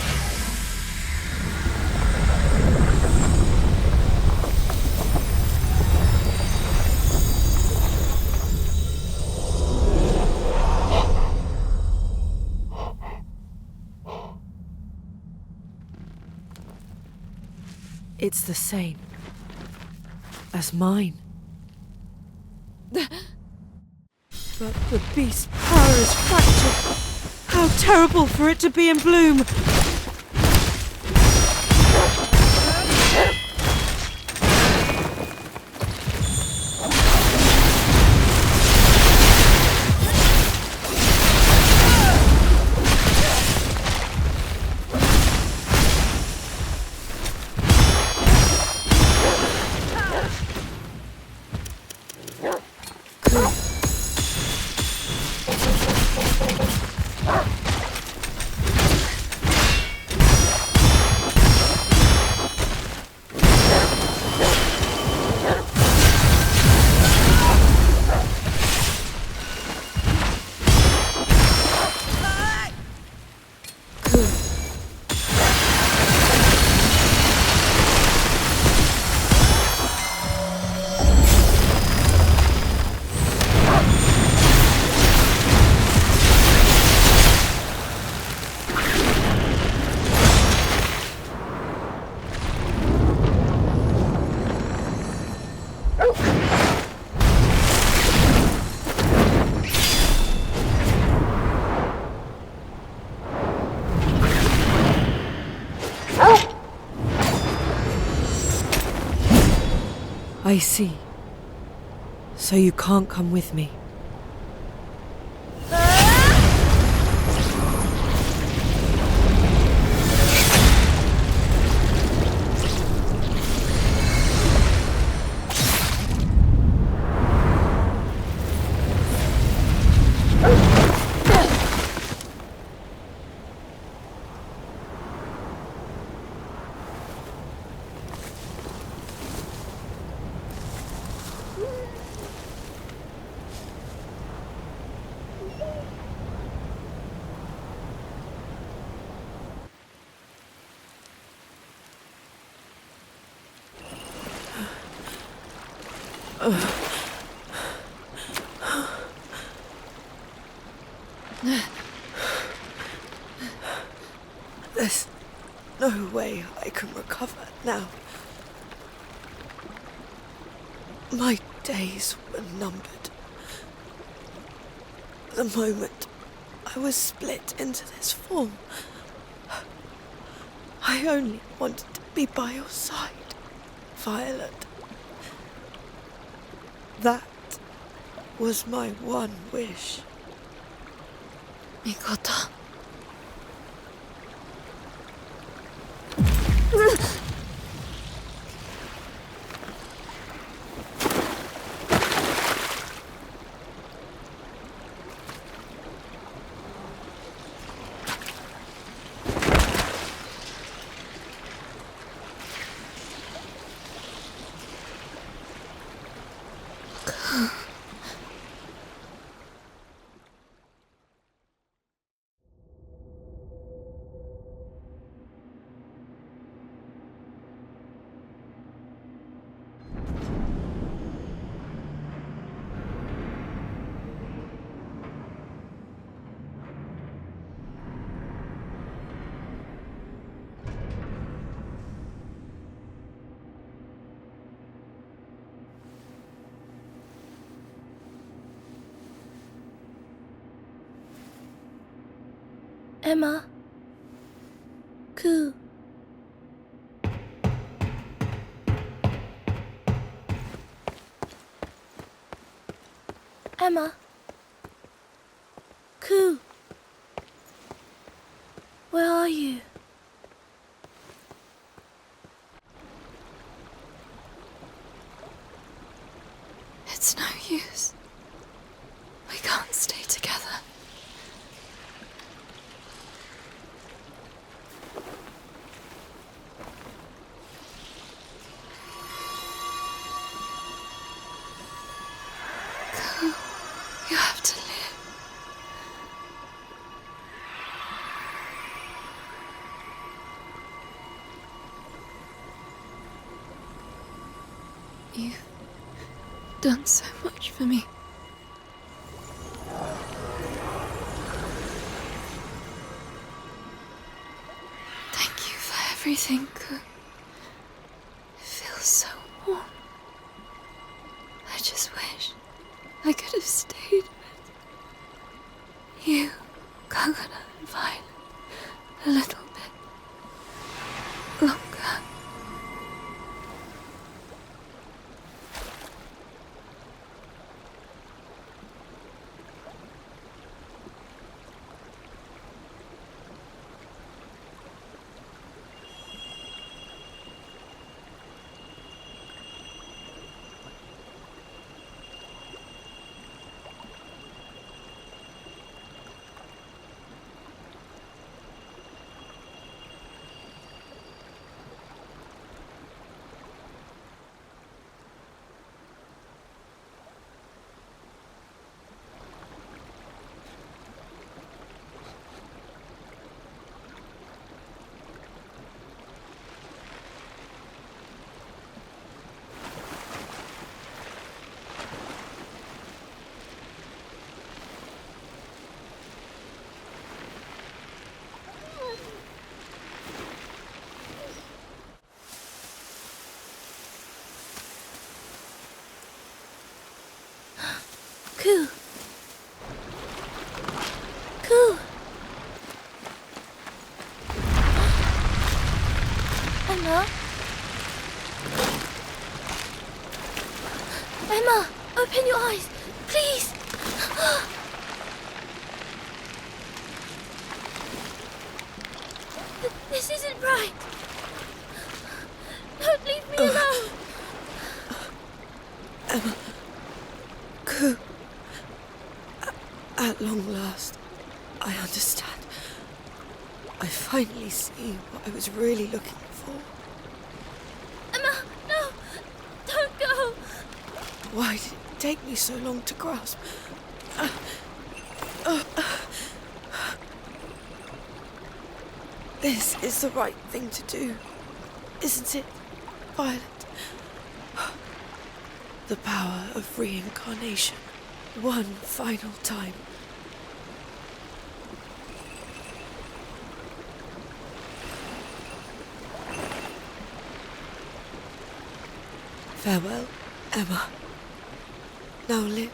It's the same as mine. But the beast's power is fractured. How terrible for it to be in bloom! I see. So you can't come with me. There's no way I can recover now. My days were numbered. The moment I was split into this form, I only wanted to be by your side, Violet. That was my one wish. Mikoto. Emma. Ku. Emma. Ku. Where are you? It's no use. We can't stay together. You have to live. You've done so much for me. Thank you for everything, Ku. It feels so warm. I just wish I could have stayed with you, Kagura and Violet, a little bit longer. Ku. Ku. Emma. Emma, open your eyes, please. This isn't right. Don't leave me alone. Emma. Ku. At long last, I understand. I finally see what I was really looking for. Emma, no! Don't go! Why did it take me so long to grasp? This is the right thing to do, isn't it, Violet? The power of reincarnation, one final time. Farewell, Emma. Now live.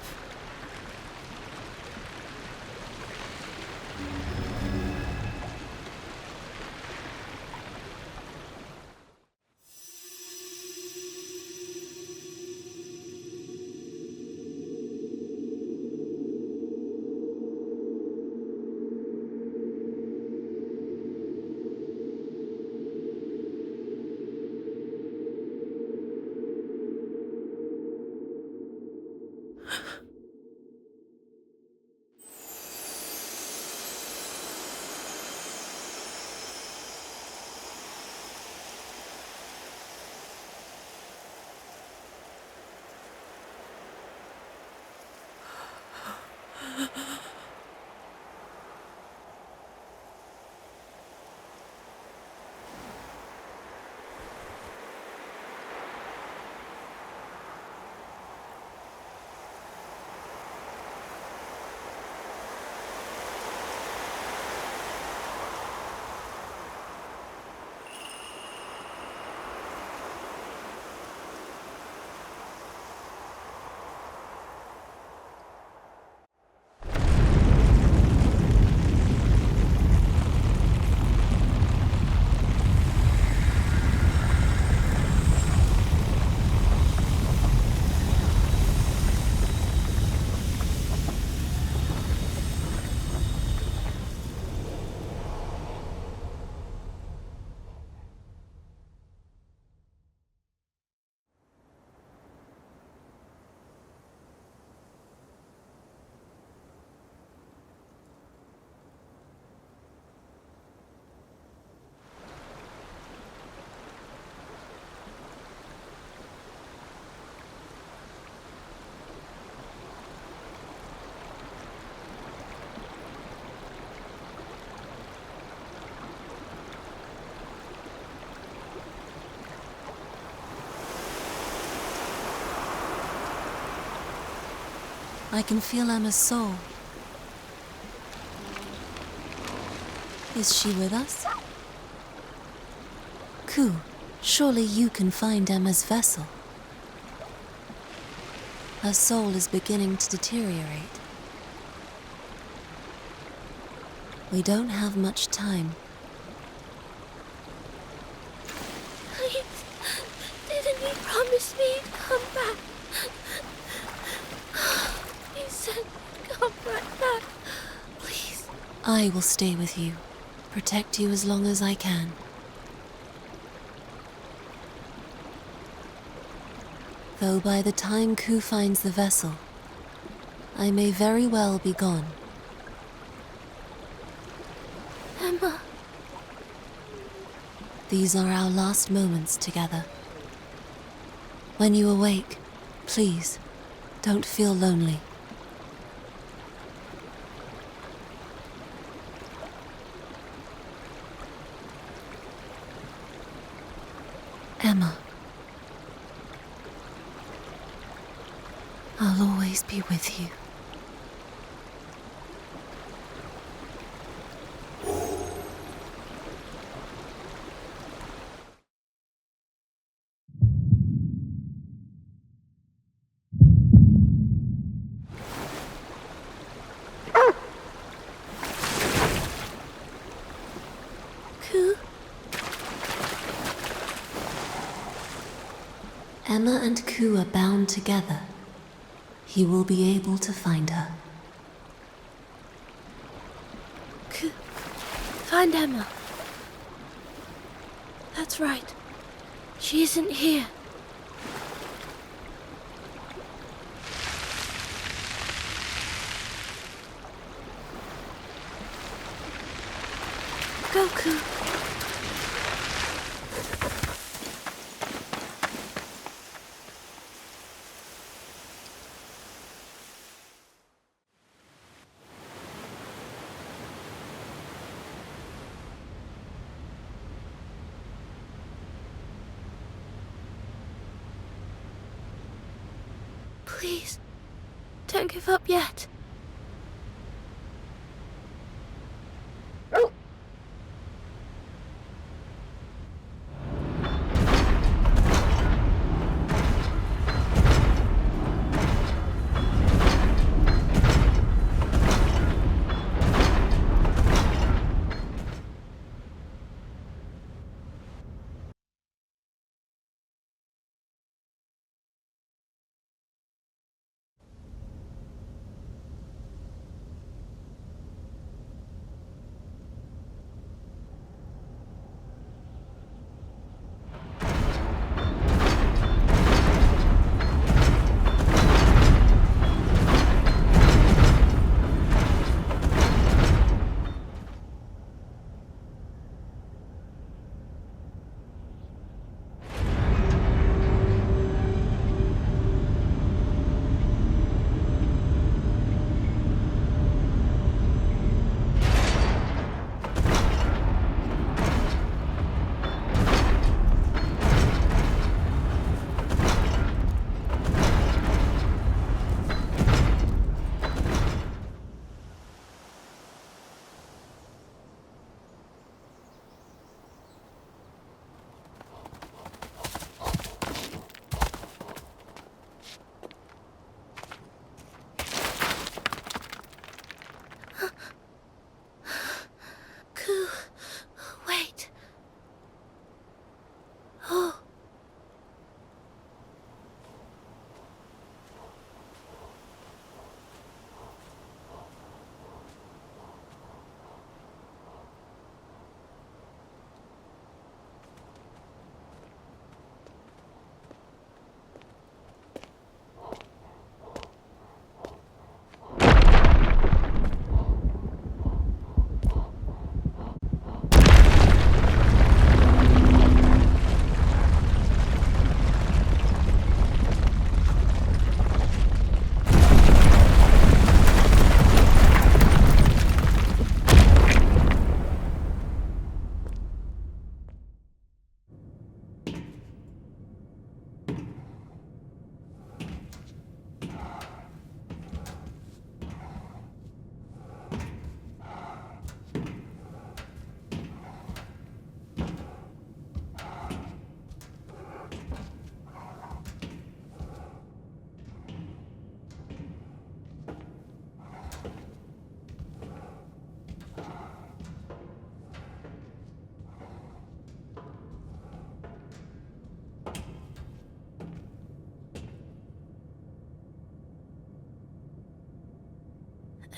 I can feel Emma's soul. Is she with us? Ku, surely you can find Emma's vessel. Her soul is beginning to deteriorate. We don't have much time. Please, didn't you promise me you'd come back? You said you'd come right back. Please. I will stay with you, protect you as long as I can. Though by the time Ku finds the vessel, I may very well be gone. Emma. These are our last moments together. When you awake, please, don't feel lonely. Emma. I'll always be with you. Ku? Emma and Ku are bound together. He will be able to find her. Ku, find Emma. That's right. She isn't here. Go, Ku. Please, don't give up yet.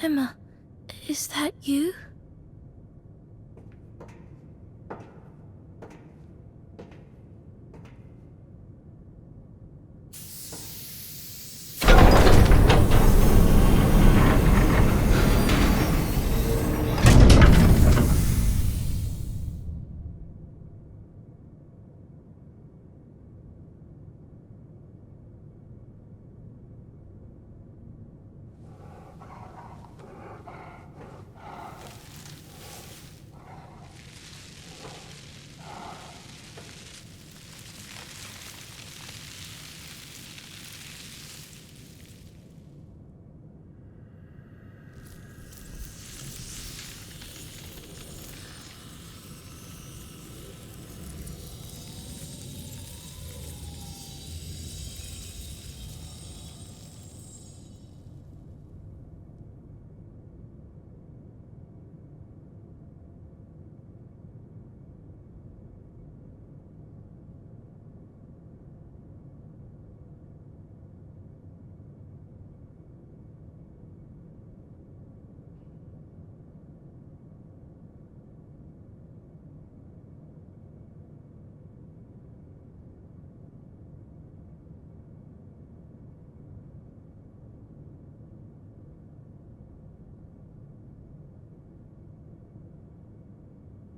Emma, is that you?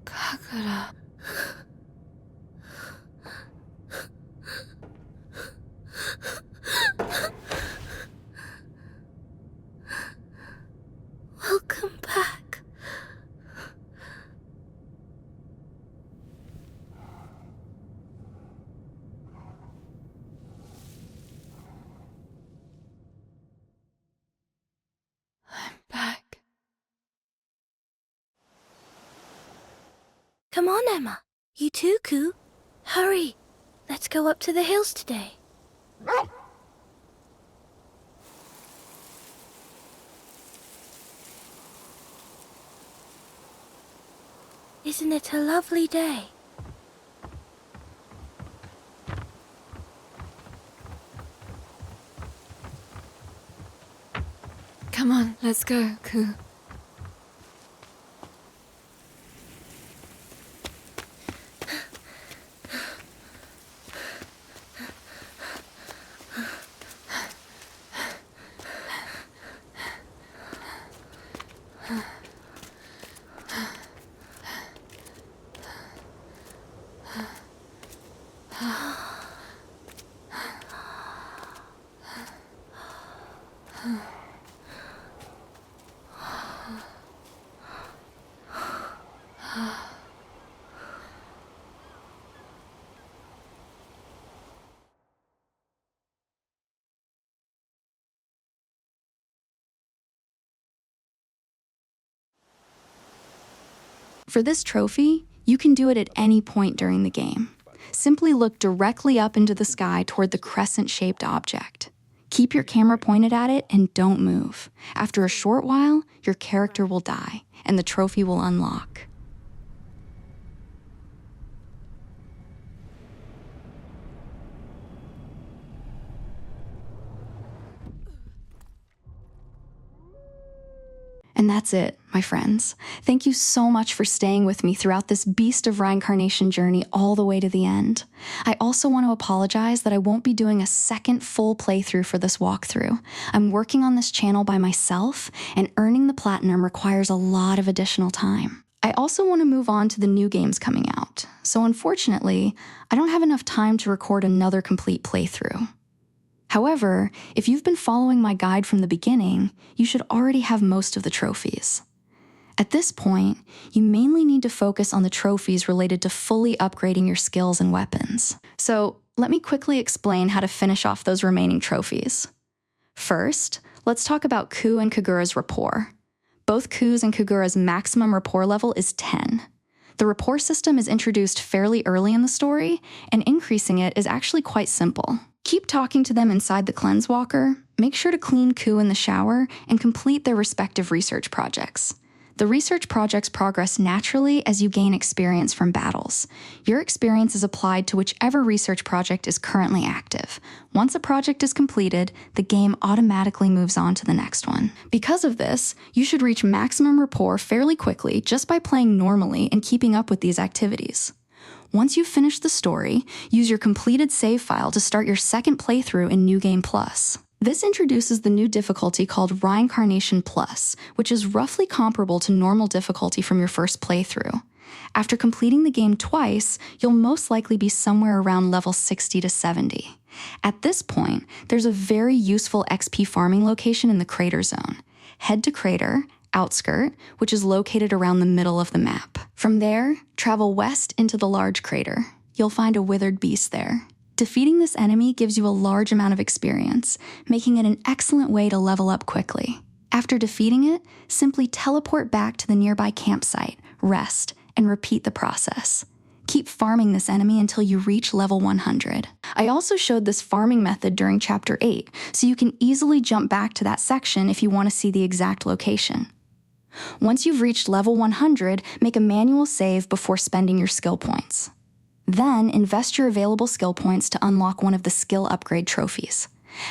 Kagura. Welcome back. I'm back. Come on, Emma. You too, Koo. Hurry. Let's go up to the hills today. Isn't it a lovely day? Come on, let's go, Koo. For this trophy, you can do it at any point during the game. Simply look directly up into the sky toward the crescent-shaped object. Keep your camera pointed at it and don't move. After a short while, your character will die, and the trophy will unlock. And that's it, my friends. Thank you so much for staying with me throughout this Beast of Reincarnation journey all the way to the end. I also want to apologize that I won't be doing a second full playthrough for this walkthrough. I'm working on this channel by myself, and earning the platinum requires a lot of additional time. I also want to move on to the new games coming out, so unfortunately, I don't have enough time to record another complete playthrough. However, if you've been following my guide from the beginning, you should already have most of the trophies. At this point, you mainly need to focus on the trophies related to fully upgrading your skills and weapons. So let me quickly explain how to finish off those remaining trophies. First, let's talk about Koo and Kagura's rapport. Both Koo's and Kagura's maximum rapport level is 10. The rapport system is introduced fairly early in the story, and increasing it is actually quite simple. Keep talking to them inside the Cleanse Walker, make sure to clean Koo in the shower, and complete their respective research projects. The research projects progress naturally as you gain experience from battles. Your experience is applied to whichever research project is currently active. Once a project is completed, the game automatically moves on to the next one. Because of this, you should reach maximum rapport fairly quickly just by playing normally and keeping up with these activities. Once you've finished the story, use your completed save file to start your second playthrough in New Game Plus. This introduces the new difficulty called Reincarnation Plus, which is roughly comparable to normal difficulty from your first playthrough. After completing the game twice, you'll most likely be somewhere around level 60 to 70. At this point, there's a very useful XP farming location in the Crater Zone. Head to Crater, Outskirt, which is located around the middle of the map. From there, travel west into the large crater. You'll find a withered beast there. Defeating this enemy gives you a large amount of experience, making it an excellent way to level up quickly. After defeating it, simply teleport back to the nearby campsite, rest, and repeat the process. Keep farming this enemy until you reach level 100. I also showed this farming method during Chapter 8, so you can easily jump back to that section if you want to see the exact location. Once you've reached level 100, make a manual save before spending your skill points. Then, invest your available skill points to unlock one of the skill upgrade trophies.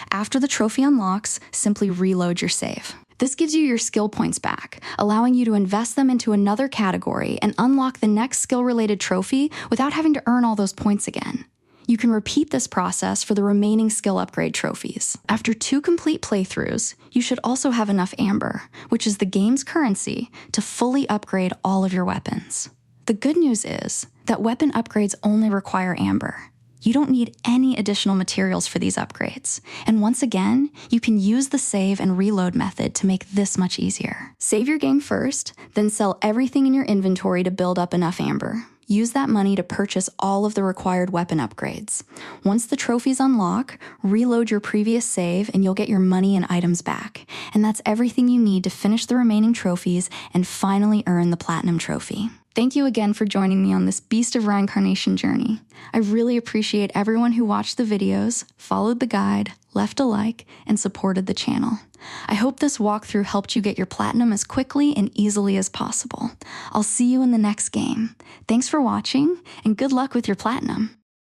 After the trophy unlocks, simply reload your save. This gives you your skill points back, allowing you to invest them into another category and unlock the next skill-related trophy without having to earn all those points again. You can repeat this process for the remaining skill upgrade trophies. After 2 complete playthroughs, you should also have enough amber, which is the game's currency, to fully upgrade all of your weapons. The good news is that weapon upgrades only require amber. You don't need any additional materials for these upgrades. And once again, you can use the save and reload method to make this much easier. Save your game first, then sell everything in your inventory to build up enough amber. Use that money to purchase all of the required weapon upgrades. Once the trophies unlock, reload your previous save and you'll get your money and items back. And that's everything you need to finish the remaining trophies and finally earn the Platinum Trophy. Thank you again for joining me on this Beast of Reincarnation journey. I really appreciate everyone who watched the videos, followed the guide, left a like, and supported the channel. I hope this walkthrough helped you get your Platinum as quickly and easily as possible. I'll see you in the next game. Thanks for watching, and good luck with your Platinum.